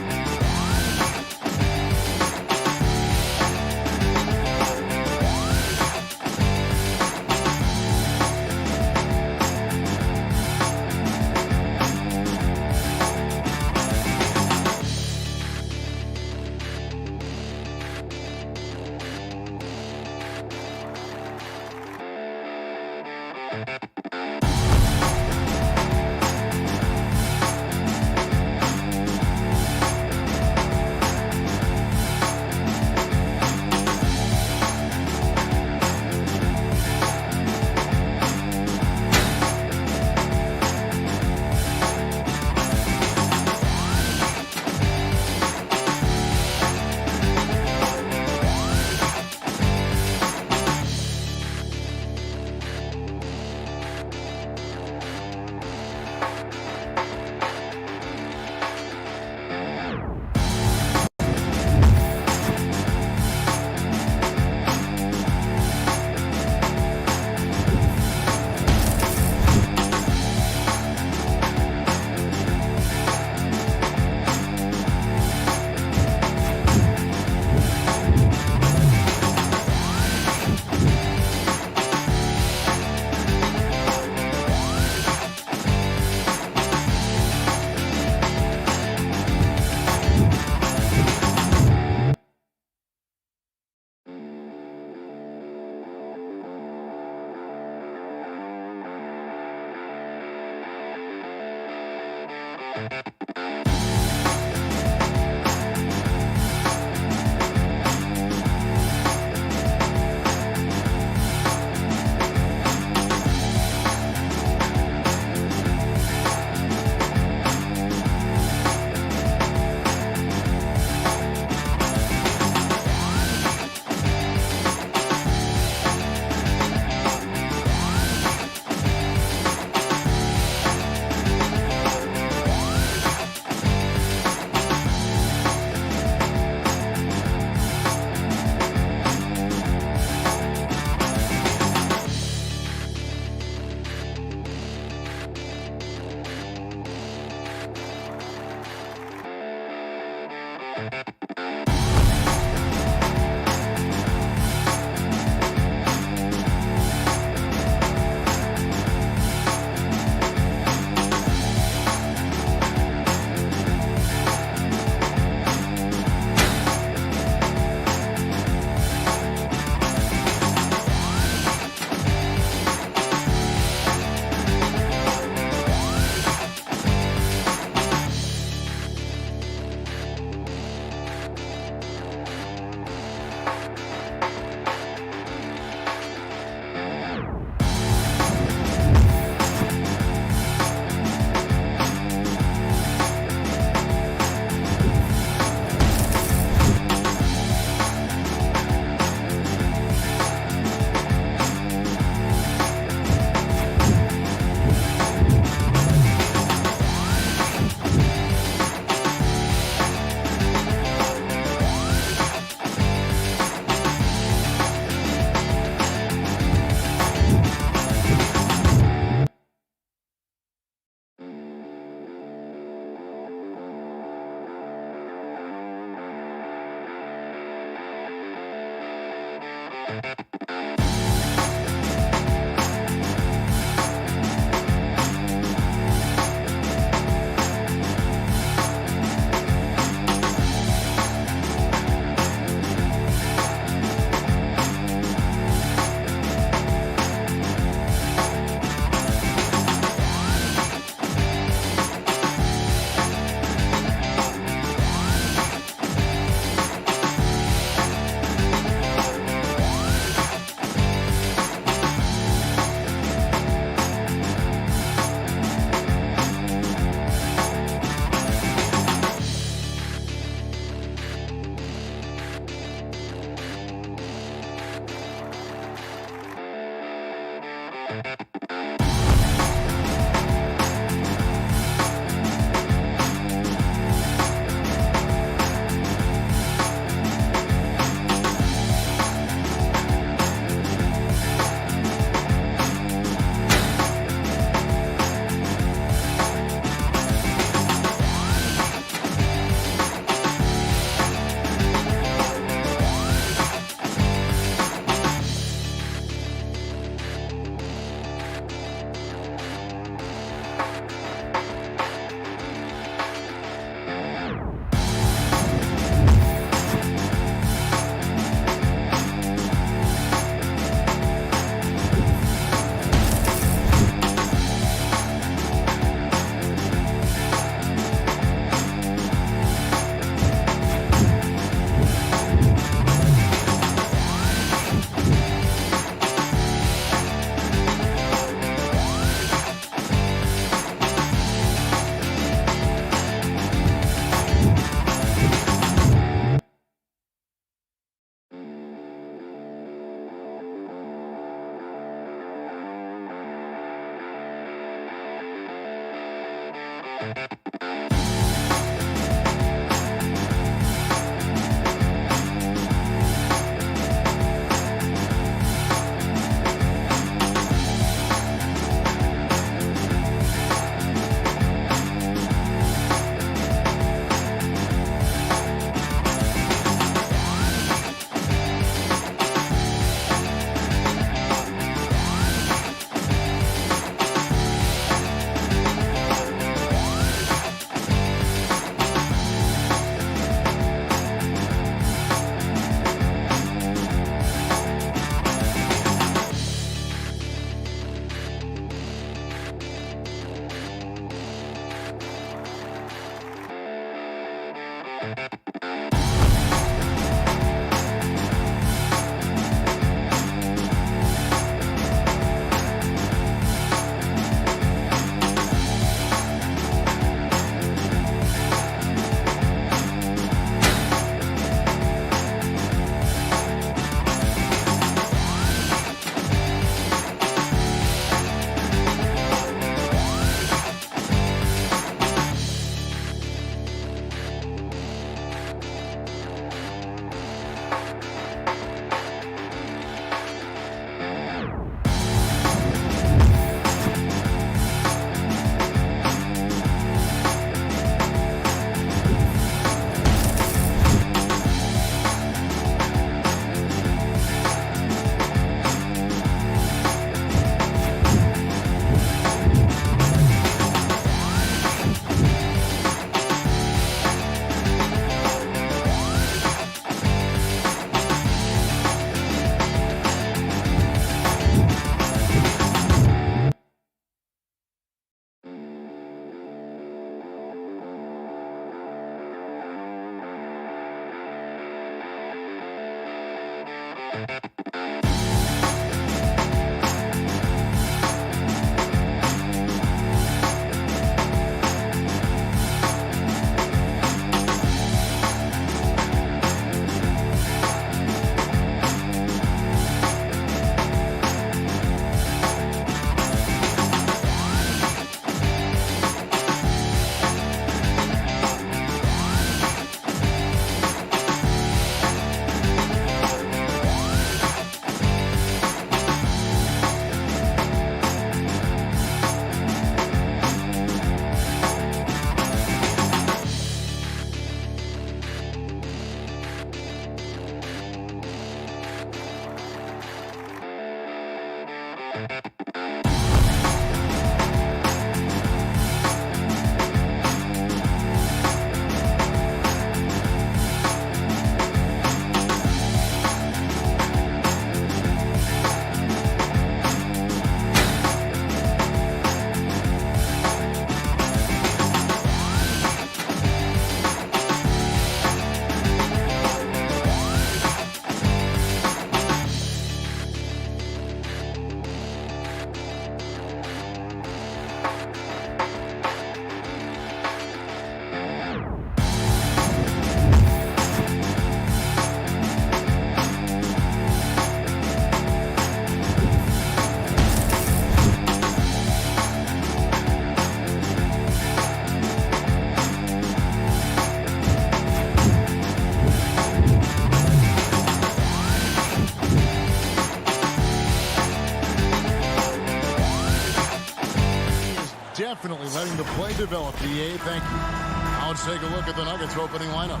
Definitely letting the play develop, DA. Thank you. Now let's take a look at the Nuggets opening lineup.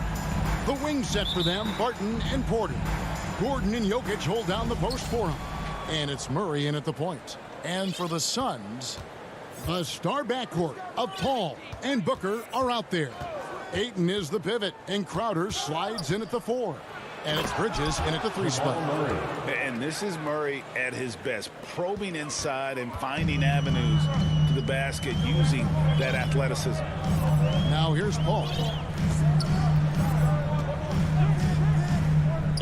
The wing set for them, Barton and Porter. Gordon and Jokic hold down the post for him. And it's Murray in at the point. And for the Suns, the star backcourt of Paul and Booker are out there. Ayton is the pivot, and Crowder slides in at the 4. And it's Bridges in at the 3 spot. And this is Murray at his best, probing inside and finding avenues to the basket using that athleticism. Now here's Paul.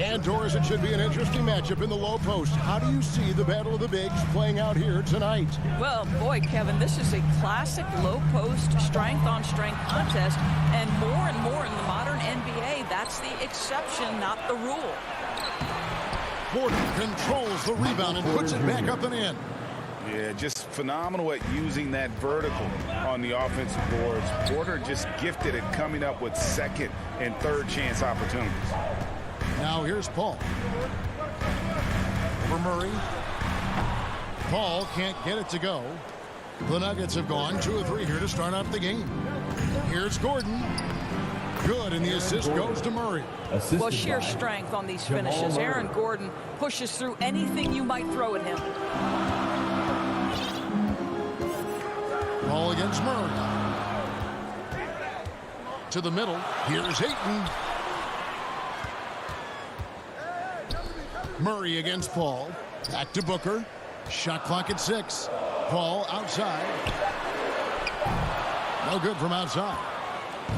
And Doris, it should be an interesting matchup in the low post. How do you see the battle of the bigs playing out here tonight? Well, boy, Kevin, this is a classic low post strength-on-strength contest, and more in the modern NBA, that's the exception, not the rule. Porter controls the rebound and puts it back up and in. Yeah, just phenomenal at using that vertical on the offensive boards. Porter just gifted at coming up with second and third chance opportunities. Now here's Paul. Over Murray. Paul can't get it to go. The Nuggets have gone 2 of 3 here to start out the game. Here's Gordon. Good, and the assist goes to Murray. Well, sheer strength on these finishes. Aaron Gordon pushes through anything you might throw at him. Paul against Murray. To the middle. Here's Ayton. Murray against Paul. Back to Booker. Shot clock at 6. Paul outside. No good from outside.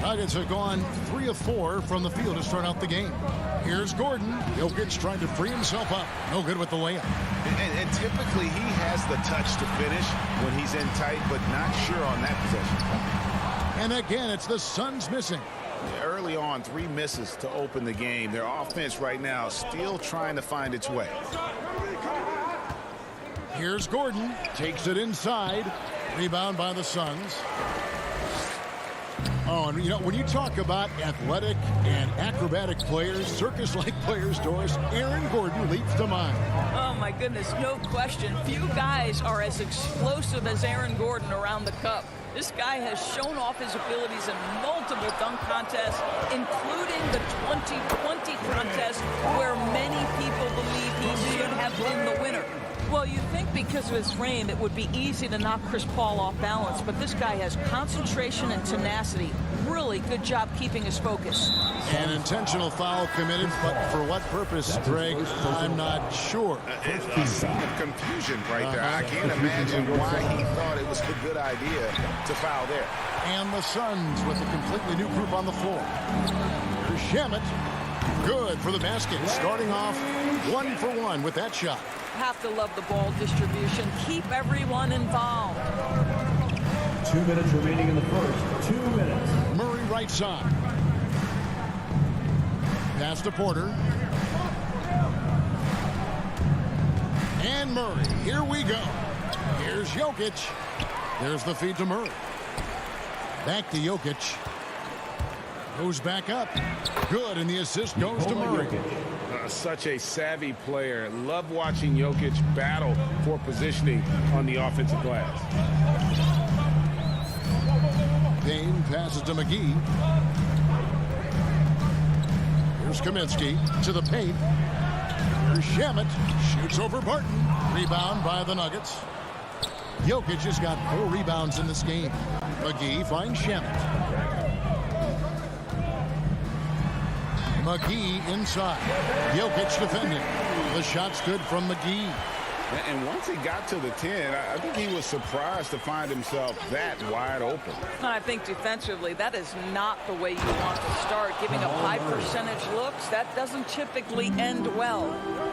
Nuggets have gone 3 of 4 from the field to start out the game. Here's Gordon. Jokic trying to free himself up. No good with the layup. And typically he has the touch to finish when he's in tight, but not sure on that possession. And again, it's the Suns missing. Early on, 3 misses to open the game. Their offense right now still trying to find its way. Here's Gordon. Takes it inside. Rebound by the Suns. Oh, and you know, when you talk about athletic and acrobatic players, circus-like players, Doris, Aaron Gordon leaps to mind. Oh, my goodness, no question. Few guys are as explosive as Aaron Gordon around the cup. This guy has shown off his abilities in multiple dunk contests, including the 2020 contest, where many people believe he should have been the winner. Well, you think because of his frame, it would be easy to knock Chris Paul off balance, but this guy has concentration and tenacity. Really good job keeping his focus. An intentional foul committed, but for what purpose, Greg, I'm not sure. A scene of confusion right there. I can't imagine why he thought it was a good idea to foul there. And the Suns with a completely new group on the floor. Here's Shamet. Good for the basket. Starting off 1 for 1 with that shot. Have to love the ball distribution. Keep everyone involved. 2 minutes remaining in the first. 2 minutes. Murray right side. Pass to Porter. And Murray. Here we go. Here's Jokic. There's the feed to Murray. Back to Jokic. Goes back up. Good, and the assist goes to Murray. Such a savvy player. Love watching Jokic battle for positioning on the offensive glass. Payne passes to McGee. Here's Kaminsky to the paint. Here's Shamet. Shoots over Barton. Rebound by the Nuggets. Jokic has got 4 rebounds in this game. McGee finds Shamet. McGee inside. Jokic defending. The shot's good from McGee. And once he got to the 10, I think he was surprised to find himself that wide open. I think defensively, that is not the way you want to start. Giving up high percentage looks, that doesn't typically end well.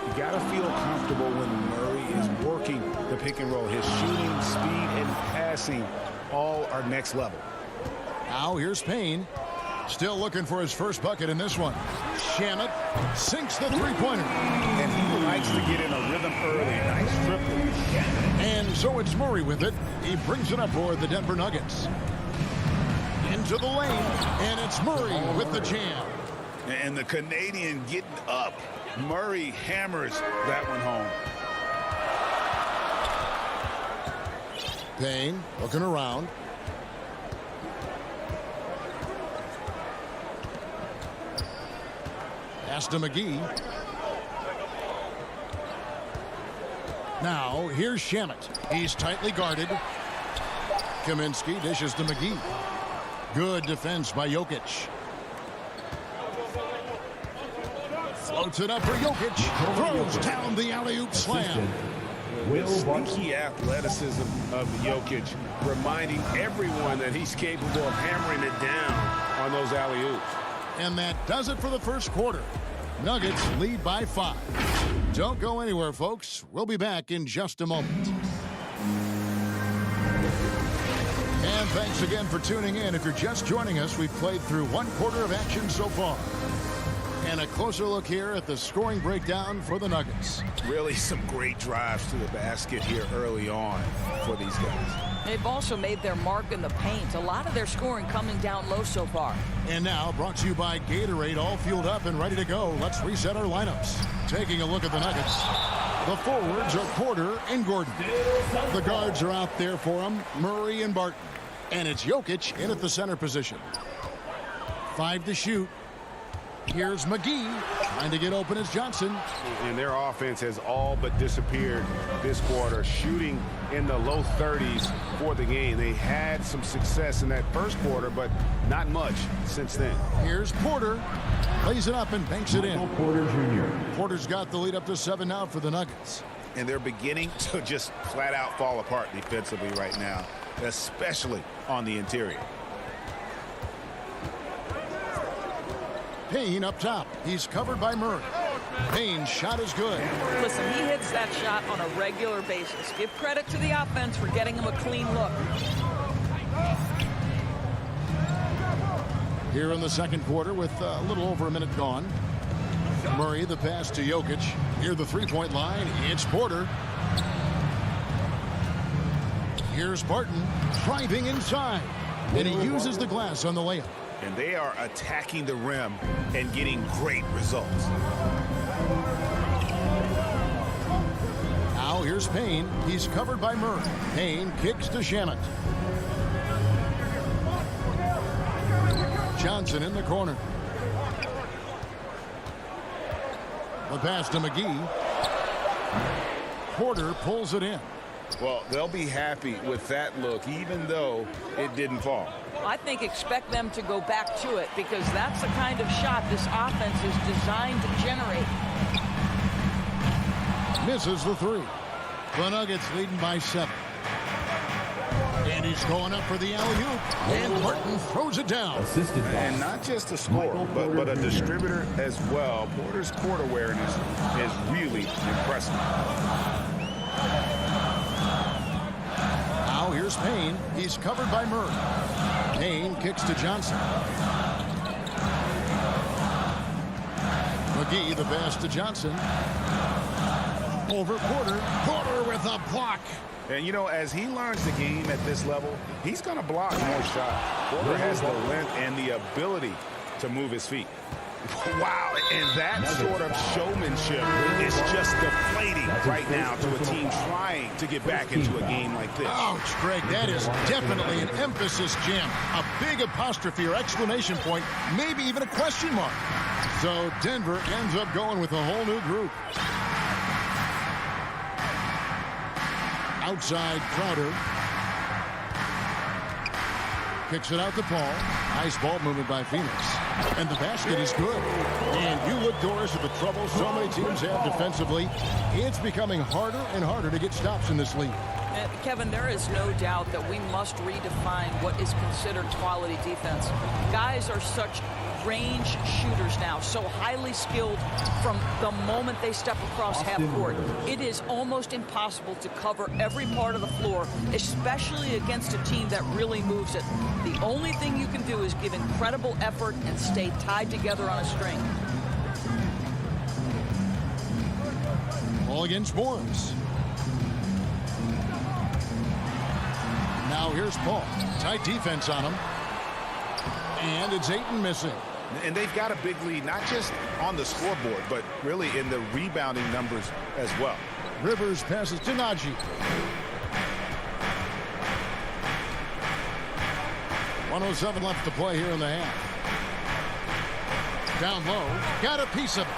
You got to feel comfortable when Murray is working the pick and roll. His shooting, speed, and passing all are next level. Now here's Payne. Still looking for his first bucket in this one. Shamet sinks the three-pointer. And he likes to get in a rhythm early. Nice triple. And so it's Murray with it. He brings it up for the Denver Nuggets. Into the lane, and it's Murray with the jam. And the Canadian getting up. Murray hammers that one home. Payne looking around. Pass to McGee. Now, here's Shamet. He's tightly guarded. Kaminsky dishes to McGee. Good defense by Jokic. Floats it up for Jokic. Throws down the alley-oop slam. The sneaky athleticism of Jokic, reminding everyone that he's capable of hammering it down on those alley-oops. And that does it for the first quarter. Nuggets lead by 5. Don't go anywhere, folks. We'll be back in just a moment. And thanks again for tuning in. If you're just joining us, we've played through 1 quarter of action so far. And a closer look here at the scoring breakdown for the Nuggets. Really some great drives to the basket here early on for these guys. They've also made their mark in the paint. A lot of their scoring coming down low so far. And now, brought to you by Gatorade, all fueled up and ready to go. Let's reset our lineups. Taking a look at the Nuggets. The forwards are Porter and Gordon. The guards are out there for them, Murray and Barton. And it's Jokic in at the center position. 5 to shoot. Here's McGee trying to get open as Johnson. And their offense has all but disappeared this quarter, shooting in the low 30s for the game. They had some success in that first quarter, but not much since then. Here's Porter. Lays it up and banks it in. Porter Jr. Porter's got the lead up to 7 now for the Nuggets. And they're beginning to just flat out fall apart defensively right now, especially on the interior. Payne up top. He's covered by Murray. Payne's shot is good. Listen, he hits that shot on a regular basis. Give credit to the offense for getting him a clean look. Here in the second quarter with a little over a minute gone. Murray, the pass to Jokic. Near the three-point line, it's Porter. Here's Barton driving inside. And he uses the glass on the layup. And they are attacking the rim and getting great results. Now here's Payne. He's covered by Murray. Payne kicks to Shamet. Johnson in the corner. The pass to McGee. Porter pulls it in. Well, they'll be happy with that look, even though it didn't fall. I think expect them to go back to it because that's the kind of shot this offense is designed to generate. Misses the 3. The Nuggets leading by 7. And he's going up for the alley-oop. And Barton throws it down. And not just a scorer, but a distributor as well. Porter's court awareness is really impressive. Now here's Payne. He's covered by Murray. Payne kicks to Johnson. McGee, the pass to Johnson. Over Porter. Porter with a block. And, you know, as he learns the game at this level, he's going to block more shots. Porter has the length and the ability to move his feet. Wow, and that sort of showmanship is just deflating right now to a team trying to get back into a game like this. Ouch, Greg, that is definitely an emphasis jam. A big apostrophe or exclamation point, maybe even a question mark. So Denver ends up going with a whole new group. Outside Crowder. Kicks it out to Paul. Nice ball movement by Phoenix. And the basket is good. And you look, Doris, at the trouble so many teams have defensively. It's becoming harder and harder to get stops in this league. Kevin, there is no doubt that we must redefine what is considered quality defense. Guys are such range shooters now, so highly skilled from the moment they step across half court. It is almost impossible to cover every part of the floor, especially against a team that really moves it. The only thing you can do is give incredible effort and stay tied together on a string. Ball against Morris. Now here's Paul. Tight defense on him. And it's Ayton missing. And they've got a big lead, not just on the scoreboard, but really in the rebounding numbers as well. Rivers passes to Najee. 1:07 left to play here in the half. Down low, got a piece of it.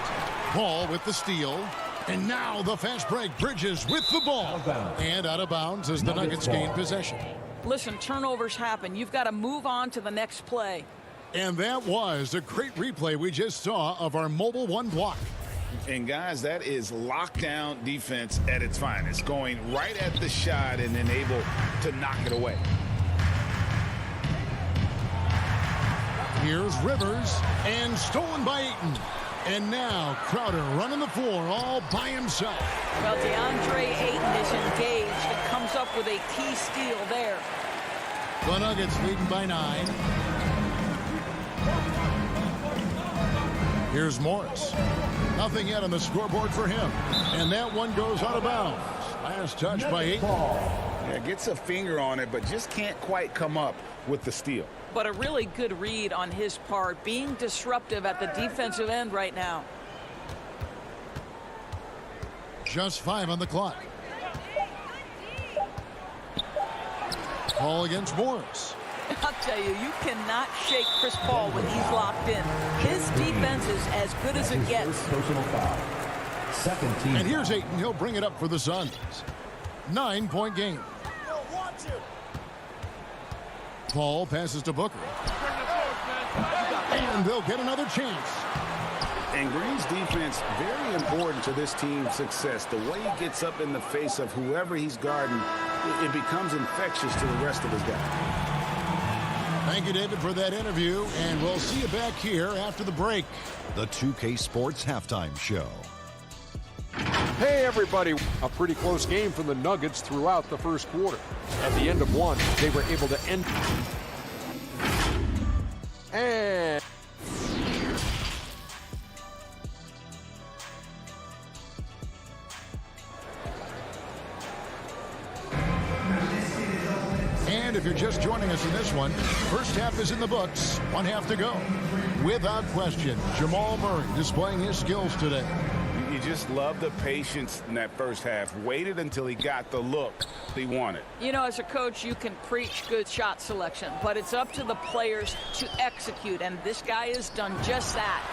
Paul with the steal. And now the fast break. Bridges with the ball. And out of bounds as the Nuggets gain possession. Listen, turnovers happen. You've got to move on to the next play. And that was a great replay we just saw of our mobile one block. And guys, that is lockdown defense at its finest, going right at the shot and then able to knock it away. Here's Rivers, and stolen by Ayton. And now Crowder running the floor all by himself. Well, DeAndre Ayton is engaged and comes up with a key steal there. The Nuggets leading by 9. Here's Morris. Nothing yet on the scoreboard for him. And that one goes out of bounds. Last touch by Ayton. Yeah, gets a finger on it, but just can't quite come up with the steal. But a really good read on his part, being disruptive at the defensive end right now. Just 5 on the clock. Paul against Morris. I'll tell you, you cannot shake Chris Paul when he's locked in. His defense is as good as it gets. Second team. And here's Ayton. He'll bring it up for the Suns. 9-point game. Paul passes to Booker. And they'll get another chance. And Green's defense, very important to this team's success. The way he gets up in the face of whoever he's guarding, it becomes infectious to the rest of his guys. Thank you, David, for that interview, and we'll see you back here after the break. The 2K Sports Halftime Show. Hey, everybody. A pretty close game for the Nuggets throughout the first quarter. At the end of one, they were able to end. And if you're just joining us in this one, first half is in the books. 1 half to go. Without question, Jamal Murray displaying his skills today. You just love the patience in that first half. Waited until he got the look he wanted. You know, as a coach, you can preach good shot selection, but it's up to the players to execute, and this guy has done just that.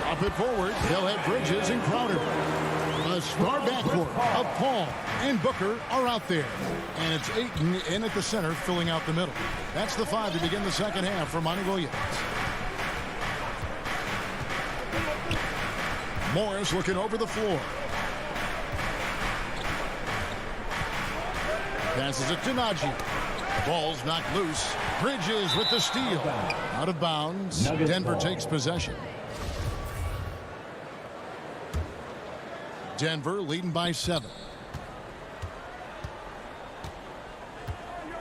Up it forward, they'll have Bridges and Crowder. A star backcourt of Paul and Booker are out there. And it's Ayton in at the center, filling out the middle. That's the 5 to begin the second half for Monty Williams. Morris looking over the floor. Passes it to Najee. Ball's knocked loose. Bridges with the steal. Out of bounds. Denver takes possession. Denver leading by 7.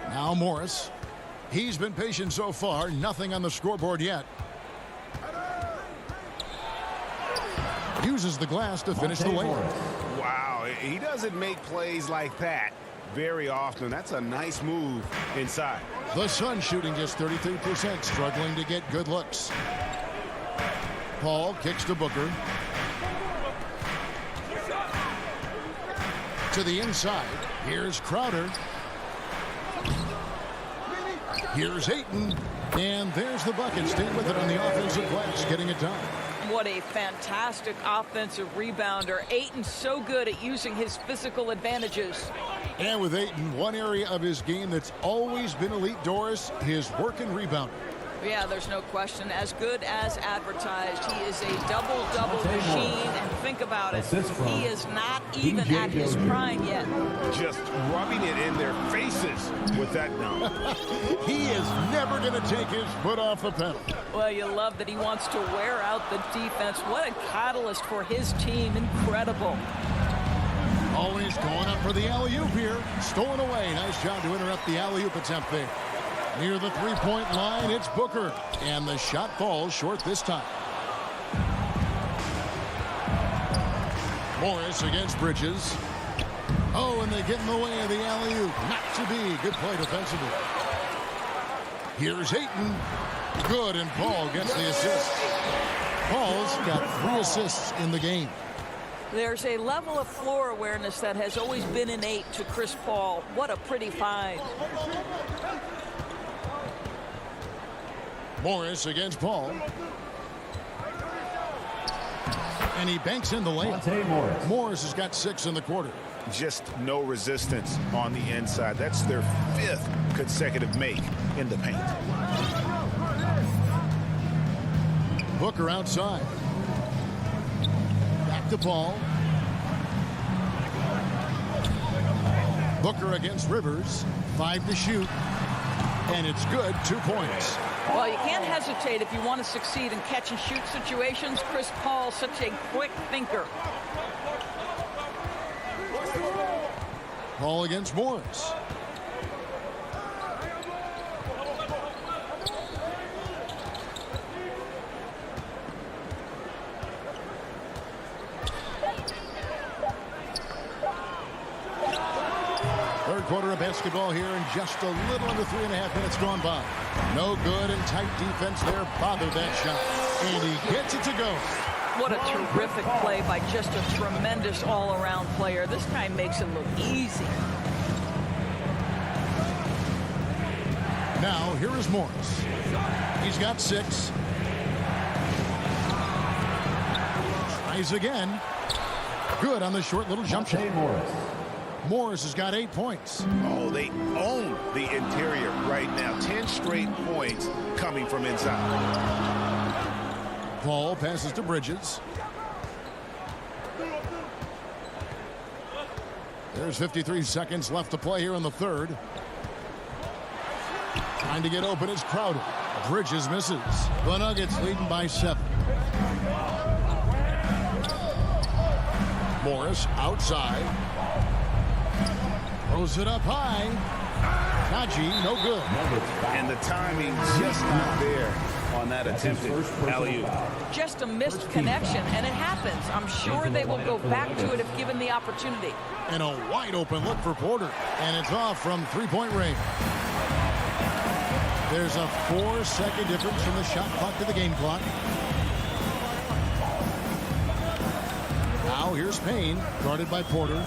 Now Morris. He's been patient so far. Nothing on the scoreboard yet. Uses the glass to finish the layup. Wow, he doesn't make plays like that very often. That's a nice move inside. The Suns shooting just 33%, struggling to get good looks. Paul kicks to Booker. To the inside. Here's Crowder. Here's Ayton. And there's the bucket. Staying with it on the offensive glass, getting it done. What a fantastic offensive rebounder. Ayton's so good at using his physical advantages. And with Ayton, one area of his game that's always been elite, Doris, his work and rebounding. Yeah, there's no question. As good as advertised. He is a double-double machine. And think about it. He is not even at his prime yet. Just rubbing it in their faces with that dunk. He is never going to take his foot off the pedal. Well, you love that he wants to wear out the defense. What a catalyst for his team. Incredible. Always going up for the alley-oop here. Stolen away. Nice job to interrupt the alley-oop attempt there. Near the three-point line, it's Booker. And the shot falls short this time. Morris against Bridges. Oh, and they get in the way of the alley-oop. Not to be. Good play defensively. Here's Ayton. Good, and Paul gets the assist. Paul's got 3 assists in the game. There's a level of floor awareness that has always been innate to Chris Paul. What a pretty find. Morris against Paul. And he banks in the layup. Morris has got 6 in the quarter. Just no resistance on the inside. That's their 5th consecutive make in the paint. Booker outside. Back to Paul. Booker against Rivers. 5 to shoot. And it's good. 2 points. Well, you can't hesitate if you want to succeed in catch-and-shoot situations. Chris Paul, such a quick thinker. Paul against Morris. Third quarter of basketball here, and just a little under 3.5 minutes gone by. No good, and tight defense there bothered that shot. And he gets it to go. What a terrific play by just a tremendous all-around player. This guy makes it look easy. Now, here is Morris. He's got 6. Tries again. Good on the short little jump shot. Morris has got 8 points. Oh, they own the interior right now. 10 straight points coming from inside. Paul passes to Bridges. There's 53 seconds left to play here in the third. Trying to get open is Crowder. Bridges misses. The Nuggets leading by 7. Morris outside. Throws it up high. Najee, no good. And the timing just not there on that attempted alley-oop. Just a missed connection, and it happens. I'm sure they will go back to it if given the opportunity. And a wide open look for Porter. And it's off from 3-point range. There's a 4-second difference from the shot clock to the game clock. Now here's Payne, guarded by Porter.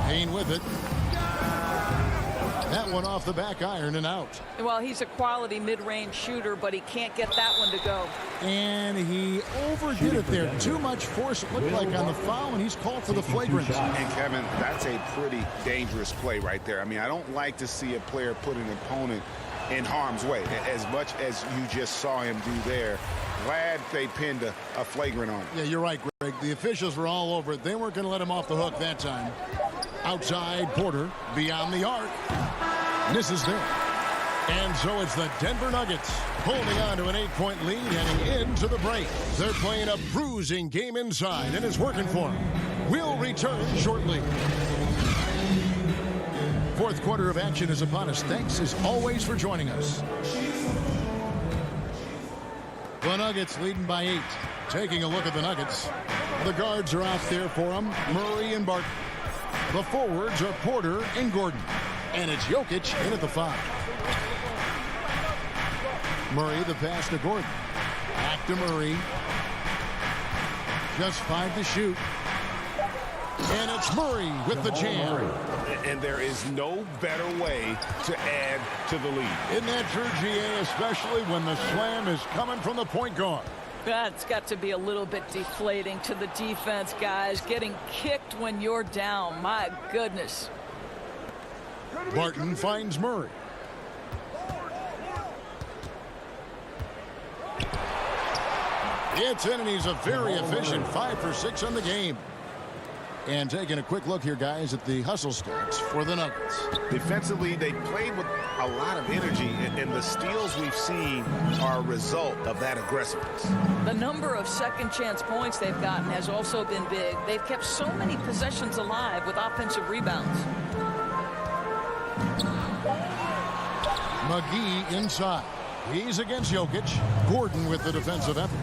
Payne with it. That one off the back iron and out. Well, he's a quality mid-range shooter, but he can't get that one to go. And he overdid it there. Too much force, it looked like, on the foul, and he's called for the flagrant. And, Kevin, that's a pretty dangerous play right there. I mean, I don't like to see a player put an opponent in harm's way, as much as you just saw him do there. Glad they pinned a flagrant on him. Yeah, you're right, Greg. The officials were all over it. They weren't going to let him off the hook that time. Outside, Porter, beyond the arc. Misses there. And so it's the Denver Nuggets holding on to an 8-point lead heading into the break. They're playing a bruising game inside, and it's working for them. We'll return shortly. Fourth quarter of action is upon us. Thanks, as always, for joining us. The Nuggets leading by 8. Taking a look at the Nuggets. The guards are out there for them, Murray and Barton. The forwards are Porter and Gordon. And it's Jokic in at the 5. Murray, the pass to Gordon. Back to Murray. Just 5 to shoot. And it's Murray with the jam. And there is no better way to add to the lead. Isn't that true, GA, especially when the slam is coming from the point guard? That's got to be a little bit deflating to the defense, guys. Getting kicked when you're down. My goodness. Barton finds Murray. It's in, and he's a very efficient 5 for 6 on the game. And taking a quick look here, guys, at the hustle stats for the Nuggets. Defensively, they played with a lot of energy, and the steals we've seen are a result of that aggressiveness. The number of second chance points they've gotten has also been big. They've kept so many possessions alive with offensive rebounds. McGee inside. He's against Jokic. Gordon with the defensive effort.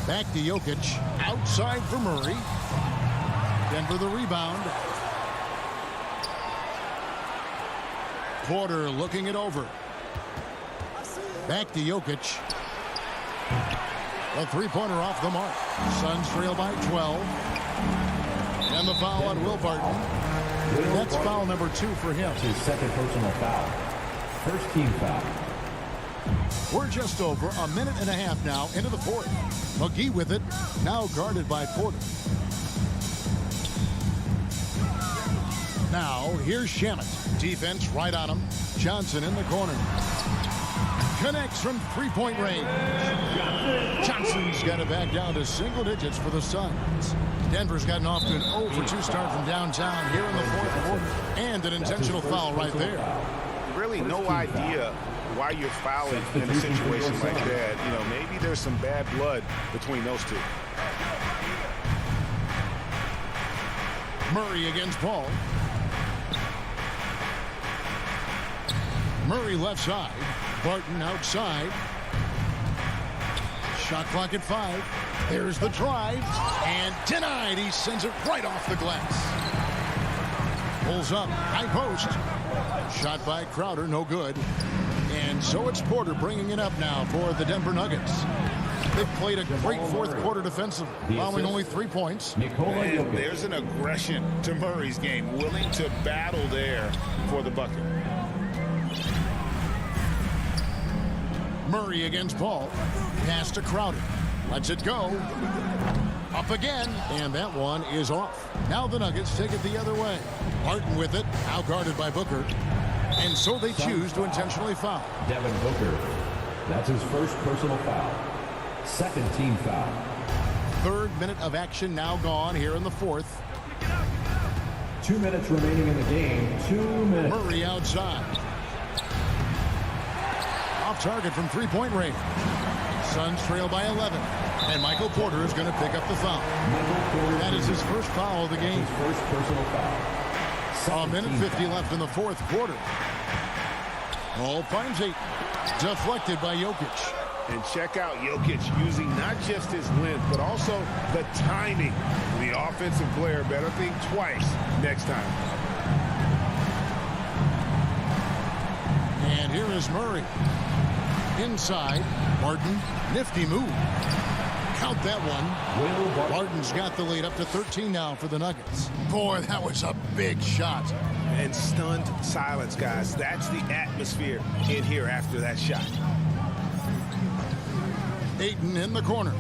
Back to Jokic. Outside for Murray. Denver the rebound. Porter looking it over. Back to Jokic. A three-pointer off the mark. Suns trail by 12. And the foul on Will Barton. That's foul number 2 for him. That's his second personal foul. First team foul. We're just over a minute and a half now into the fourth. McGee with it. Now guarded by Porter. Now, here's Shamet. Defense right on him. Johnson in the corner. Connects from three-point range. Johnson's got it back down to single digits for the Suns. Denver's gotten off to an 0 for 2 start from downtown here in the fourth quarter. And an intentional foul right there. Really no idea why you're fouling in a situation like that. You know, maybe there's some bad blood between those two. Murray against Paul. Murray left side. Barton outside. Shot clock at 5. There's the drive. And denied. He sends it right off the glass. Pulls up. High post. Shot by Crowder. No good. And so it's Porter bringing it up now for the Denver Nuggets. They've played a great fourth quarter defensively, allowing only 3 points. And there's an aggression to Murray's game, willing to battle there for the bucket. Murray against Paul. Pass to Crowder. Lets it go. Up again. And that one is off. Now the Nuggets take it the other way. Barton with it. Now guarded by Booker. And so they choose to intentionally foul. Devin Booker. That's his first personal foul. Second team foul. Third minute of action now gone here in the fourth. 2 minutes remaining in the game. 2 minutes. Murray outside. Off target from three-point range. Suns trail by 11. And Michael Porter is going to pick up the foul. That is his first foul of the game. His first personal foul. A minute 50 left in the fourth quarter. Ball finds Ayton. Deflected by Jokic. And check out Jokic using not just his length, but also the timing. The offensive player better think twice next time. And here is Murray. Inside. Barton. Nifty move. Count that one. Barton's got the lead up to 13 now for the Nuggets. Boy, that was a big shot. And stunned silence, guys. That's the atmosphere in here after that shot. Ayton in the corner.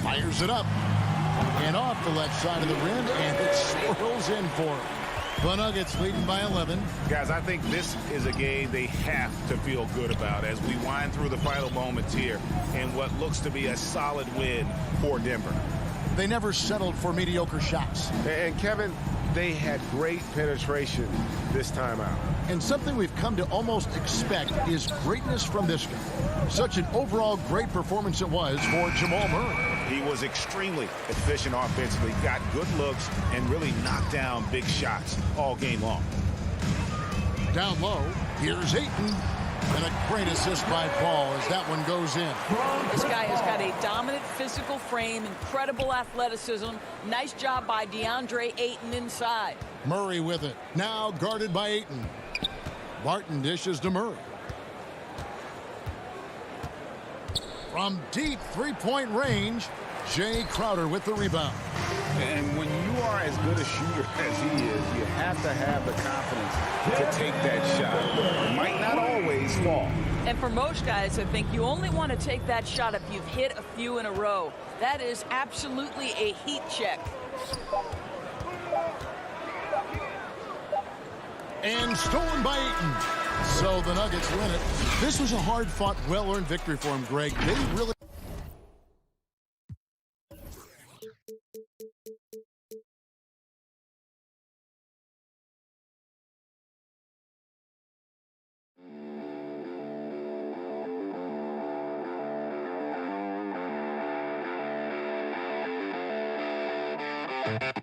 Fires it up. And off the left side of the rim, and it swirls in for him. The Nuggets leading by 11. Guys, I think this is a game they have to feel good about as we wind through the final moments here and what looks to be a solid win for Denver. They never settled for mediocre shots. And Kevin, they had great penetration this time out. And something we've come to almost expect is greatness from this guy. Such an overall great performance it was for Jamal Murray. He was extremely efficient offensively, got good looks, and really knocked down big shots all game long. Down low, here's Ayton. And a great assist by Paul as that one goes in. This guy has got a dominant physical frame, incredible athleticism. Nice job by DeAndre Ayton inside. Murray with it. Now guarded by Ayton. Barton dishes to Murray. From deep three-point range, Jay Crowder with the rebound. And when you are as good a shooter as he is, you have to have the confidence to take that shot. It might not always fall. And for most guys, I think you only want to take that shot if you've hit a few in a row. That is absolutely a heat check. And stolen by Ayton. So the Nuggets win it. This was a hard-fought, well-earned victory for him, Greg. They really... Thank you.